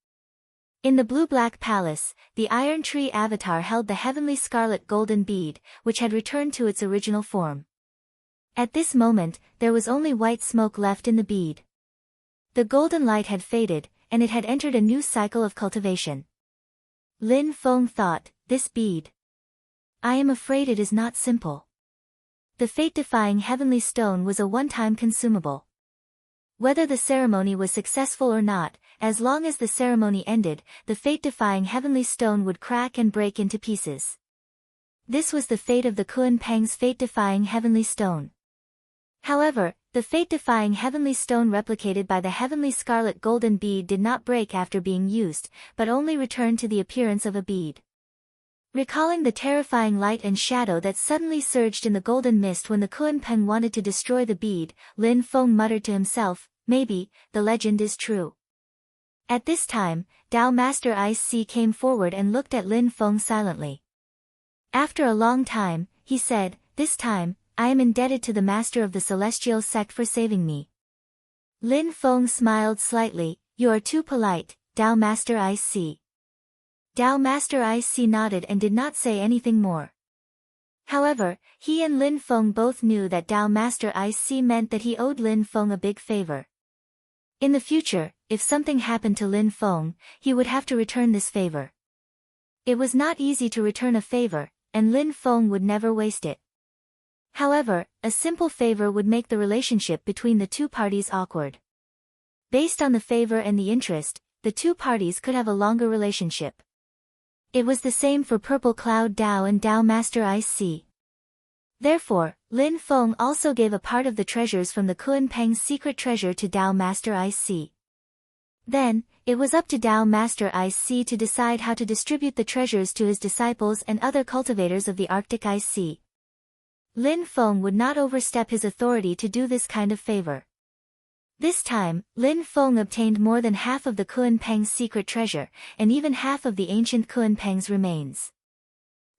[SPEAKER 1] In the blue-black palace, the Iron Tree avatar held the heavenly scarlet golden bead, which had returned to its original form. At this moment, there was only white smoke left in the bead. The golden light had faded, and it had entered a new cycle of cultivation. Lin Feng thought, this bead. I am afraid it is not simple. The fate-defying heavenly stone was a one-time consumable. Whether the ceremony was successful or not, as long as the ceremony ended, the fate-defying heavenly stone would crack and break into pieces. This was the fate of the Kuan Peng's fate-defying heavenly stone. However, the fate-defying heavenly stone replicated by the heavenly scarlet golden bead did not break after being used, but only returned to the appearance of a bead. Recalling the terrifying light and shadow that suddenly surged in the golden mist when the Kuan Peng wanted to destroy the bead, Lin Feng muttered to himself, maybe, the legend is true. At this time, Dao Master Ice Sea came forward and looked at Lin Feng silently. After a long time, he said, this time, I am indebted to the master of the celestial sect for saving me. Lin Feng smiled slightly, you are too polite, Dao Master Ice Sea. Dao Master Ice Sea nodded and did not say anything more. However, he and Lin Feng both knew that Dao Master Ice Sea meant that he owed Lin Feng a big favor. In the future, if something happened to Lin Feng, he would have to return this favor. It was not easy to return a favor, and Lin Feng would never waste it. However, a simple favor would make the relationship between the two parties awkward. Based on the favor and the interest, the two parties could have a longer relationship. It was the same for Purple Cloud Dao and Dao Master Ice Sea. Therefore, Lin Feng also gave a part of the treasures from the Kuan Peng's secret treasure to Dao Master Ice Sea. Then, it was up to Dao Master Ice Sea to decide how to distribute the treasures to his disciples and other cultivators of the Arctic Ice Sea. Lin Feng would not overstep his authority to do this kind of favor. This time, Lin Feng obtained more than half of the Kuan Peng's secret treasure, and even half of the ancient Kuan Peng's remains.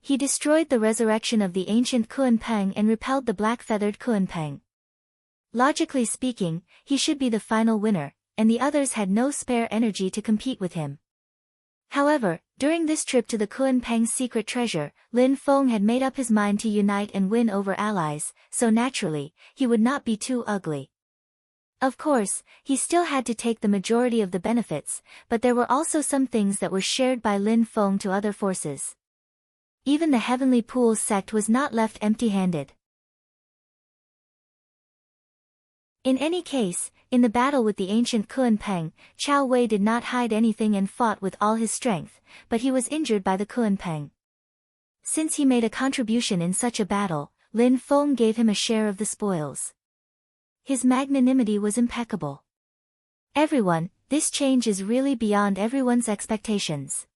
[SPEAKER 1] He destroyed the resurrection of the ancient Kuan Peng and repelled the black-feathered Kuan Peng. Logically speaking, he should be the final winner, and the others had no spare energy to compete with him. However, during this trip to the Kunpeng's secret treasure, Lin Feng had made up his mind to unite and win over allies, so naturally, he would not be too ugly. Of course, he still had to take the majority of the benefits, but there were also some things that were shared by Lin Feng to other forces. Even the Heavenly Pools sect was not left empty-handed. In any case, in the battle with the ancient Kunpeng, Chao Wei did not hide anything and fought with all his strength, but he was injured by the Kunpeng. Since he made a contribution in such a battle, Lin Feng gave him a share of the spoils. His magnanimity was impeccable. Everyone, this change is really beyond everyone's expectations.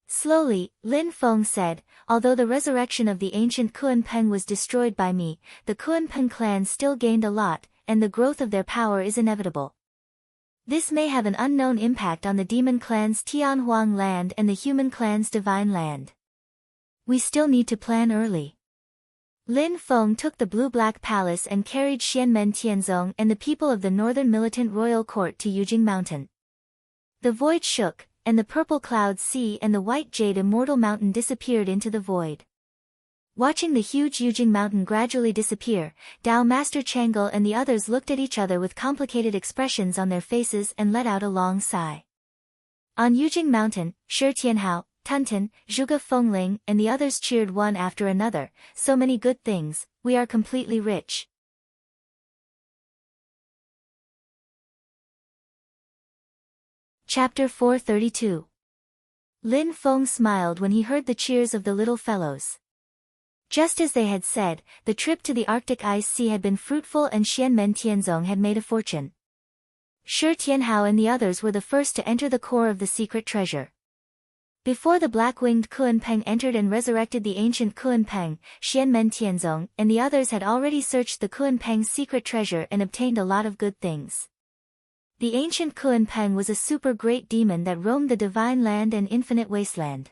[SPEAKER 1] Slowly, Lin Feng said, although the resurrection of the ancient Kunpeng was destroyed by me, the Kunpeng clan still gained a lot, and the growth of their power is inevitable. This may have an unknown impact on the demon clan's Tianhuang land and the human clan's divine land. We still need to plan early. Lin Feng took the blue-black palace and carried Xianmen Tianzong and the people of the northern militant royal court to Yujing Mountain. The void shook, and the purple cloud sea and the white jade immortal mountain disappeared into the void. Watching the huge Yujing Mountain gradually disappear, Dao Master Chang'e and the others looked at each other with complicated expressions on their faces and let out a long sigh. On Yujing Mountain, Shi Tianhao, Tunten, Zhuge Fengling and the others cheered one after another, so many good things, we are completely rich. Chapter 432. Lin Feng smiled when he heard the cheers of the little fellows. Just as they had said, the trip to the Arctic Ice Sea had been fruitful and Xianmen Tianzong had made a fortune. Shi Tianhao and the others were the first to enter the core of the secret treasure. Before the black-winged Kunpeng entered and resurrected the ancient Kunpeng, Xianmen Tianzong and the others had already searched the Kunpeng's secret treasure and obtained a lot of good things. The ancient Kunpeng was a super great demon that roamed the divine land and infinite wasteland.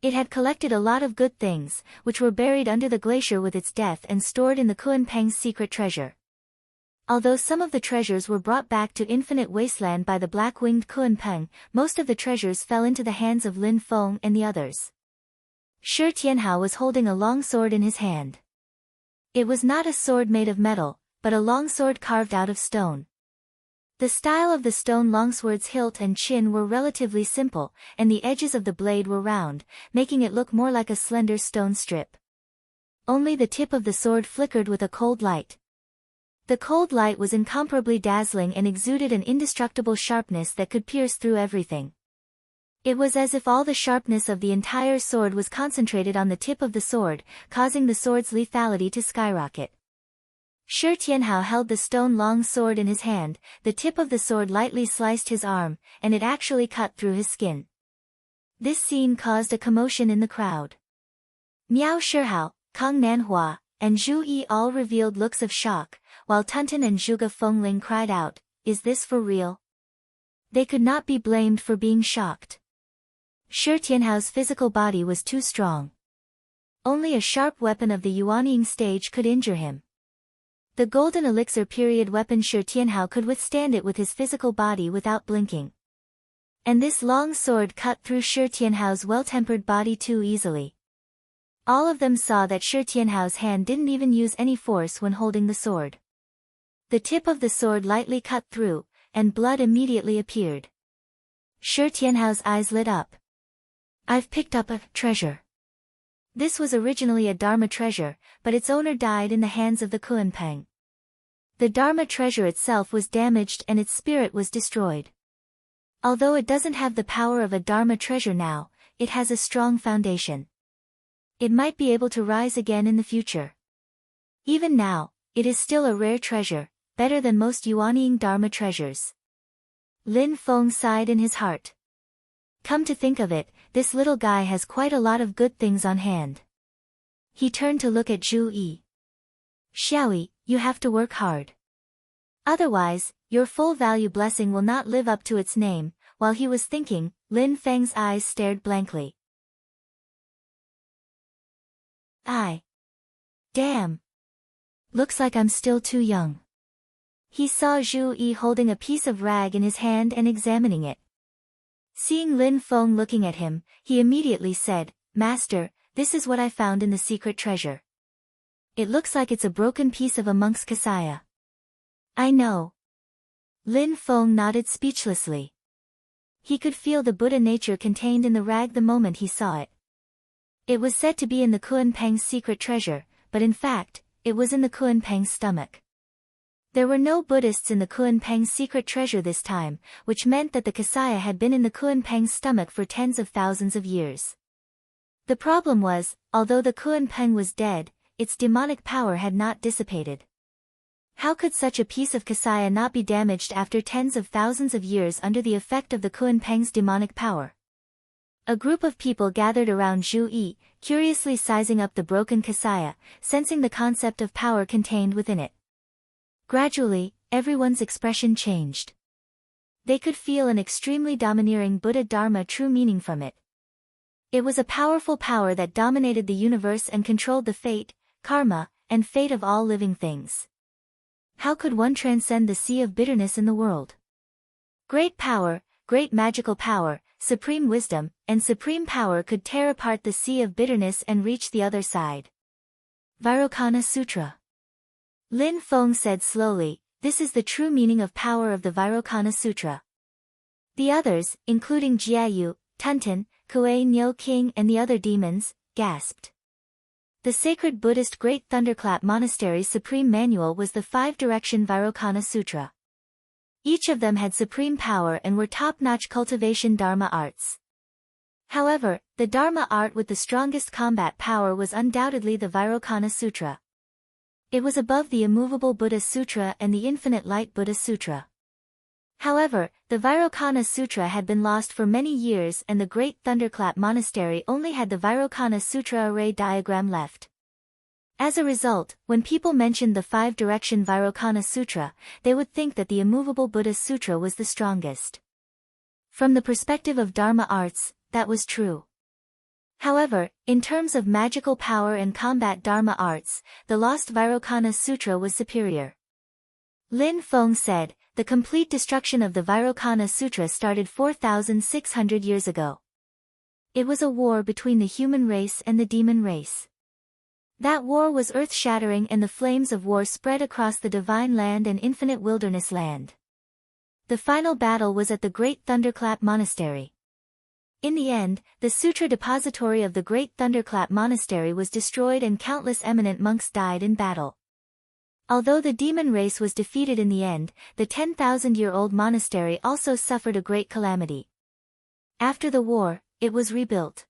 [SPEAKER 1] It had collected a lot of good things, which were buried under the glacier with its death and stored in the Kunpeng's secret treasure. Although some of the treasures were brought back to infinite wasteland by the black-winged Kunpeng, most of the treasures fell into the hands of Lin Feng and the others. Shi Tianhao was holding a long sword in his hand. It was not a sword made of metal, but a long sword carved out of stone. The style of the stone longsword's hilt and chin were relatively simple, and the edges of the blade were round, making it look more like a slender stone strip. Only the tip of the sword flickered with a cold light. The cold light was incomparably dazzling and exuded an indestructible sharpness that could pierce through everything. It was as if all the sharpness of the entire sword was concentrated on the tip of the sword, causing the sword's lethality to skyrocket. Shi Tianhao held the stone-long sword in his hand, the tip of the sword lightly sliced his arm, and it actually cut through his skin. This scene caused a commotion in the crowd. Miao Shihao, Kang Nanhua, and Zhu Yi all revealed looks of shock, while Tunten and Zhuge Fengling cried out, "Is this for real?" They could not be blamed for being shocked. Shi Tianhao's physical body was too strong. Only a sharp weapon of the Yuanying stage could injure him. The golden elixir period weapon Shi Tianhao could withstand it with his physical body without blinking. And this long sword cut through Shi Tianhao's well-tempered body too easily. All of them saw that Shi Tianhao's hand didn't even use any force when holding the sword. The tip of the sword lightly cut through, and blood immediately appeared. Shi Tianhao's eyes lit up. "I've picked up a treasure." This was originally a Dharma treasure, but its owner died in the hands of the Kunpeng. The Dharma treasure itself was damaged and its spirit was destroyed. Although it doesn't have the power of a Dharma treasure now, it has a strong foundation. It might be able to rise again in the future. Even now, it is still a rare treasure, better than most Yuanying Dharma treasures. Lin Feng sighed in his heart. Come to think of it, this little guy has quite a lot of good things on hand. He turned to look at Zhu Yi. "Xiaoyi, you have to work hard. Otherwise, your full value blessing will not live up to its name." While he was thinking, Lin Feng's eyes stared blankly. Damn. Looks like I'm still too young. He saw Zhu Yi holding a piece of rag in his hand and examining it. Seeing Lin Feng looking at him, he immediately said, "Master, this is what I found in the secret treasure. It looks like it's a broken piece of a monk's kasaya." "I know." Lin Feng nodded speechlessly. He could feel the Buddha nature contained in the rag the moment he saw it. It was said to be in the Kuan-Peng's secret treasure, but in fact, it was in the Kuan-Peng's stomach. There were no Buddhists in the Kuan-Peng's secret treasure this time, which meant that the kasaya had been in the Kuan-Peng's stomach for tens of thousands of years. The problem was, although the Kuan-Peng was dead, its demonic power had not dissipated. How could such a piece of kasaya not be damaged after tens of thousands of years under the effect of the Kuan-Peng's demonic power? A group of people gathered around Zhu Yi, curiously sizing up the broken kasaya, sensing the concept of power contained within it. Gradually, everyone's expression changed. They could feel an extremely domineering Buddha Dharma true meaning from it. It was a powerful power that dominated the universe and controlled the fate, karma, and fate of all living things. How could one transcend the sea of bitterness in the world? Great power, great magical power, supreme wisdom, and supreme power could tear apart the sea of bitterness and reach the other side. Vairocana Sutra. Lin Feng said slowly, "This is the true meaning of power of the Vairocana Sutra." The others, including Jiayu, Tunten, Kuei Nyo King and the other demons, gasped. The sacred Buddhist Great Thunderclap Monastery's supreme manual was the Five-Direction Vairocana Sutra. Each of them had supreme power and were top-notch cultivation Dharma arts. However, the Dharma art with the strongest combat power was undoubtedly the Vairocana Sutra. It was above the Immovable Buddha Sutra and the Infinite Light Buddha Sutra. However, the Vairocana Sutra had been lost for many years and the Great Thunderclap Monastery only had the Vairocana Sutra array diagram left. As a result, when people mentioned the Five-Direction Vairocana Sutra, they would think that the Immovable Buddha Sutra was the strongest. From the perspective of Dharma arts, that was true. However, in terms of magical power and combat Dharma arts, the lost Vairocana Sutra was superior. Lin Feng said, "The complete destruction of the Vairocana Sutra started 4,600 years ago. It was a war between the human race and the demon race. That war was earth-shattering and the flames of war spread across the divine land and infinite wilderness land. The final battle was at the Great Thunderclap Monastery. In the end, the sutra depository of the Great Thunderclap Monastery was destroyed and countless eminent monks died in battle. Although the demon race was defeated in the end, the 10,000-year-old monastery also suffered a great calamity. After the war, it was rebuilt.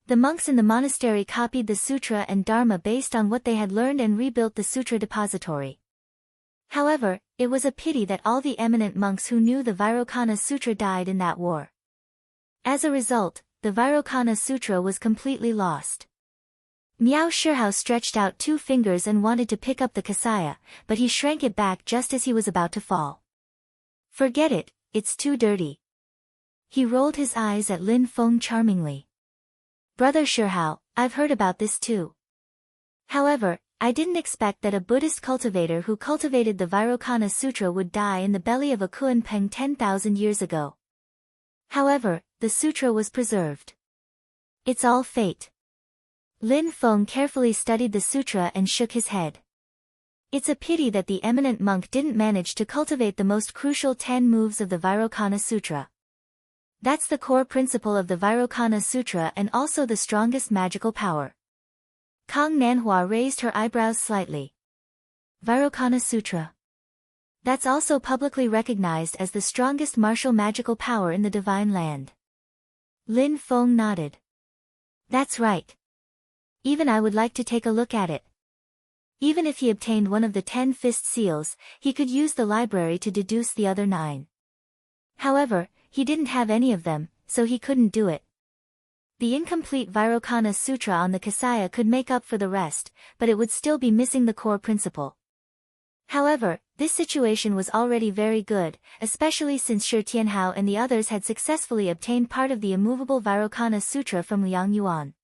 [SPEAKER 1] The monks in the monastery copied the sutra and dharma based on what they had learned and rebuilt the sutra depository. However, it was a pity that all the eminent monks who knew the Vairocana Sutra died in that war. As a result, the Vairocana Sutra was completely lost. Miao Shihao stretched out 2 fingers and wanted to pick up the kasaya, but he shrank it back just as he was about to fall. "Forget it, it's too dirty." He rolled his eyes at Lin Feng charmingly. "Brother Shihao, I've heard about this too. However, I didn't expect that a Buddhist cultivator who cultivated the Vairocana Sutra would die in the belly of a Kuan-Peng 10,000 years ago. However, the sutra was preserved. It's all fate." Lin Feng carefully studied the sutra and shook his head. It's a pity that the eminent monk didn't manage to cultivate the most crucial 10 moves of the Vairocana Sutra. That's the core principle of the Vairocana Sutra and also the strongest magical power. Kang Nanhua raised her eyebrows slightly. Vairocana Sutra. That's also publicly recognized as the strongest martial magical power in the Divine Land. Lin Feng nodded. That's right. Even I would like to take a look at it. Even if he obtained one of the 10 fist seals, he could use the library to deduce the other 9. However, he didn't have any of them, so he couldn't do it. The incomplete Vairocana Sutra on the kasaya could make up for the rest, but it would still be missing the core principle. However, this situation was already very good, especially since Shi Tianhao and the others had successfully obtained part of the immovable Vairocana Sutra from Liang Yuan.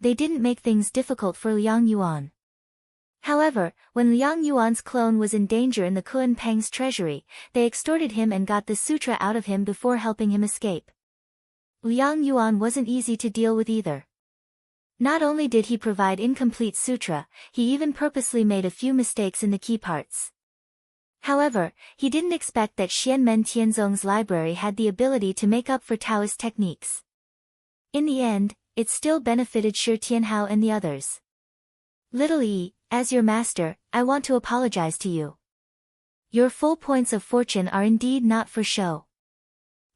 [SPEAKER 1] They didn't make things difficult for Liang Yuan. However, when Liang Yuan's clone was in danger in the Kun Peng's treasury, they extorted him and got the sutra out of him before helping him escape. Liang Yuan wasn't easy to deal with either. Not only did he provide incomplete sutra, he even purposely made a few mistakes in the key parts. However, he didn't expect that Xianmen Tianzong's library had the ability to make up for Taoist techniques. In the end, it still benefited Shi Tianhao and the others. Little E, as your master, I want to apologize to you. Your full points of fortune are indeed not for show.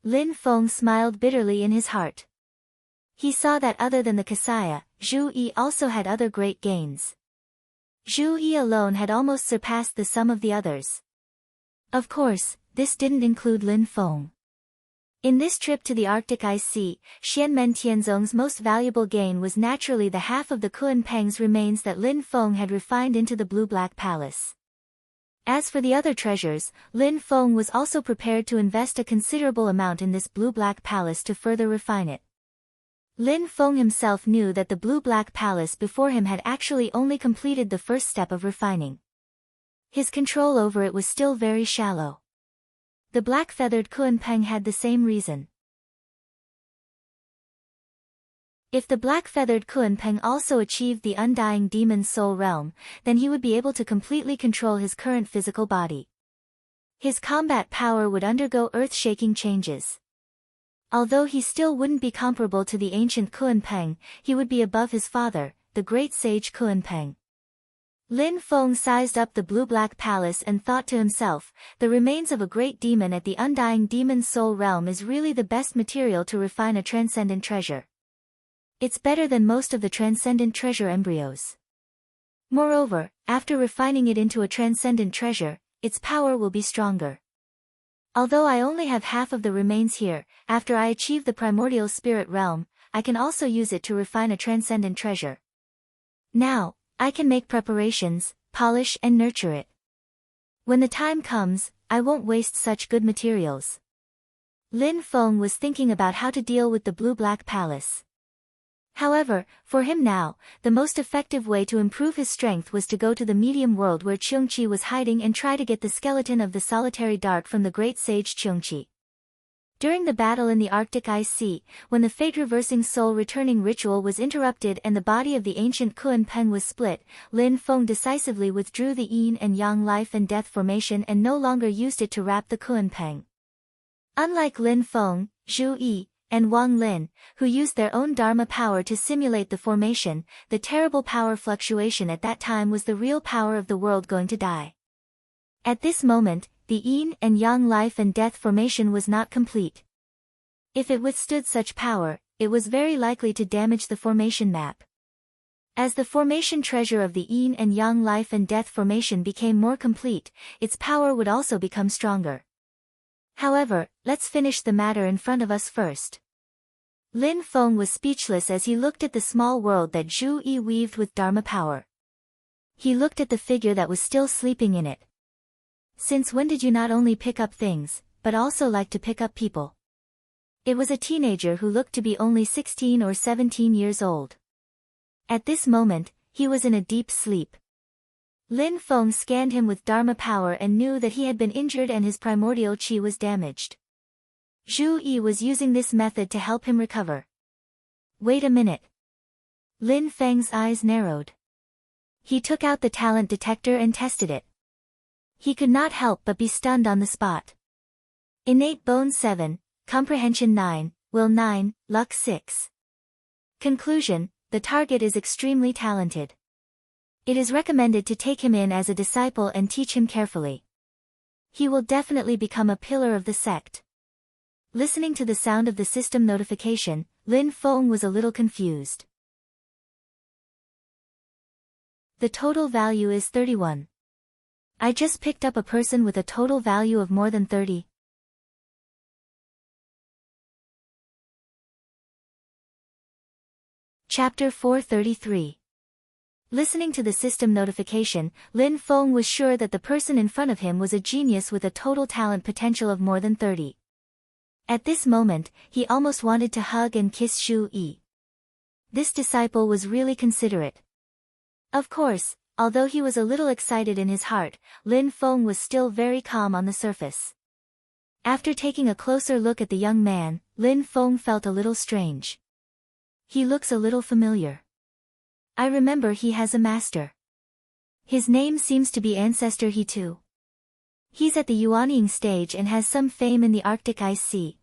[SPEAKER 1] Lin Feng smiled bitterly in his heart. He saw that other than the Kasaya, Zhu Yi also had other great gains. Zhu Yi alone had almost surpassed the sum of the others. Of course, this didn't include Lin Feng. In this trip to the Arctic Ice Sea, Xianmen Tianzong's most valuable gain was naturally the half of the Kun Peng's remains that Lin Feng had refined into the Blue-Black Palace. As for the other treasures, Lin Feng was also prepared to invest a considerable amount in this Blue-Black Palace to further refine it. Lin Feng himself knew that the Blue-Black Palace before him had actually only completed the first step of refining. His control over it was still very shallow. The black-feathered Kun Peng had the same reason. If the black-feathered Kun Peng also achieved the undying demon soul realm, then he would be able to completely control his current physical body. His combat power would undergo earth-shaking changes. Although he still wouldn't be comparable to the ancient Kun Peng, he would be above his father, the great sage Kun Peng. Lin Feng sized up the Blue-Black Palace and thought to himself, the remains of a great demon at the undying demon soul realm is really the best material to refine a transcendent treasure. It's better than most of the transcendent treasure embryos. Moreover, after refining it into a transcendent treasure, its power will be stronger. Although I only have half of the remains here, after I achieve the primordial spirit realm, I can also use it to refine a transcendent treasure. Now, I can make preparations, polish and nurture it. When the time comes, I won't waste such good materials. Lin Feng was thinking about how to deal with the Blue-Black Palace. However, for him now, the most effective way to improve his strength was to go to the medium world where Chungqi was hiding and try to get the skeleton of the solitary dart from the great sage Chungqi. During the battle in the Arctic Ice Sea, when the fate-reversing soul-returning ritual was interrupted and the body of the ancient Kun Peng was split, Lin Feng decisively withdrew the yin and yang life and death formation and no longer used it to wrap the Kun Peng. Unlike Lin Feng, Zhu Yi, and Wang Lin, who used their own Dharma power to simulate the formation, the terrible power fluctuation at that time was the real power of the world going to die. At this moment, the yin and yang life and death formation was not complete. If it withstood such power, it was very likely to damage the formation map. As the formation treasure of the yin and yang life and death formation became more complete, its power would also become stronger. However, let's finish the matter in front of us first. Lin Feng was speechless as he looked at the small world that Zhu Yi weaved with Dharma power. He looked at the figure that was still sleeping in it. Since when did you not only pick up things, but also like to pick up people? It was a teenager who looked to be only 16 or 17 years old. At this moment, he was in a deep sleep. Lin Feng scanned him with Dharma power and knew that he had been injured and his primordial qi was damaged. Zhu Yi was using this method to help him recover. Wait a minute. Lin Feng's eyes narrowed. He took out the talent detector and tested it. He could not help but be stunned on the spot. Innate Bone 7, Comprehension 9, Will 9, Luck 6. Conclusion, the target is extremely talented. It is recommended to take him in as a disciple and teach him carefully. He will definitely become a pillar of the sect. Listening to the sound of the system notification, Lin Feng was a little confused. The total value is 31. I just picked up a person with a total value of more than 30. Chapter 433. Listening to the system notification, Lin Feng was sure that the person in front of him was a genius with a total talent potential of more than 30. At this moment, he almost wanted to hug and kiss Zhu Yi. This disciple was really considerate. Of course, Although he was a little excited in his heart, Lin Feng was still very calm on the surface. After taking a closer look at the young man, Lin Feng felt a little strange. He looks a little familiar. I remember he has a master. His name seems to be Ancestor He too. He's at the Yuanying stage and has some fame in the Arctic Ice Sea.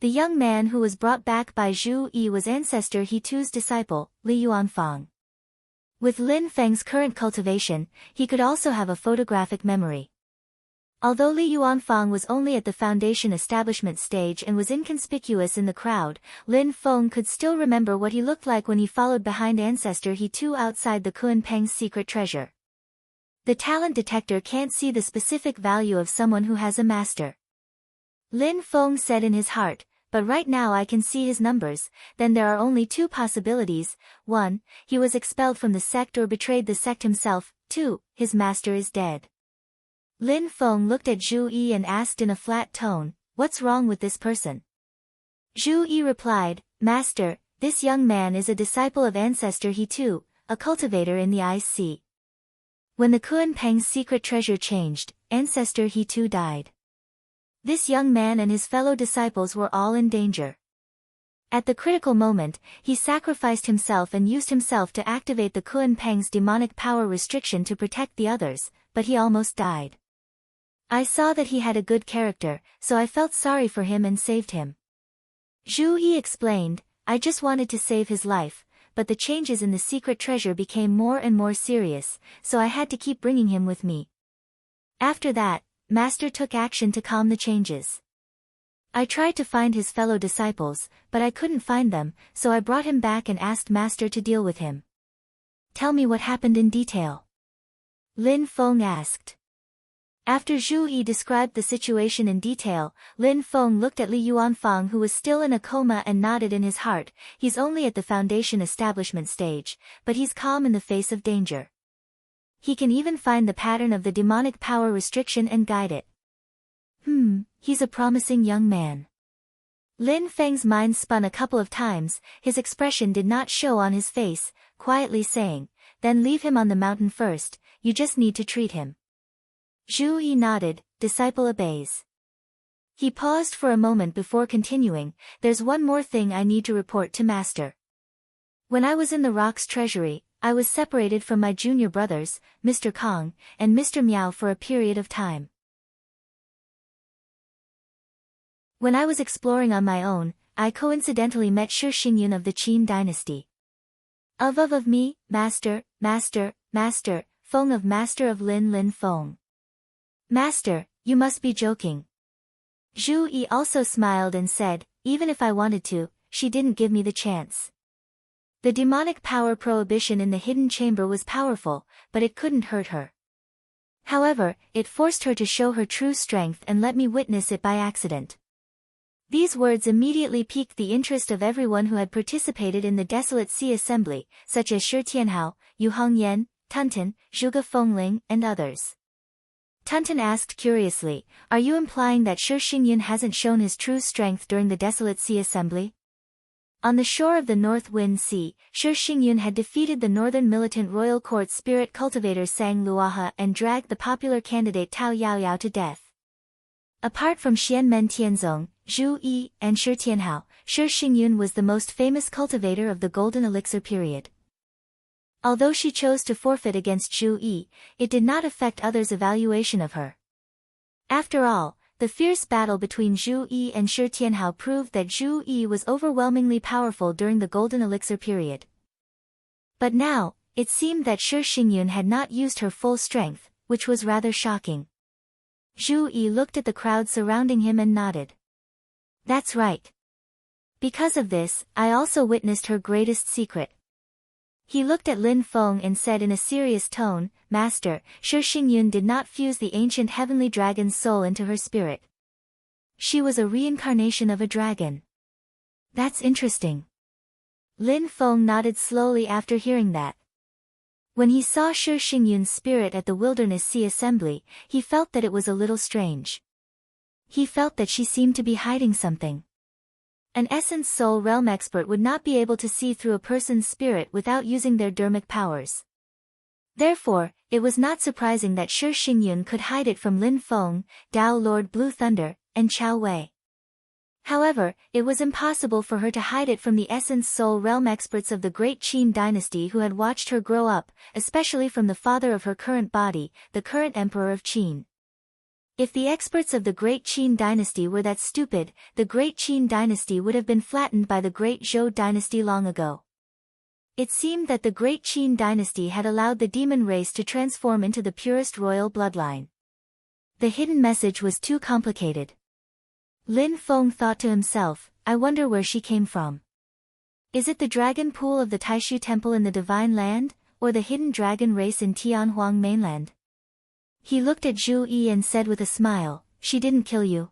[SPEAKER 1] The young man who was brought back by Zhu Yi was Ancestor He too's disciple, Li Yuanfang. With Lin Feng's current cultivation, he could also have a photographic memory. Although Li Yuanfang was only at the foundation establishment stage and was inconspicuous in the crowd, Lin Feng could still remember what he looked like when he followed behind Ancestor He too outside the Kunpeng's secret treasure. The talent detector can't see the specific value of someone who has a master. Lin Feng said in his heart, but right now I can see his numbers. Then there are only two possibilities. 1. He was expelled from the sect or betrayed the sect himself. 2. His master is dead. Lin Feng looked at Zhu Yi and asked in a flat tone, "What's wrong with this person?" Zhu Yi replied, "Master, this young man is a disciple of Ancestor He too, a cultivator in the Ice Sea. When the Kunpeng's secret treasure changed, Ancestor He too died. This young man and his fellow disciples were all in danger. At the critical moment, he sacrificed himself and used himself to activate the Kunpeng's demonic power restriction to protect the others, but he almost died. I saw that he had a good character, so I felt sorry for him and saved him." Zhu Yi explained, "I just wanted to save his life, but the changes in the secret treasure became more and more serious, so I had to keep bringing him with me. After that, Master took action to calm the changes. I tried to find his fellow disciples, but I couldn't find them, so I brought him back and asked Master to deal with him." "Tell me what happened in detail," Lin Feng asked. After Zhu Yi described the situation in detail, Lin Feng looked at Li Yuanfang who was still in a coma and nodded in his heart. He's only at the foundation establishment stage, but he's calm in the face of danger. He can even find the pattern of the demonic power restriction and guide it. He's a promising young man. Lin Feng's mind spun a couple of times, his expression did not show on his face, quietly saying, "Then leave him on the mountain first, you just need to treat him." Zhu Yi nodded, disciple obeys. He paused for a moment before continuing, "There's one more thing I need to report to Master. When I was in the Rock's treasury, I was separated from my junior brothers, Mr. Kong, and Mr. Miao for a period of time. When I was exploring on my own, I coincidentally met Shi Xingyun of the Qin dynasty. Of me, Master, Feng of Master of Lin Feng. Master, you must be joking." Zhu Yi also smiled and said, "Even if I wanted to, she didn't give me the chance. The demonic power prohibition in the hidden chamber was powerful, but it couldn't hurt her. However, it forced her to show her true strength and let me witness it by accident." These words immediately piqued the interest of everyone who had participated in the Desolate Sea Assembly, such as Shi Tianhao, Yu Hongyan, Tunten, Zhuge Fengling, and others. Tunten asked curiously, "Are you implying that Shi Xingyun hasn't shown his true strength during the Desolate Sea Assembly?" On the shore of the North Wind Sea, Shi Xingyun had defeated the Northern Militant Royal Court spirit cultivator Sang Luaha and dragged the popular candidate Tao Yaoyao to death. Apart from Xianmen Tianzong, Zhu Yi, and Shi Tianhao, Shi Xingyun was the most famous cultivator of the Golden Elixir period. Although she chose to forfeit against Zhu Yi, it did not affect others' evaluation of her. After all, the fierce battle between Zhu Yi and Shi Tianhao proved that Zhu Yi was overwhelmingly powerful during the Golden Elixir period. But now, it seemed that Shi Xingyun had not used her full strength, which was rather shocking. Zhu Yi looked at the crowd surrounding him and nodded. "That's right. Because of this, I also witnessed her greatest secret." He looked at Lin Feng and said in a serious tone, "Master, Shi Xingyun did not fuse the ancient heavenly dragon's soul into her spirit. She was a reincarnation of a dragon." "That's interesting." Lin Feng nodded slowly after hearing that. When he saw Shi Xingyun's spirit at the Wilderness Sea Assembly, he felt that it was a little strange. He felt that she seemed to be hiding something. An Essence Soul Realm expert would not be able to see through a person's spirit without using their dermic powers. Therefore, it was not surprising that Shi Xingyun could hide it from Lin Feng, Dao Lord Blue Thunder, and Chao Wei. However, it was impossible for her to hide it from the Essence Soul Realm experts of the Great Qin dynasty who had watched her grow up, especially from the father of her current body, the current emperor of Qin. If the experts of the Great Qin dynasty were that stupid, the Great Qin dynasty would have been flattened by the Great Zhou dynasty long ago. It seemed that the Great Qin dynasty had allowed the demon race to transform into the purest royal bloodline. The hidden message was too complicated. Lin Feng thought to himself, I wonder where she came from. Is it the dragon pool of the Taishu Temple in the Divine Land, or the hidden dragon race in Tianhuang mainland? He looked at Zhu Yi and said with a smile, she didn't kill you.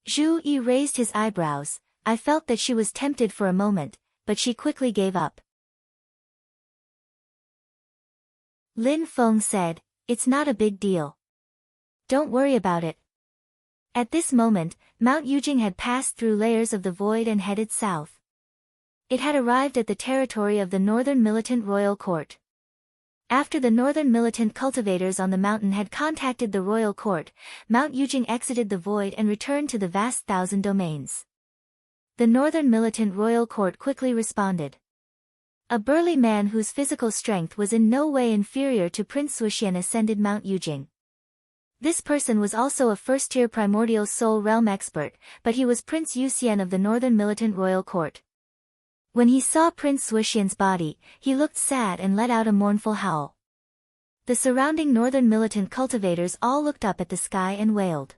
[SPEAKER 1] Zhu Yi raised his eyebrows. I felt that she was tempted for a moment, but she quickly gave up. Lin Feng said, it's not a big deal. Don't worry about it. At this moment, Mount Yujing had passed through layers of the void and headed south. It had arrived at the territory of the Northern Militant Royal Court. After the Northern Militant cultivators on the mountain had contacted the Royal Court, Mount Yujing exited the void and returned to the vast thousand domains. The Northern Militant Royal Court quickly responded. A burly man whose physical strength was in no way inferior to Prince Wuxian ascended Mount Yujing. This person was also a first-tier primordial soul realm expert, but he was Prince Yuxian of the Northern Militant Royal Court. When he saw Prince Wuxian's body, he looked sad and let out a mournful howl. The surrounding Northern Militant cultivators all looked up at the sky and wailed.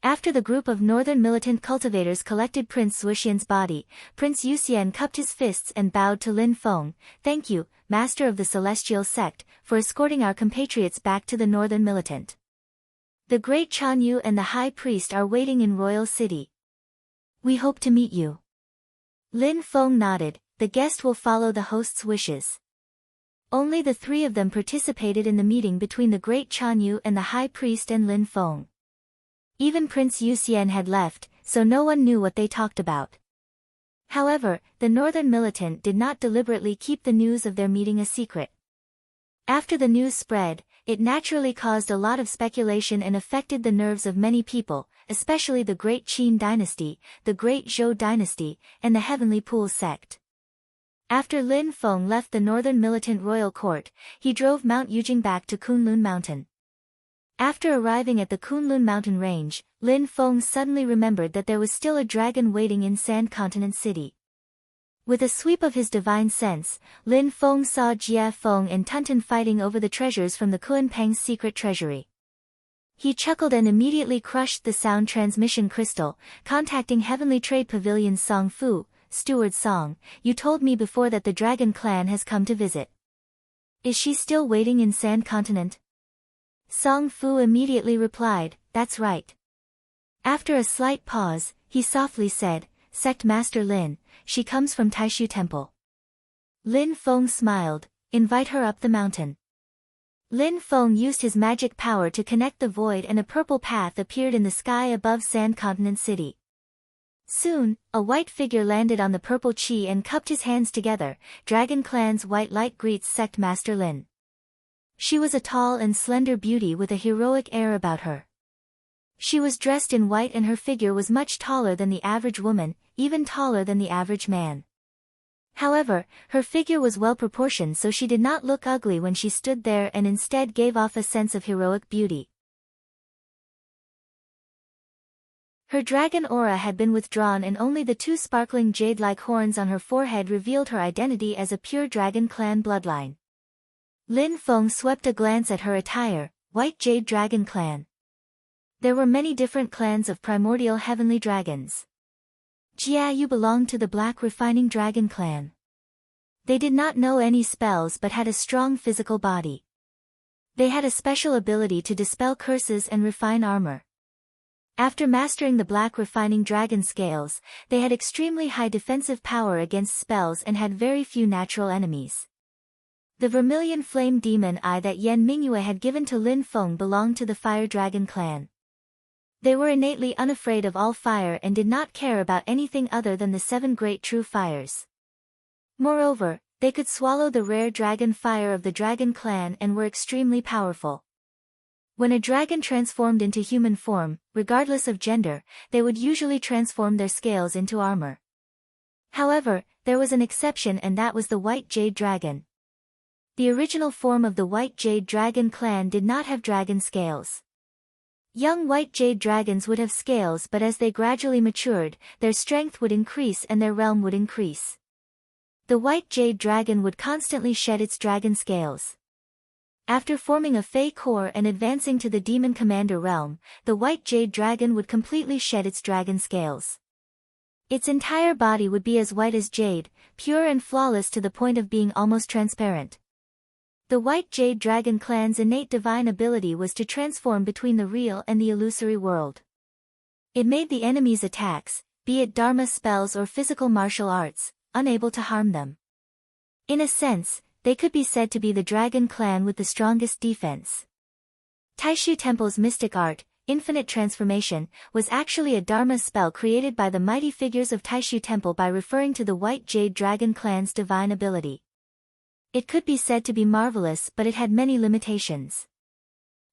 [SPEAKER 1] After the group of Northern Militant cultivators collected Prince Wuxian's body, Prince Yuxian cupped his fists and bowed to Lin Feng. Thank you, Master of the Celestial Sect, for escorting our compatriots back to the Northern Militant. The Great Chanyu and the High Priest are waiting in Royal City. We hope to meet you. Lin Feng nodded. The guest will follow the host's wishes. Only the three of them participated in the meeting between the Great Chanyu and the High Priest and Lin Feng. Even Prince Yuxian had left, so no one knew what they talked about. However, the Northern Militant did not deliberately keep the news of their meeting a secret. After the news spread, it naturally caused a lot of speculation and affected the nerves of many people, especially the Great Qin dynasty, the Great Zhou dynasty, and the Heavenly Pool sect. After Lin Feng left the Northern Militant Royal Court, he drove Mount Yujing back to Kunlun Mountain. After arriving at the Kunlun Mountain range, Lin Feng suddenly remembered that there was still a dragon waiting in Sand Continent City. With a sweep of his divine sense, Lin Feng saw Jia Feng and Tunten fighting over the treasures from the Kuanpang's secret treasury. He chuckled and immediately crushed the sound transmission crystal, contacting Heavenly Trade Pavilion's Song Fu. Steward Song, you told me before that the Dragon Clan has come to visit. Is she still waiting in Sand Continent? Song Fu immediately replied, that's right. After a slight pause, he softly said, Sect Master Lin, she comes from Taishu Temple. Lin Feng smiled, invite her up the mountain. Lin Feng used his magic power to connect the void and a purple path appeared in the sky above Sand Continent City. Soon, a white figure landed on the purple chi and cupped his hands together. Dragon Clan's white light greets Sect Master Lin. She was a tall and slender beauty with a heroic air about her. She was dressed in white and her figure was much taller than the average woman, even taller than the average man. However, her figure was well proportioned so she did not look ugly when she stood there and instead gave off a sense of heroic beauty. Her dragon aura had been withdrawn and only the two sparkling jade-like horns on her forehead revealed her identity as a pure Dragon Clan bloodline. Lin Feng swept a glance at her attire, White Jade Dragon Clan. There were many different clans of primordial heavenly dragons. Jia Yu belonged to the Black Refining Dragon Clan. They did not know any spells but had a strong physical body. They had a special ability to dispel curses and refine armor. After mastering the Black Refining Dragon Scales, they had extremely high defensive power against spells and had very few natural enemies. The Vermilion Flame Demon Eye that Yan Mingyue had given to Lin Feng belonged to the Fire Dragon Clan. They were innately unafraid of all fire and did not care about anything other than the 7 great true fires. Moreover, They could swallow the rare dragon fire of the dragon clan and were extremely powerful. When a dragon transformed into human form, regardless of gender, they would usually transform their scales into armor. However, there was an exception, and that was the White Jade Dragon. The original form of the White Jade Dragon clan did not have dragon scales. Young White Jade Dragons would have scales, but as they gradually matured, their strength would increase and their realm would increase. The White Jade Dragon would constantly shed its dragon scales. After forming a Fey core and advancing to the Demon Commander realm, the White Jade Dragon would completely shed its dragon scales. Its entire body would be as white as jade, pure and flawless to the point of being almost transparent. The White Jade Dragon clan's innate divine ability was to transform between the real and the illusory world. It made the enemy's attacks, be it Dharma spells or physical martial arts, unable to harm them. In a sense, they could be said to be the dragon clan with the strongest defense. Taishu Temple's mystic art, Infinite Transformation, was actually a Dharma spell created by the mighty figures of Taishu Temple by referring to the White Jade Dragon clan's divine ability. It could be said to be marvelous, but it had many limitations.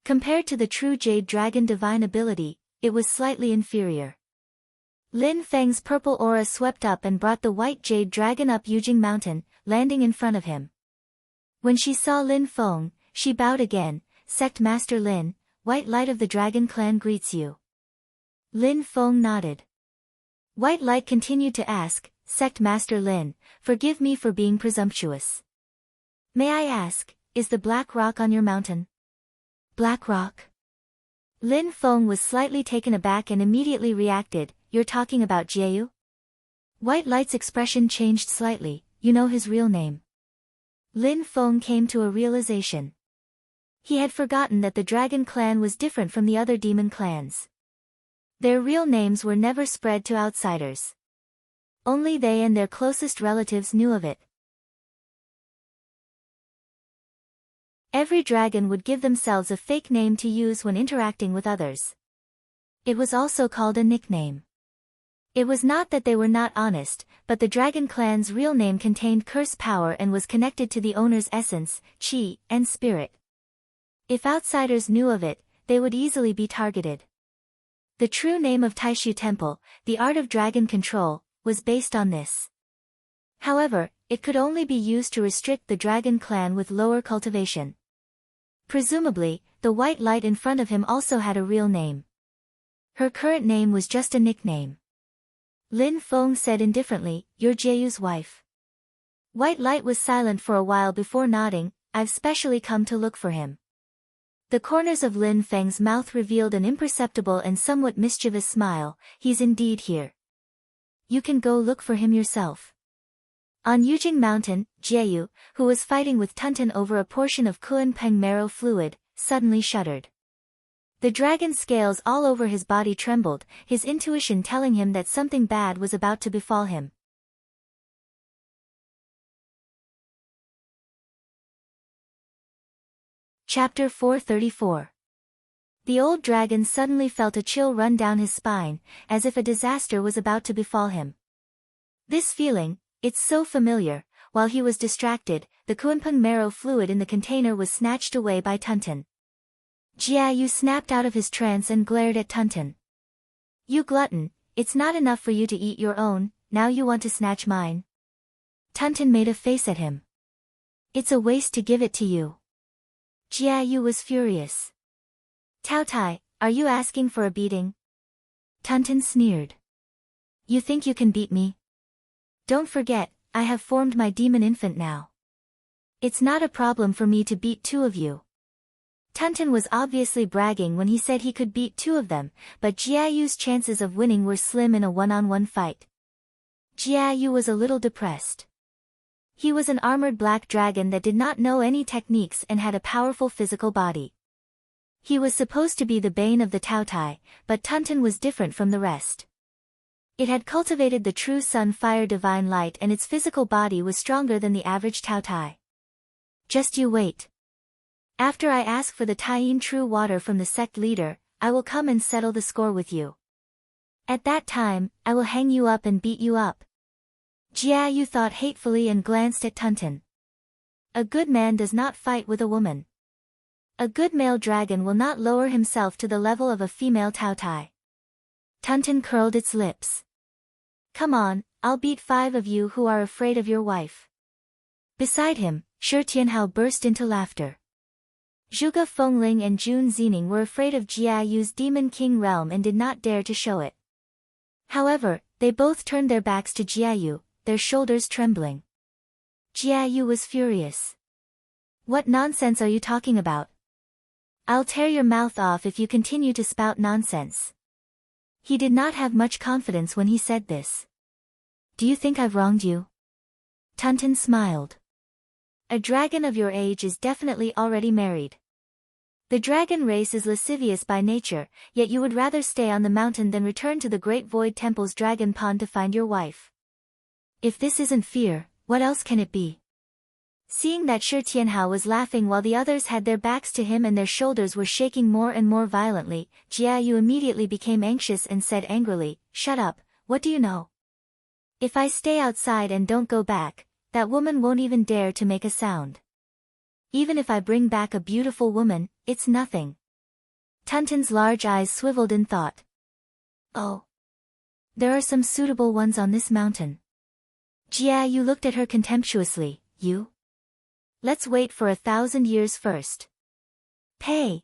[SPEAKER 1] Compared to the true Jade Dragon divine ability, it was slightly inferior. Lin Feng's purple aura swept up and brought the White Jade Dragon up Yujing Mountain, landing in front of him. When she saw Lin Feng, she bowed again. "Sect Master Lin, White Light of the Dragon Clan greets you." Lin Feng nodded. White Light continued to ask, "Sect Master Lin, forgive me for being presumptuous. May I ask, is the Black Rock on your mountain?" "Black Rock?" Lin Feng was slightly taken aback and immediately reacted, "You're talking about Jiayu?" White Light's expression changed slightly. "You know his real name?" Lin Feng came to a realization. He had forgotten that the Dragon Clan was different from the other demon clans. Their real names were never spread to outsiders. Only they and their closest relatives knew of it. Every dragon would give themselves a fake name to use when interacting with others. It was also called a nickname. It was not that they were not honest, but the Dragon Clan's real name contained curse power and was connected to the owner's essence, chi, and spirit. If outsiders knew of it, they would easily be targeted. The true name of Taishu Temple, the art of dragon control, was based on this. However, it could only be used to restrict the Dragon Clan with lower cultivation. Presumably, the White Light in front of him also had a real name. Her current name was just a nickname. Lin Feng said indifferently, "You're Jiayu's wife." White Light was silent for a while before nodding, "I've specially come to look for him." The corners of Lin Feng's mouth revealed an imperceptible and somewhat mischievous smile. "He's indeed here. You can go look for him yourself." On Yujing Mountain, Jiayu, who was fighting with Tunten over a portion of Kuan-Peng marrow fluid, suddenly shuddered. The dragon scales all over his body trembled, his intuition telling him that something bad was about to befall him. Chapter 434. The old dragon suddenly felt a chill run down his spine, as if a disaster was about to befall him. This feeling, it's so familiar. While he was distracted, the Kuanpeng marrow fluid in the container was snatched away by Tunten. Jiayu snapped out of his trance and glared at Tunten. "You glutton, it's not enough for you to eat your own, now you want to snatch mine." Tunten made a face at him. "It's a waste to give it to you." Jiayu was furious. "Tao Tai, are you asking for a beating?" Tunten sneered. "You think you can beat me? Don't forget, I have formed my demon infant now. It's not a problem for me to beat two of you." Tunten was obviously bragging when he said he could beat two of them, but Jiayu's chances of winning were slim in a one-on-one fight. Jiayu was a little depressed. He was an armored black dragon that did not know any techniques and had a powerful physical body. He was supposed to be the bane of the Tao Tai, but Tunten was different from the rest. It had cultivated the true sun fire divine light and its physical body was stronger than the average Tao Tai. "Just you wait. After I ask for the Taiyin true water from the sect leader, I will come and settle the score with you. At that time, I will hang you up and beat you up." Jia Yu thought hatefully and glanced at Tunten. A good man does not fight with a woman. A good male dragon will not lower himself to the level of a female Taotai. Tunten curled its lips. Come on, I'll beat 5 of you who are afraid of your wife. Beside him, Shi Tianhao burst into laughter. Zhuge Fengling and Jun Zining were afraid of Jia Yu's Demon King realm and did not dare to show it. However, they both turned their backs to Jia Yu, their shoulders trembling. Jia Yu was furious. What nonsense are you talking about? I'll tear your mouth off if you continue to spout nonsense. He did not have much confidence when he said this. Do you think I've wronged you? Tunten smiled. A dragon of your age is definitely already married. The dragon race is lascivious by nature, yet you would rather stay on the mountain than return to the Great Void Temple's dragon pond to find your wife. If this isn't fear, what else can it be? Seeing that Shi Tianhao was laughing while the others had their backs to him and their shoulders were shaking more and more violently, Jia Yu immediately became anxious and said angrily, Shut up, what do you know? If I stay outside and don't go back, that woman won't even dare to make a sound. Even if I bring back a beautiful woman, it's nothing. Tunten's large eyes swiveled in thought. Oh. There are some suitable ones on this mountain. Jia Yu looked at her contemptuously, You? Let's wait for 1,000 years first. Pay.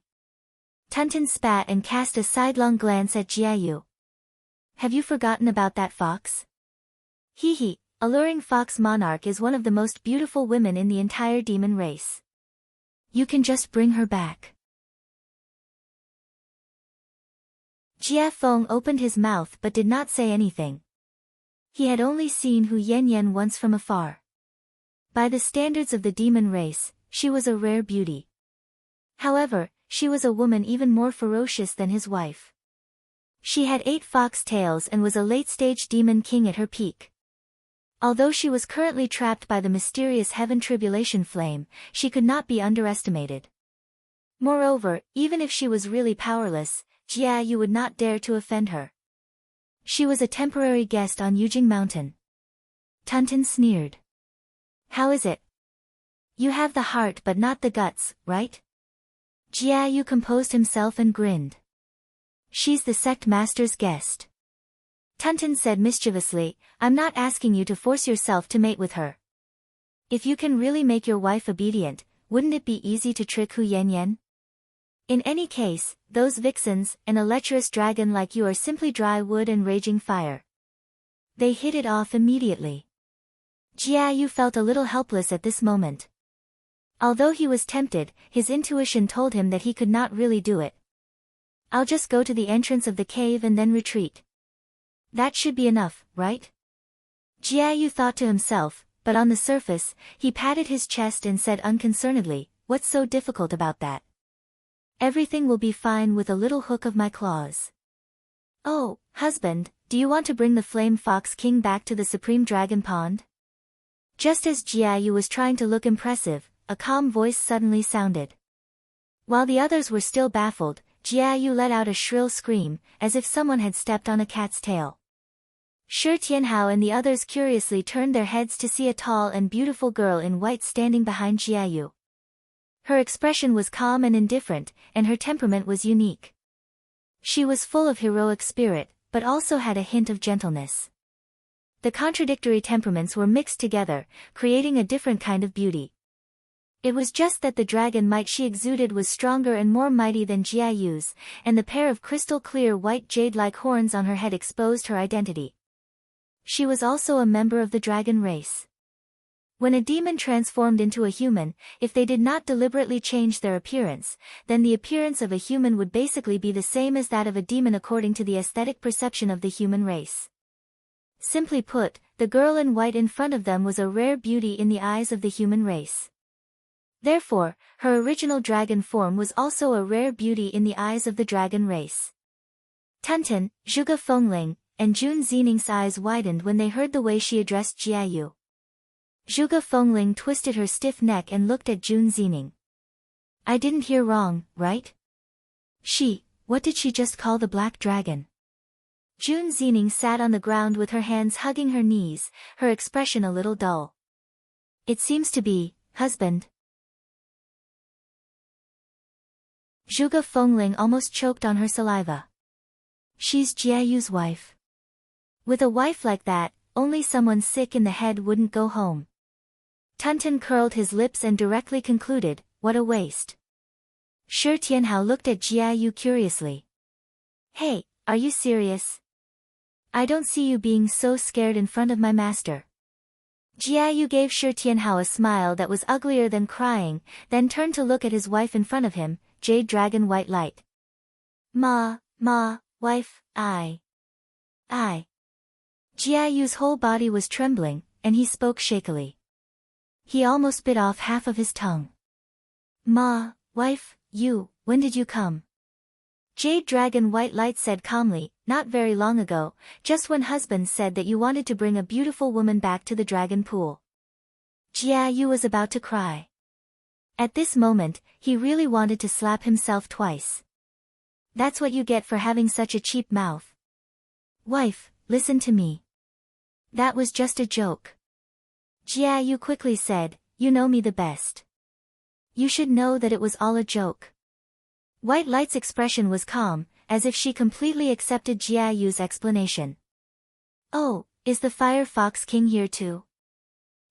[SPEAKER 1] Tunten spat and cast a sidelong glance at Jia Yu. Have you forgotten about that fox? Hee, alluring fox monarch is one of the most beautiful women in the entire demon race. You can just bring her back. Jia Feng opened his mouth but did not say anything. He had only seen Hu Yanyan once from afar. By the standards of the demon race, she was a rare beauty. However, she was a woman even more ferocious than his wife. She had 8 fox tails and was a late-stage demon king at her peak. Although she was currently trapped by the mysterious heaven tribulation flame, she could not be underestimated. Moreover, even if she was really powerless, Jia Yu would not dare to offend her. She was a temporary guest on Yujing Mountain. Tunten sneered. How is it? You have the heart but not the guts, right? Jia Yu composed himself and grinned. She's the sect master's guest. Tunten said mischievously, I'm not asking you to force yourself to mate with her. If you can really make your wife obedient, wouldn't it be easy to trick Hu Yanyan? In any case, those vixens and a lecherous dragon like you are simply dry wood and raging fire. They hit it off immediately. Jia Yu felt a little helpless at this moment. Although he was tempted, his intuition told him that he could not really do it. I'll just go to the entrance of the cave and then retreat. That should be enough, right? Jia Yu thought to himself, but on the surface, he patted his chest and said unconcernedly, What's so difficult about that? Everything will be fine with a little hook of my claws. Oh, husband, do you want to bring the Flame Fox King back to the Supreme Dragon Pond? Just as Jia Yu was trying to look impressive, a calm voice suddenly sounded. While the others were still baffled, Jia Yu let out a shrill scream, as if someone had stepped on a cat's tail. Shi Tianhao and the others curiously turned their heads to see a tall and beautiful girl in white standing behind Jia Yu. Her expression was calm and indifferent, and her temperament was unique. She was full of heroic spirit, but also had a hint of gentleness. The contradictory temperaments were mixed together, creating a different kind of beauty. It was just that the dragon might she exuded was stronger and more mighty than Jia Yu's, and the pair of crystal-clear white jade-like horns on her head exposed her identity. She was also a member of the dragon race. When a demon transformed into a human, if they did not deliberately change their appearance, then the appearance of a human would basically be the same as that of a demon according to the aesthetic perception of the human race. Simply put, the girl in white in front of them was a rare beauty in the eyes of the human race. Therefore, her original dragon form was also a rare beauty in the eyes of the dragon race. Tunten, Zhuge Fengling, and Jun Zining's eyes widened when they heard the way she addressed Jia Yu. Zhuge Fengling twisted her stiff neck and looked at Jun Zining. I didn't hear wrong, right? What did she just call the black dragon? June Zining sat on the ground with her hands hugging her knees, her expression a little dull. It seems to be, husband. Zhuge Fengling almost choked on her saliva. She's Jiayu's wife. With a wife like that, only someone sick in the head wouldn't go home. Tunton curled his lips and directly concluded, what a waste. Shi Tianhao looked at Jiayu curiously. Hey, are you serious? I don't see you being so scared in front of my master. Jiayu gave Shi Tianhao a smile that was uglier than crying, then turned to look at his wife in front of him, Jade Dragon White Light. Ma, wife, I. Jiayu's whole body was trembling, and he spoke shakily. He almost bit off half of his tongue. Ma, wife, when did you come? Jade Dragon White Light said calmly, not very long ago, just when husband said that you wanted to bring a beautiful woman back to the dragon pool. Jiayu was about to cry. At this moment, he really wanted to slap himself twice. That's what you get for having such a cheap mouth. Wife, listen to me. That was just a joke. Jiayu quickly said, you know me the best. You should know that it was all a joke. White Light's expression was calm, as if she completely accepted Jiayu's explanation. Oh, is the Fire Fox King here too?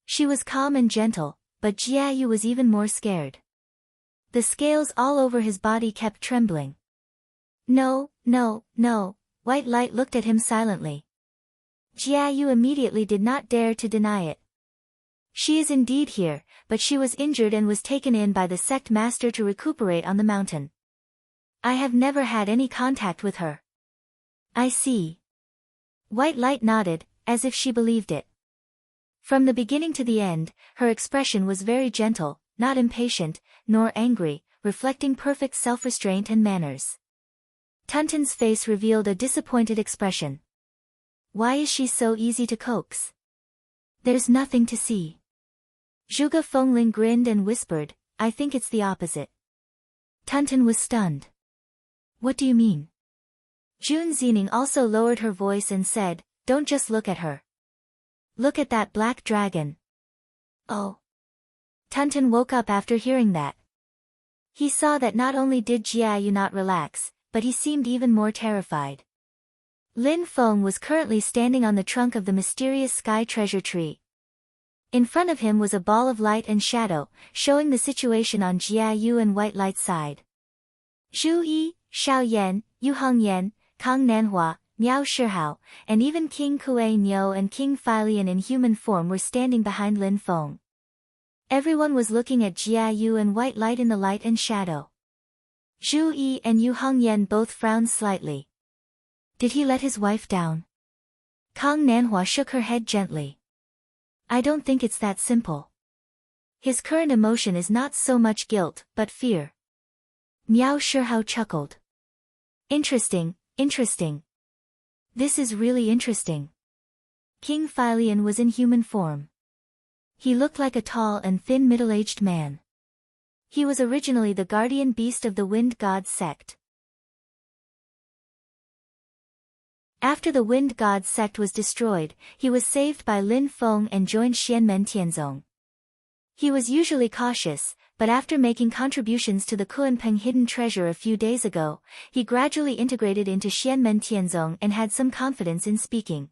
[SPEAKER 1] She was calm and gentle, but Jiayu was even more scared. The scales all over his body kept trembling. No, White Light looked at him silently. Jiayu immediately did not dare to deny it. She is indeed here, but she was injured and was taken in by the sect master to recuperate on the mountain. I have never had any contact with her. I see. White Light nodded, as if she believed it. From the beginning to the end, her expression was very gentle, not impatient, nor angry, reflecting perfect self-restraint and manners. Tunton's face revealed a disappointed expression. Why is she so easy to coax? There's nothing to see. Zhuge Fengling grinned and whispered, I think it's the opposite. Tunton was stunned. What do you mean? June Zining also lowered her voice and said, don't just look at her. Look at that black dragon. Oh. Tunton woke up after hearing that. He saw that not only did Jiayu not relax, but he seemed even more terrified. Lin Feng was currently standing on the trunk of the mysterious sky treasure tree. In front of him was a ball of light and shadow, showing the situation on Jiayu and White Light's side. Zhu Yi, Xiao Yan, Yu Hongyan, Kang Nanhua, Miao Shihao, and even King Kuei Niu and King Feilian in human form were standing behind Lin Feng. Everyone was looking at Jiayu and White Light in the light and shadow. Zhu Yi and Yu Hongyan both frowned slightly. Did he let his wife down? Kang Nanhua shook her head gently. I don't think it's that simple. His current emotion is not so much guilt, but fear. Miao Shihao chuckled. Interesting. This is really interesting. King Feilian was in human form. He looked like a tall and thin middle-aged man. He was originally the guardian beast of the Wind God sect. After the Wind God sect was destroyed, he was saved by Lin Feng and joined Xianmen Tianzong. He was usually cautious, but after making contributions to the Kuanpeng hidden treasure a few days ago, he gradually integrated into Xianmen Tianzong and had some confidence in speaking.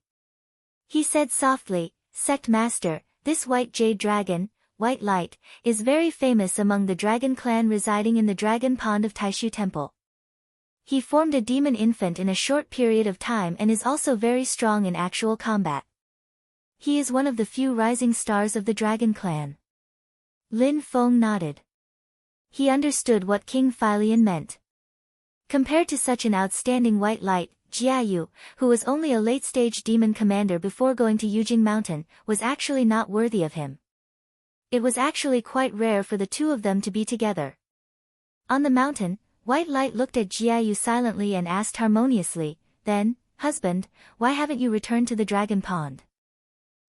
[SPEAKER 1] He said softly, Sect Master, this white jade dragon, White Light, is very famous among the dragon clan residing in the dragon pond of Taishu Temple. He formed a demon infant in a short period of time and is also very strong in actual combat. He is one of the few rising stars of the dragon clan. Lin Feng nodded. He understood what King Feilian meant. Compared to such an outstanding White Light, Jiayu, who was only a late-stage demon commander before going to Yujing Mountain, was actually not worthy of him. It was actually quite rare for the two of them to be together. On the mountain, White Light looked at Jiayu silently and asked harmoniously, then, husband, why haven't you returned to the dragon pond?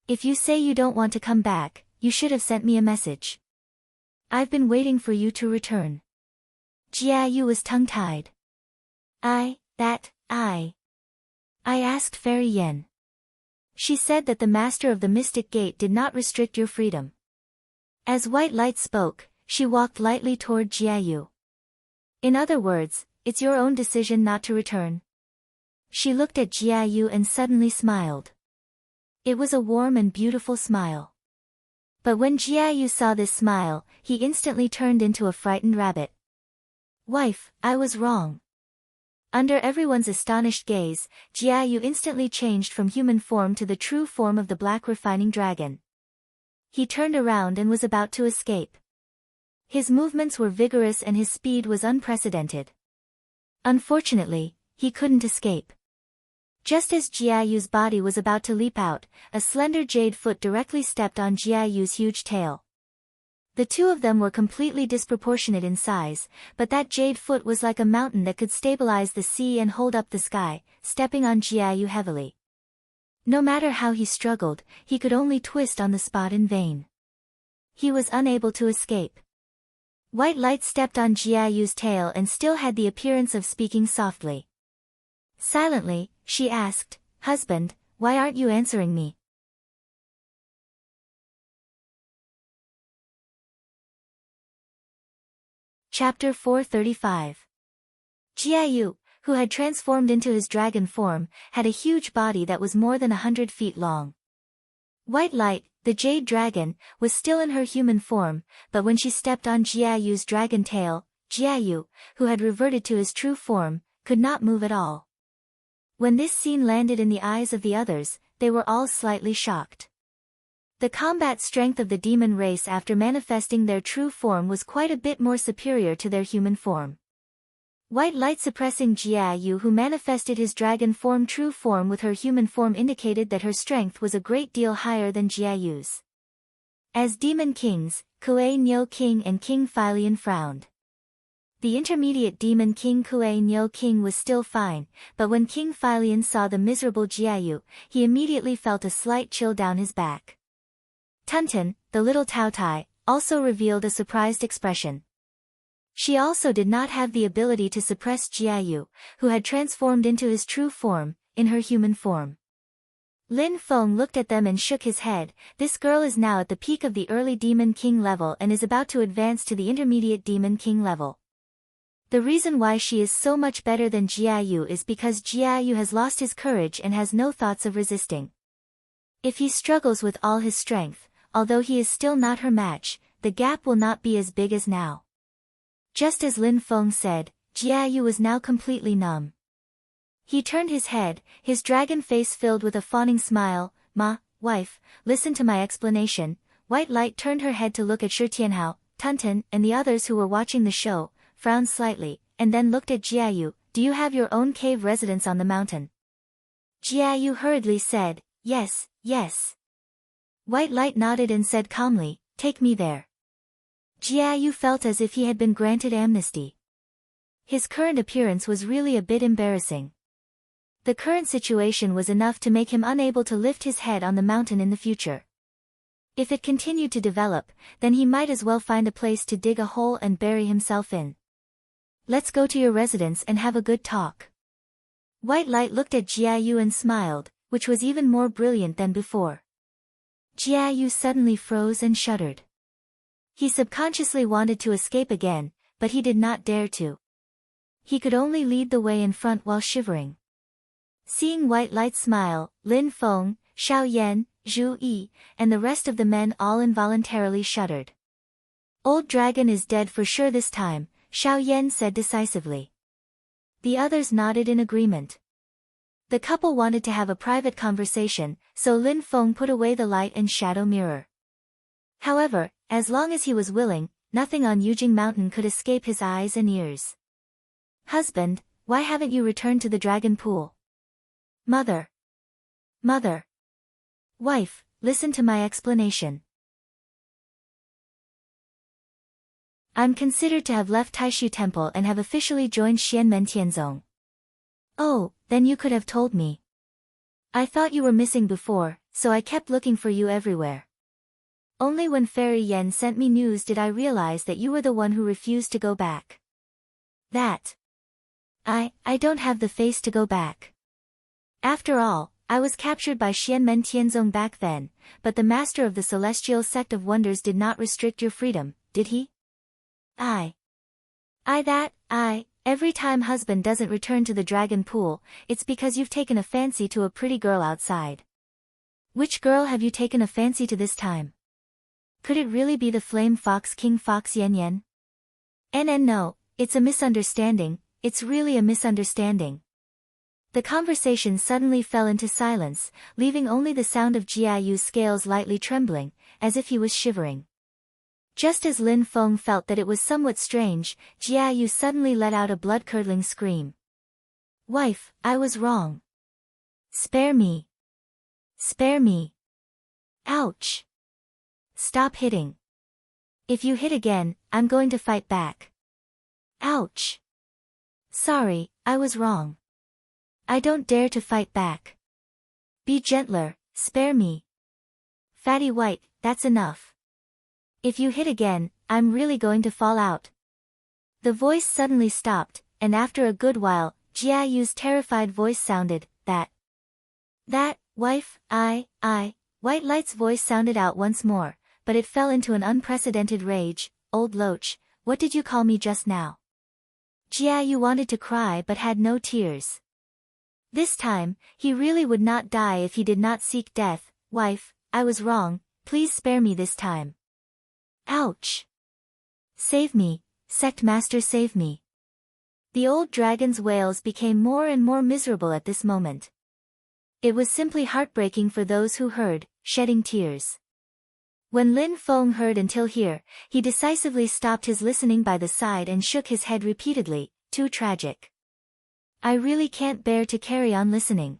[SPEAKER 1] If you say you don't want to come back, you should have sent me a message. I've been waiting for you to return. Jiayu was tongue-tied. I. I asked Fairy Yen. She said that the master of the Mystic Gate did not restrict your freedom. As White Light spoke, she walked lightly toward Jiayu. In other words, it's your own decision not to return. She looked at Jiayu and suddenly smiled. It was a warm and beautiful smile. But when Jiayu saw this smile, he instantly turned into a frightened rabbit. Wife, I was wrong. Under everyone's astonished gaze, Jiayu instantly changed from human form to the true form of the black refining dragon. He turned around and was about to escape. His movements were vigorous and his speed was unprecedented. Unfortunately, he couldn't escape. Just as Jiayu's body was about to leap out, a slender jade foot directly stepped on Jiayu's huge tail. The two of them were completely disproportionate in size, but that jade foot was like a mountain that could stabilize the sea and hold up the sky, stepping on Jiayu heavily. No matter how he struggled, he could only twist on the spot in vain. He was unable to escape. White Light stepped on Jiayu's tail and still had the appearance of speaking softly. Silently, she asked, "Husband, why aren't you answering me?" Chapter 435. Jiayu, who had transformed into his dragon form, had a huge body that was more than 100 feet long. White Light, the jade dragon, was still in her human form, but when she stepped on Jiayu's dragon tail, Jiayu, who had reverted to his true form, could not move at all. When this scene landed in the eyes of the others, they were all slightly shocked. The combat strength of the demon race after manifesting their true form was quite a bit more superior to their human form. White Light suppressing Jiayu, who manifested his dragon form true form with her human form, indicated that her strength was a great deal higher than Jiayu's. As demon kings, Kuei Nyo King and King Philian frowned. The intermediate demon king Kuei Nyo King was still fine, but when King Philian saw the miserable Jiayu, he immediately felt a slight chill down his back. Tunten, the little Taotai, also revealed a surprised expression. She also did not have the ability to suppress Jiayu, who had transformed into his true form, in her human form. Lin Feng looked at them and shook his head. This girl is now at the peak of the early Demon King level and is about to advance to the intermediate Demon King level. The reason why she is so much better than Jiayu is because Jiayu has lost his courage and has no thoughts of resisting. If he struggles with all his strength, although he is still not her match, the gap will not be as big as now. Just as Lin Feng said, Jiayu was now completely numb. He turned his head, his dragon face filled with a fawning smile. "Ma, wife, listen to my explanation." White Light turned her head to look at Shi Tianhao, Tunten, and the others who were watching the show, frowned slightly, and then looked at Jiayu. "Do you have your own cave residence on the mountain?" Jiayu hurriedly said, "Yes, yes." White Light nodded and said calmly, "Take me there." Jiayu felt as if he had been granted amnesty. His current appearance was really a bit embarrassing. The current situation was enough to make him unable to lift his head on the mountain in the future. If it continued to develop, then he might as well find a place to dig a hole and bury himself in. "Let's go to your residence and have a good talk." White Light looked at Jiayu and smiled, which was even more brilliant than before. Jiayu suddenly froze and shuddered. He subconsciously wanted to escape again, but he did not dare to. He could only lead the way in front while shivering. Seeing White Light smile, Lin Feng, Xiao Yan, Zhu Yi, and the rest of the men all involuntarily shuddered. "Old Dragon is dead for sure this time," Xiao Yan said decisively. The others nodded in agreement. The couple wanted to have a private conversation, so Lin Feng put away the light and shadow mirror. However, as long as he was willing, nothing on Yujing Mountain could escape his eyes and ears. "Husband, why haven't you returned to the dragon pool?" "Mother. Mother. Wife, listen to my explanation. I'm considered to have left Taishu Temple and have officially joined Xianmen Tianzong." "Oh, then you could have told me. I thought you were missing before, so I kept looking for you everywhere. Only when Fairy Yen sent me news did I realize that you were the one who refused to go back. That. I don't have the face to go back. After all, I was captured by Xianmen Tianzong back then, but the master of the celestial sect of wonders did not restrict your freedom, did he? Every time husband doesn't return to the dragon pool, it's because you've taken a fancy to a pretty girl outside. Which girl have you taken a fancy to this time? Could it really be the flame fox King Fox Yan Yan? No, it's a misunderstanding, it's really a misunderstanding. The conversation suddenly fell into silence, leaving only the sound of Jiayu's scales lightly trembling, as if he was shivering. Just as Lin Feng felt that it was somewhat strange, Jiayu suddenly let out a blood-curdling scream. Wife, I was wrong. Spare me. Spare me. Ouch. Stop hitting. If you hit again, I'm going to fight back. Ouch. Sorry, I was wrong. I don't dare to fight back. Be gentler, spare me. Fatty White, that's enough. If you hit again, I'm really going to fall out. The voice suddenly stopped, and after a good while, Jiayu's terrified voice sounded, That, wife, White Light's voice sounded out once more, but it fell into an unprecedented rage. Old Loach, what did you call me just now? Jiayu wanted to cry but had no tears. This time, he really would not die if he did not seek death. Wife, I was wrong, please spare me this time. Ouch! Save me, Sect Master, save me. The old dragon's wails became more and more miserable at this moment. It was simply heartbreaking for those who heard, shedding tears. When Lin Feng heard until here, he decisively stopped his listening by the side and shook his head repeatedly. Too tragic. I really can't bear to carry on listening.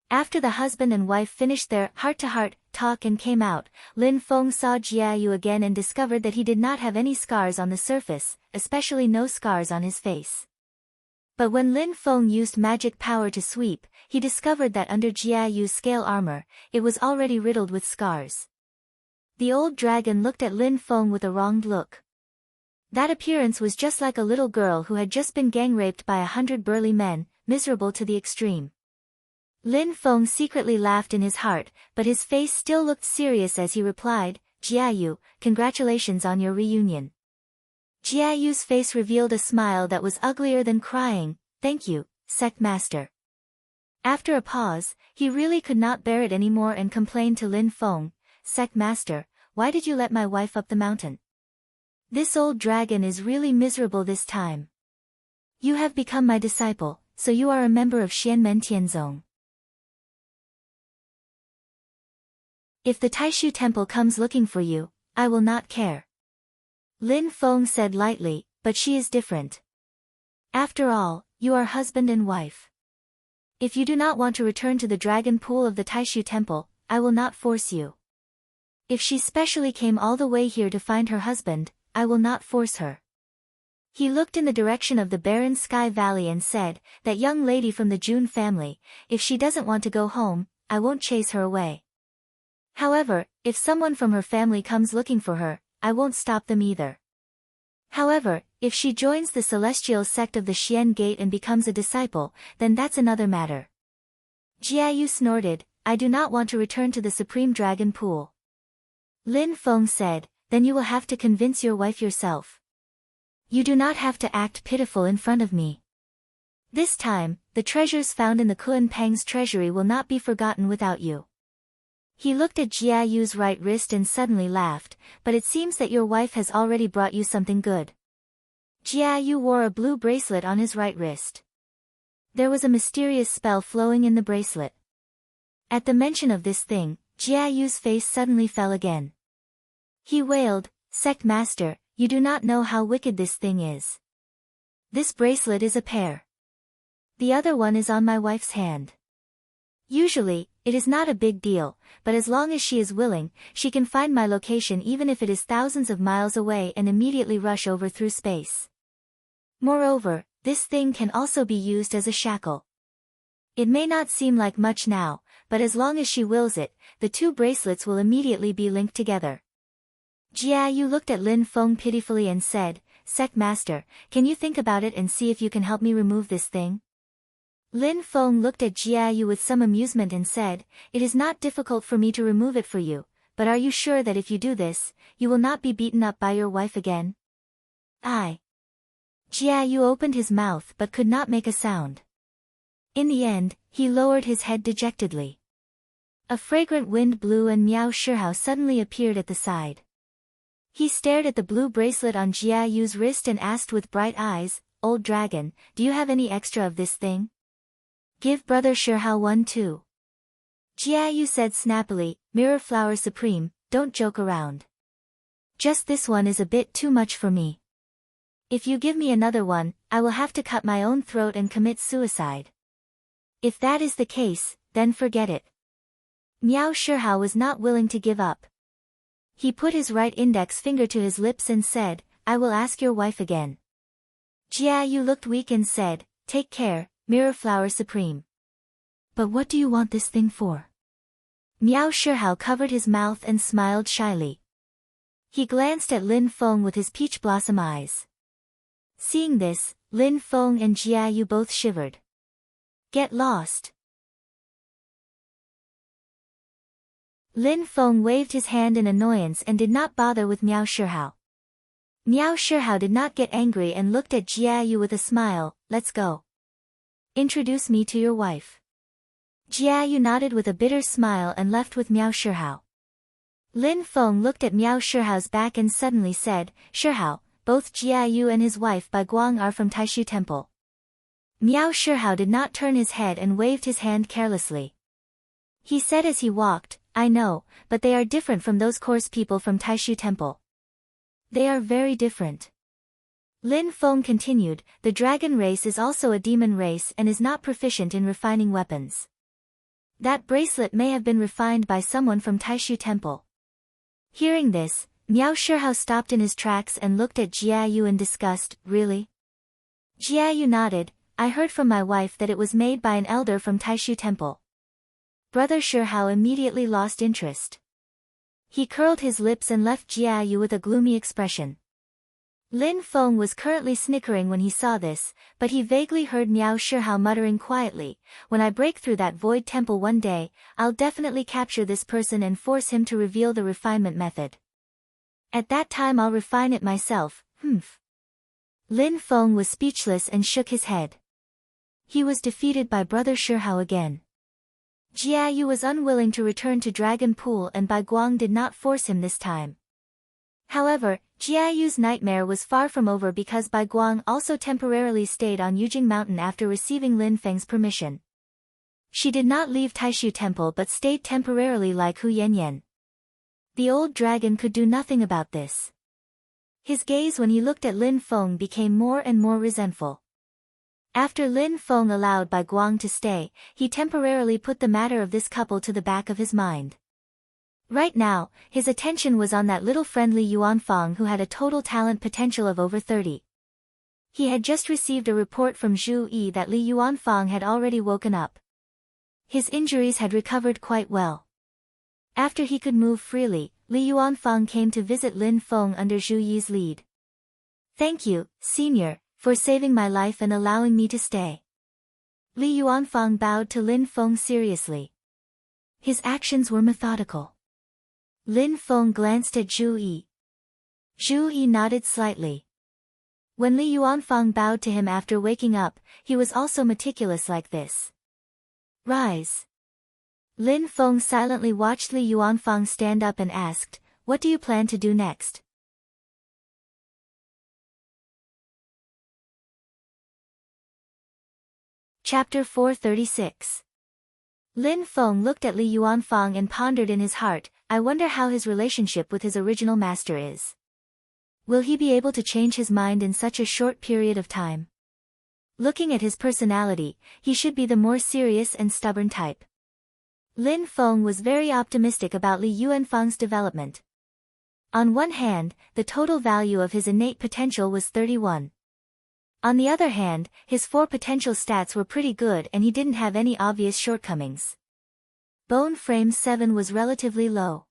[SPEAKER 1] After the husband and wife finished their heart-to-heart talk and came out, Lin Feng saw Jiayu again and discovered that he did not have any scars on the surface, especially no scars on his face. But when Lin Feng used magic power to sweep, he discovered that under Jiayu's scale armor, it was already riddled with scars. The old dragon looked at Lin Feng with a wronged look. That appearance was just like a little girl who had just been gang-raped by 100 burly men, miserable to the extreme. Lin Feng secretly laughed in his heart, but his face still looked serious as he replied, Jiayu, congratulations on your reunion. Jiayu's face revealed a smile that was uglier than crying. Thank you, Sect Master. After a pause, he really could not bear it anymore and complained to Lin Feng, Sect Master, why did you let my wife up the mountain? This old dragon is really miserable this time. You have become my disciple, so you are a member of Xianmen Tianzong. If the Taishu Temple comes looking for you, I will not care. Lin Feng said lightly, but she is different. After all, you are husband and wife. If you do not want to return to the dragon pool of the Taishu Temple, I will not force you. If she specially came all the way here to find her husband, I will not force her. He looked in the direction of the barren sky valley and said, that young lady from the Jun family, if she doesn't want to go home, I won't chase her away. However, if someone from her family comes looking for her, I won't stop them either. However, if she joins the celestial sect of the Xian Gate and becomes a disciple, then that's another matter. Jiayu snorted, I do not want to return to the Supreme Dragon Pool. Lin Feng said, then you will have to convince your wife yourself. You do not have to act pitiful in front of me. This time, the treasures found in the Kun Pang's treasury will not be forgotten without you. He looked at Jiayu's right wrist and suddenly laughed, but it seems that your wife has already brought you something good. Jiayu wore a blue bracelet on his right wrist. There was a mysterious spell flowing in the bracelet. At the mention of this thing, Jiayu's face suddenly fell again. He wailed, Sect Master, you do not know how wicked this thing is. This bracelet is a pair. The other one is on my wife's hand. Usually, it is not a big deal, but as long as she is willing, she can find my location even if it is thousands of miles away and immediately rush over through space. Moreover, this thing can also be used as a shackle. It may not seem like much now, but as long as she wills it, the two bracelets will immediately be linked together. Jiayu looked at Lin Feng pitifully and said, Sect Master, can you think about it and see if you can help me remove this thing? Lin Feng looked at Jia Yu with some amusement and said, "It is not difficult for me to remove it for you, but are you sure that if you do this, you will not be beaten up by your wife again?" Jia Yu opened his mouth but could not make a sound. In the end, he lowered his head dejectedly. A fragrant wind blew and Miao Shihao suddenly appeared at the side. He stared at the blue bracelet on Jia Yu's wrist and asked with bright eyes, "Old dragon, do you have any extra of this thing? Give brother Shihao one too." Jia Yu said snappily, "Mirror Flower Supreme, don't joke around. Just this one is a bit too much for me. If you give me another one, I will have to cut my own throat and commit suicide. If that is the case, then forget it." Miao Shihao was not willing to give up. He put his right index finger to his lips and said, "I will ask your wife again." Jia Yu looked weak and said, "Take care, Mirror Flower Supreme. But what do you want this thing for?" Miao Shihao covered his mouth and smiled shyly. He glanced at Lin Feng with his peach blossom eyes. Seeing this, Lin Feng and Jia Yu both shivered. "Get lost." Lin Feng waved his hand in annoyance and did not bother with Miao Shihao. Miao Shihao did not get angry and looked at Jia Yu with a smile, "Let's go. Introduce me to your wife." Jia Yu nodded with a bitter smile and left with Miao Shihao. Lin Feng looked at Miao Shihao's back and suddenly said, "Shihao, both Jia Yu and his wife Bai Guang are from Taishu Temple." Miao Shihao did not turn his head and waved his hand carelessly. He said as he walked, "I know, but they are different from those coarse people from Taishu Temple. They are very different." Lin Feng continued, "The dragon race is also a demon race and is not proficient in refining weapons. That bracelet may have been refined by someone from Taishu Temple." Hearing this, Miao Shihao stopped in his tracks and looked at Jia Yu in disgust. "Really?" Jia Yu nodded, "I heard from my wife that it was made by an elder from Taishu Temple." Brother Shihao immediately lost interest. He curled his lips and left Jia Yu with a gloomy expression. Lin Feng was currently snickering when he saw this, but he vaguely heard Miao Shihao muttering quietly, "When I break through that void temple one day, I'll definitely capture this person and force him to reveal the refinement method. At that time I'll refine it myself." Lin Feng was speechless and shook his head. He was defeated by Brother Shihao again. Jia Yu was unwilling to return to Dragon Pool and Bai Guang did not force him this time. However, Jia Yu's nightmare was far from over because Bai Guang also temporarily stayed on Yujing Mountain after receiving Lin Feng's permission. She did not leave Taishu Temple but stayed temporarily like Hu Yanyan. The old dragon could do nothing about this. His gaze when he looked at Lin Feng became more and more resentful. After Lin Feng allowed Bai Guang to stay, he temporarily put the matter of this couple to the back of his mind. Right now, his attention was on that little friendly Yuanfang who had a total talent potential of over 30. He had just received a report from Zhu Yi that Li Yuanfang had already woken up. His injuries had recovered quite well. After he could move freely, Li Yuanfang came to visit Lin Feng under Zhu Yi's lead. "Thank you, senior, for saving my life and allowing me to stay." Li Yuanfang bowed to Lin Feng seriously. His actions were methodical. Lin Feng glanced at Zhu Yi. Zhu Yi nodded slightly. When Li Yuanfang bowed to him after waking up, he was also meticulous like this. "Rise." Lin Feng silently watched Li Yuanfang stand up and asked, "What do you plan to do next?" Chapter 436. Lin Feng looked at Li Yuanfang and pondered in his heart, "I wonder how his relationship with his original master is. Will he be able to change his mind in such a short period of time? Looking at his personality, he should be the more serious and stubborn type." Lin Feng was very optimistic about Li Yuanfang's development. On one hand, the total value of his innate potential was 31. On the other hand, his 4 potential stats were pretty good and he didn't have any obvious shortcomings. Bone frame 7 was relatively low.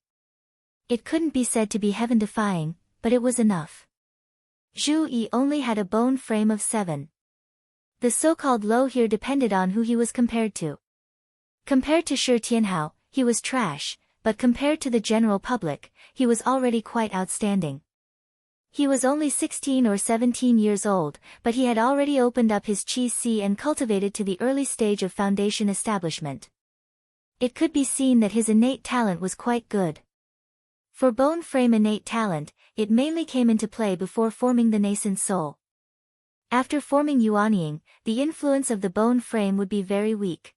[SPEAKER 1] It couldn't be said to be heaven-defying, but it was enough. Zhu Yi only had a bone frame of 7. The so-called low here depended on who he was compared to. Compared to Shi Tianhao, he was trash, but compared to the general public, he was already quite outstanding. He was only 16 or 17 years old, but he had already opened up his qi and cultivated to the early stage of foundation establishment. It could be seen that his innate talent was quite good. For bone frame innate talent, it mainly came into play before forming the nascent soul. After forming Yuanying, the influence of the bone frame would be very weak.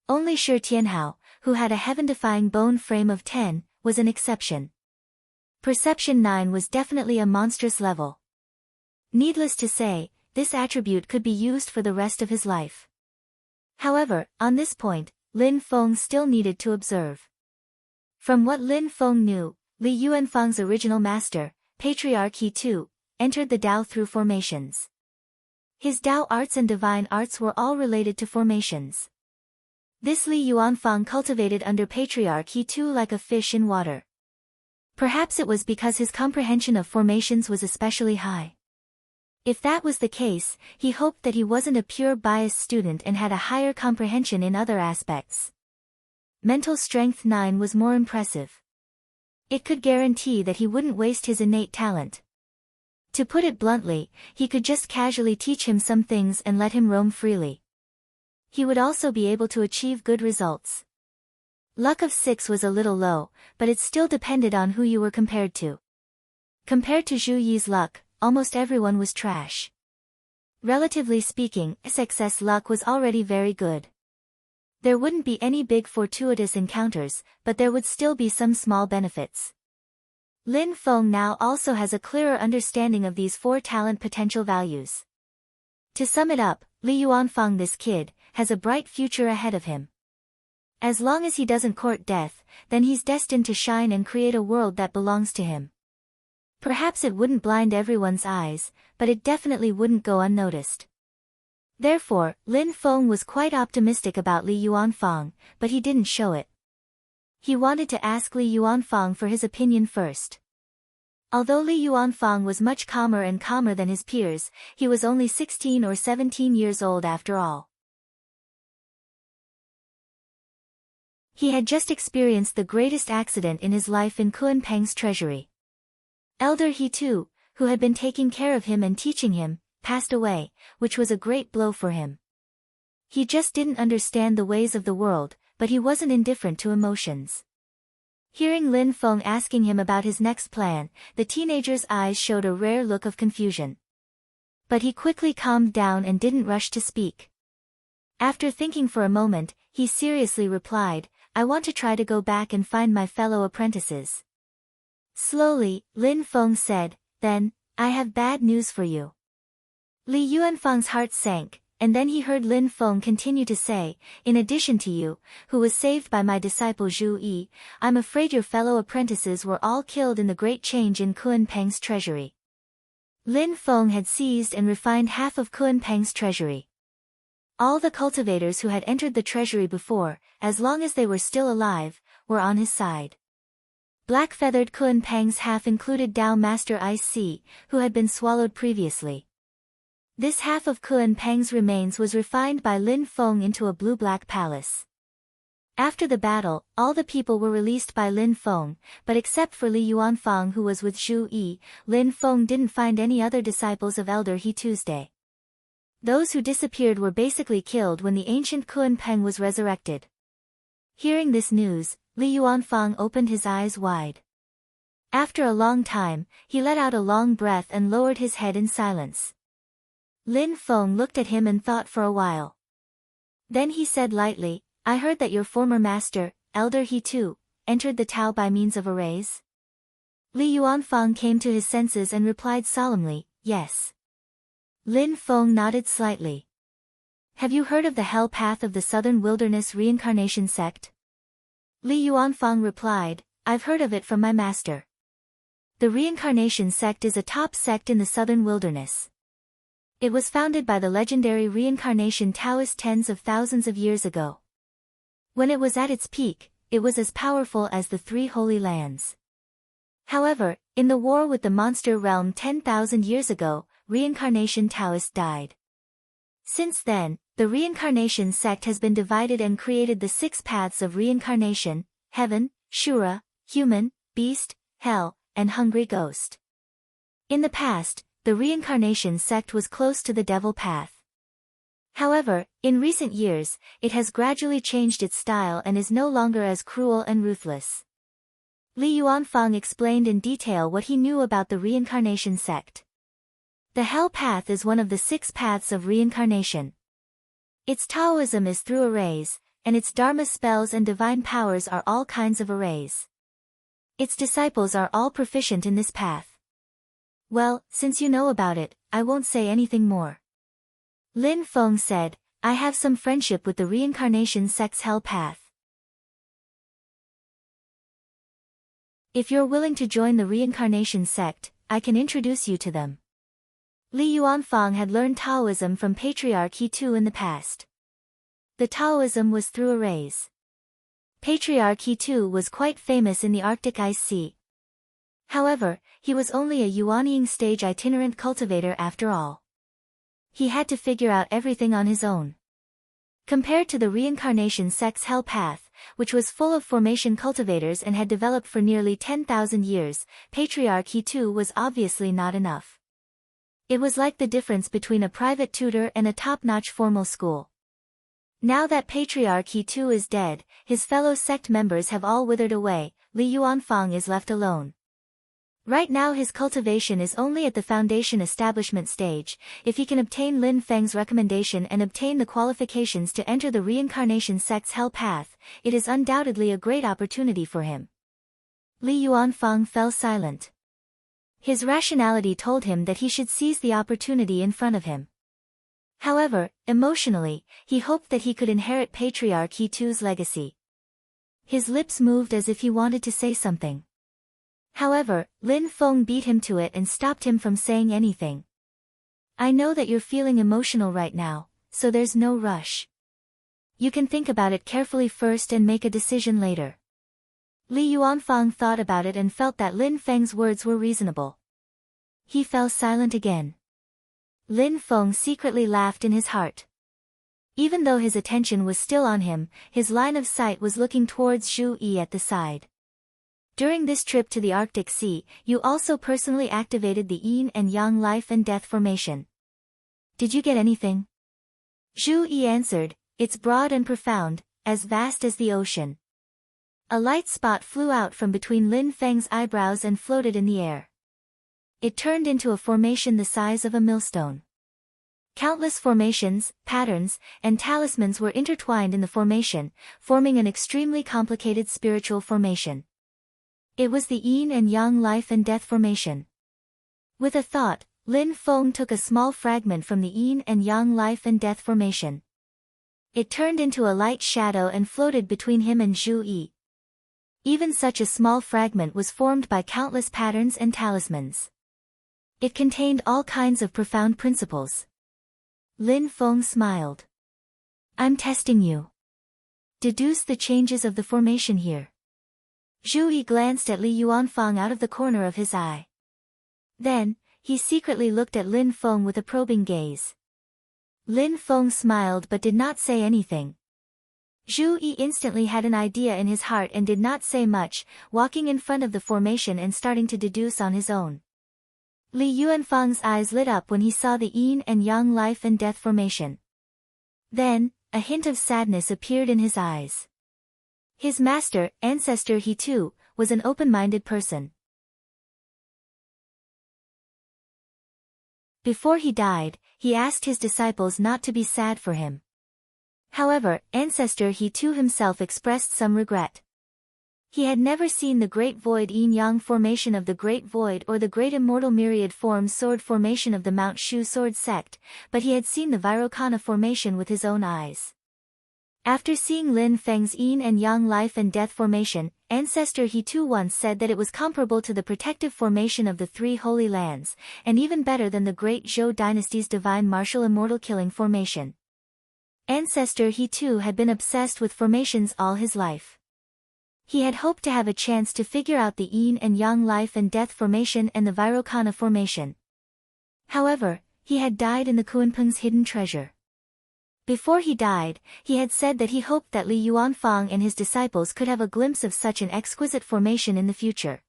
[SPEAKER 1] Only Shi Tianhao, who had a heaven-defying bone frame of 10, was an exception. Perception 9 was definitely a monstrous level. Needless to say, this attribute could be used for the rest of his life. However, on this point, Lin Feng still needed to observe. From what Lin Feng knew, Li Yuanfang's original master, Patriarch He too, entered the Tao through formations. His Tao arts and divine arts were all related to formations. This Li Yuanfang cultivated under Patriarch He too like a fish in water. Perhaps it was because his comprehension of formations was especially high. If that was the case, he hoped that he wasn't a pure biased student and had a higher comprehension in other aspects. Mental strength 9 was more impressive. It could guarantee that he wouldn't waste his innate talent. To put it bluntly, he could just casually teach him some things and let him roam freely. He would also be able to achieve good results. Luck of 6 was a little low, but it still depended on who you were compared to. Compared to Zhu Yi's luck, almost everyone was trash. Relatively speaking, success luck was already very good. There wouldn't be any big fortuitous encounters, but there would still be some small benefits. Lin Feng now also has a clearer understanding of these 4 talent potential values. To sum it up, Li Yuanfang, this kid, has a bright future ahead of him. As long as he doesn't court death, then he's destined to shine and create a world that belongs to him. Perhaps it wouldn't blind everyone's eyes, but it definitely wouldn't go unnoticed. Therefore, Lin Feng was quite optimistic about Li Yuanfang, but he didn't show it. He wanted to ask Li Yuanfang for his opinion first. Although Li Yuanfang was much calmer than his peers, he was only 16 or 17 years old after all. He had just experienced the greatest accident in his life in Kunpeng's treasury. Elder He too, who had been taking care of him and teaching him, passed away, which was a great blow for him. He just didn't understand the ways of the world, but he wasn't indifferent to emotions. Hearing Lin Feng asking him about his next plan, the teenager's eyes showed a rare look of confusion. But he quickly calmed down and didn't rush to speak. After thinking for a moment, he seriously replied, "I want to try to go back and find my fellow apprentices." Slowly, Lin Feng said, "Then, I have bad news for you." Li Yuanfang's heart sank, and then he heard Lin Feng continue to say, "In addition to you, who was saved by my disciple Zhu Yi, I'm afraid your fellow apprentices were all killed in the great change in Kunpeng's treasury." Lin Feng had seized and refined half of Kunpeng's treasury. All the cultivators who had entered the treasury before, as long as they were still alive, were on his side. Black-feathered Kunpeng's half included Tao Master Ic, who had been swallowed previously. This half of Kunpeng's remains was refined by Lin Feng into a blue-black palace. After the battle, all the people were released by Lin Feng, but except for Li Yuanfang who was with Zhu Yi, Lin Feng didn't find any other disciples of Elder He Tuesday. Those who disappeared were basically killed when the ancient Kunpeng was resurrected. Hearing this news, Li Yuanfang opened his eyes wide. After a long time, he let out a long breath and lowered his head in silence. Lin Feng looked at him and thought for a while. Then he said lightly, "I heard that your former master, Elder He too, entered the Tao by means of arrays?" Li Yuanfang came to his senses and replied solemnly, "Yes." Lin Feng nodded slightly. "Have you heard of the Hell Path of the Southern Wilderness Reincarnation Sect?" Li Yuanfang replied, "I've heard of it from my master." The Reincarnation Sect is a top sect in the Southern Wilderness. It was founded by the legendary reincarnation Taoist tens of thousands of years ago. When it was at its peak, it was as powerful as the 3 Holy Lands. However, in the war with the monster realm 10,000 years ago, reincarnation Taoists died. Since then, the reincarnation sect has been divided and created the 6 paths of reincarnation: heaven, Shura, human, beast, hell, and hungry ghost. In the past, the reincarnation sect was close to the devil path. However, in recent years, it has gradually changed its style and is no longer as cruel and ruthless. Li Yuanfang explained in detail what he knew about the reincarnation sect. The hell path is one of the 6 paths of reincarnation. Its Taoism is through arrays, and its Dharma spells and divine powers are all kinds of arrays. Its disciples are all proficient in this path. Well, since you know about it, I won't say anything more. Lin Feng said, I have some friendship with the reincarnation sect's hell path. If you're willing to join the reincarnation sect, I can introduce you to them. Li Yuanfang had learned Taoism from Patriarch He Tu in the past. The Taoism was through arrays. Patriarch He Tu was quite famous in the Arctic Ice Sea. However, he was only a Yuanying stage itinerant cultivator after all. He had to figure out everything on his own. Compared to the reincarnation sect's hell path, which was full of formation cultivators and had developed for nearly 10,000 years, Patriarch He Tu was obviously not enough. It was like the difference between a private tutor and a top-notch formal school. Now that Patriarch He Tu is dead, his fellow sect members have all withered away, Li Yuanfang is left alone. Right now his cultivation is only at the foundation establishment stage. If he can obtain Lin Feng's recommendation and obtain the qualifications to enter the reincarnation sect's hell path, it is undoubtedly a great opportunity for him. Li Yuanfang fell silent. His rationality told him that he should seize the opportunity in front of him. However, emotionally, he hoped that he could inherit Patriarch He Tu's legacy. His lips moved as if he wanted to say something. However, Lin Feng beat him to it and stopped him from saying anything. I know that you're feeling emotional right now, so there's no rush. You can think about it carefully first and make a decision later. Li Yuanfang thought about it and felt that Lin Feng's words were reasonable. He fell silent again. Lin Feng secretly laughed in his heart. Even though his attention was still on him, his line of sight was looking towards Zhu Yi at the side. During this trip to the Arctic Sea, you also personally activated the yin and yang life and death formation. Did you get anything? Zhu Yi answered, it's broad and profound, as vast as the ocean. A light spot flew out from between Lin Feng's eyebrows and floated in the air. It turned into a formation the size of a millstone. Countless formations, patterns, and talismans were intertwined in the formation, forming an extremely complicated spiritual formation. It was the yin and yang life and death formation. With a thought, Lin Feng took a small fragment from the yin and yang life and death formation. It turned into a light shadow and floated between him and Zhu Yi. Even such a small fragment was formed by countless patterns and talismans. It contained all kinds of profound principles. Lin Feng smiled. I'm testing you. Deduce the changes of the formation here. Zhu Yi glanced at Li Yuanfang out of the corner of his eye. Then, he secretly looked at Lin Feng with a probing gaze. Lin Feng smiled but did not say anything. Zhu Yi instantly had an idea in his heart and did not say much, walking in front of the formation and starting to deduce on his own. Li Yuanfang's eyes lit up when he saw the yin and yang life and death formation. Then, a hint of sadness appeared in his eyes. His master, ancestor He Tu, was an open-minded person. Before he died, he asked his disciples not to be sad for him. However, ancestor He Tu himself expressed some regret. He had never seen the Great Void Yin-Yang formation of the Great Void or the Great Immortal Myriad Form Sword formation of the Mount Shu Sword sect, but he had seen the Vairocana formation with his own eyes. After seeing Lin Feng's yin and yang life and death formation, ancestor He Tu once said that it was comparable to the protective formation of the 3 Holy Lands, and even better than the Great Zhou dynasty's divine martial immortal killing formation. Ancestor He Tu had been obsessed with formations all his life. He had hoped to have a chance to figure out the yin and yang life and death formation and the Vairocana formation. However, he had died in the Kuanping's hidden treasure. Before he died, he had said that he hoped that Li Yuanfang and his disciples could have a glimpse of such an exquisite formation in the future.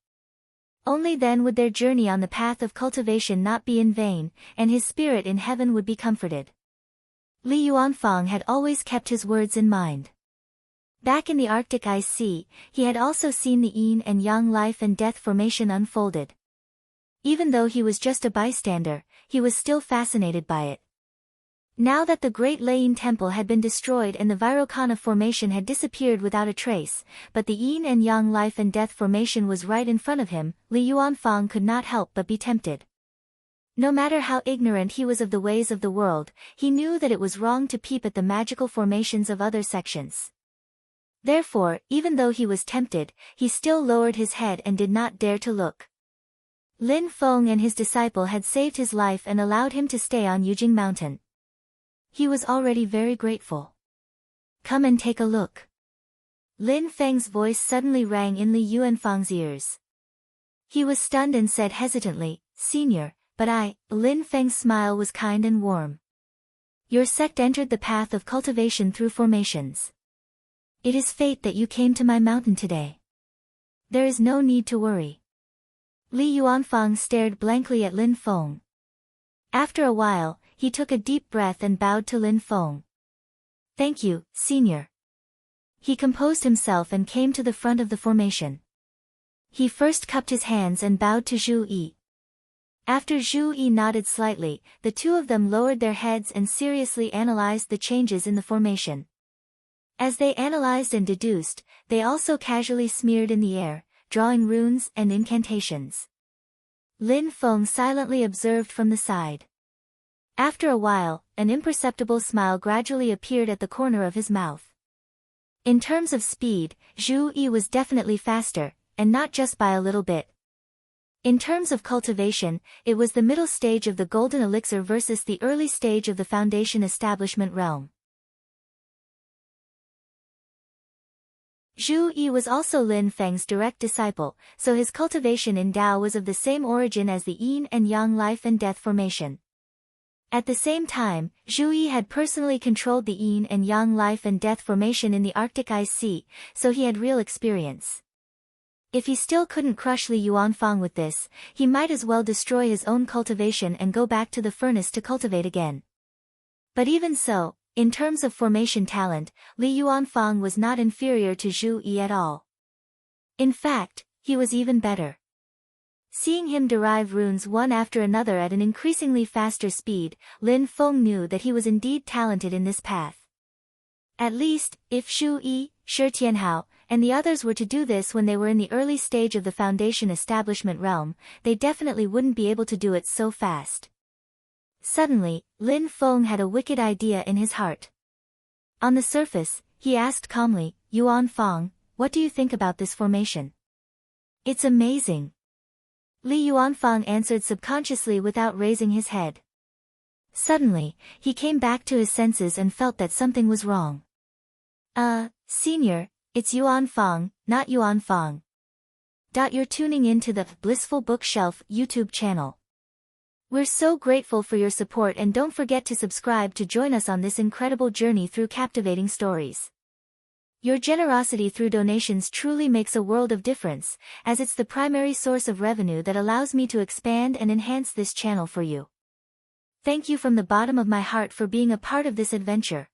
[SPEAKER 1] Only then would their journey on the path of cultivation not be in vain, and his spirit in heaven would be comforted. Li Yuanfang had always kept his words in mind. Back in the Arctic ice sea, he had also seen the yin and yang life and death formation unfolded. Even though he was just a bystander, he was still fascinated by it. Now that the great Leyin temple had been destroyed and the Vairocana formation had disappeared without a trace, but the yin and yang life and death formation was right in front of him, Li Yuanfang could not help but be tempted. No matter how ignorant he was of the ways of the world, he knew that it was wrong to peep at the magical formations of other sections. Therefore, even though he was tempted, he still lowered his head and did not dare to look. Lin Feng and his disciple had saved his life and allowed him to stay on Yujing Mountain. He was already very grateful. Come and take a look. Lin Feng's voice suddenly rang in Li Yuanfang's ears. He was stunned and said hesitantly, "Senior, but Lin Feng's smile was kind and warm. Your sect entered the path of cultivation through formations. It is fate that you came to my mountain today. There is no need to worry." Li Yuanfang stared blankly at Lin Feng. After a while, he took a deep breath and bowed to Lin Feng. "Thank you, Senior." He composed himself and came to the front of the formation. He first cupped his hands and bowed to Zhu Yi. After Zhu Yi nodded slightly, the two of them lowered their heads and seriously analyzed the changes in the formation. As they analyzed and deduced, they also casually smeared in the air, drawing runes and incantations. Lin Feng silently observed from the side. After a while, an imperceptible smile gradually appeared at the corner of his mouth. In terms of speed, Zhu Yi was definitely faster, and not just by a little bit. In terms of cultivation, it was the middle stage of the golden elixir versus the early stage of the foundation establishment realm. Zhu Yi was also Lin Feng's direct disciple, so his cultivation in Dao was of the same origin as the yin and yang life and death formation. At the same time, Zhu Yi had personally controlled the yin and yang life and death formation in the Arctic ice sea, so he had real experience. If he still couldn't crush Li Yuanfang with this, he might as well destroy his own cultivation and go back to the furnace to cultivate again. But even so, in terms of formation talent, Li Yuanfang was not inferior to Zhu Yi at all. In fact, he was even better. Seeing him derive runes one after another at an increasingly faster speed, Lin Feng knew that he was indeed talented in this path. At least, if Zhu Yi, Shi Tianhao, and the others were to do this when they were in the early stage of the foundation establishment realm, they definitely wouldn't be able to do it so fast. Suddenly, Lin Feng had a wicked idea in his heart. On the surface, he asked calmly, "Yuanfang, what do you think about this formation?" "It's amazing." Li Yuanfang answered subconsciously without raising his head. Suddenly, he came back to his senses and felt that something was wrong. Senior, it's Yuanfang, not Yuanfang. You're tuning in to the Blissful Bookshelf YouTube channel. We're so grateful for your support, and don't forget to subscribe to join us on this incredible journey through captivating stories. Your generosity through donations truly makes a world of difference, as it's the primary source of revenue that allows me to expand and enhance this channel for you. Thank you from the bottom of my heart for being a part of this adventure.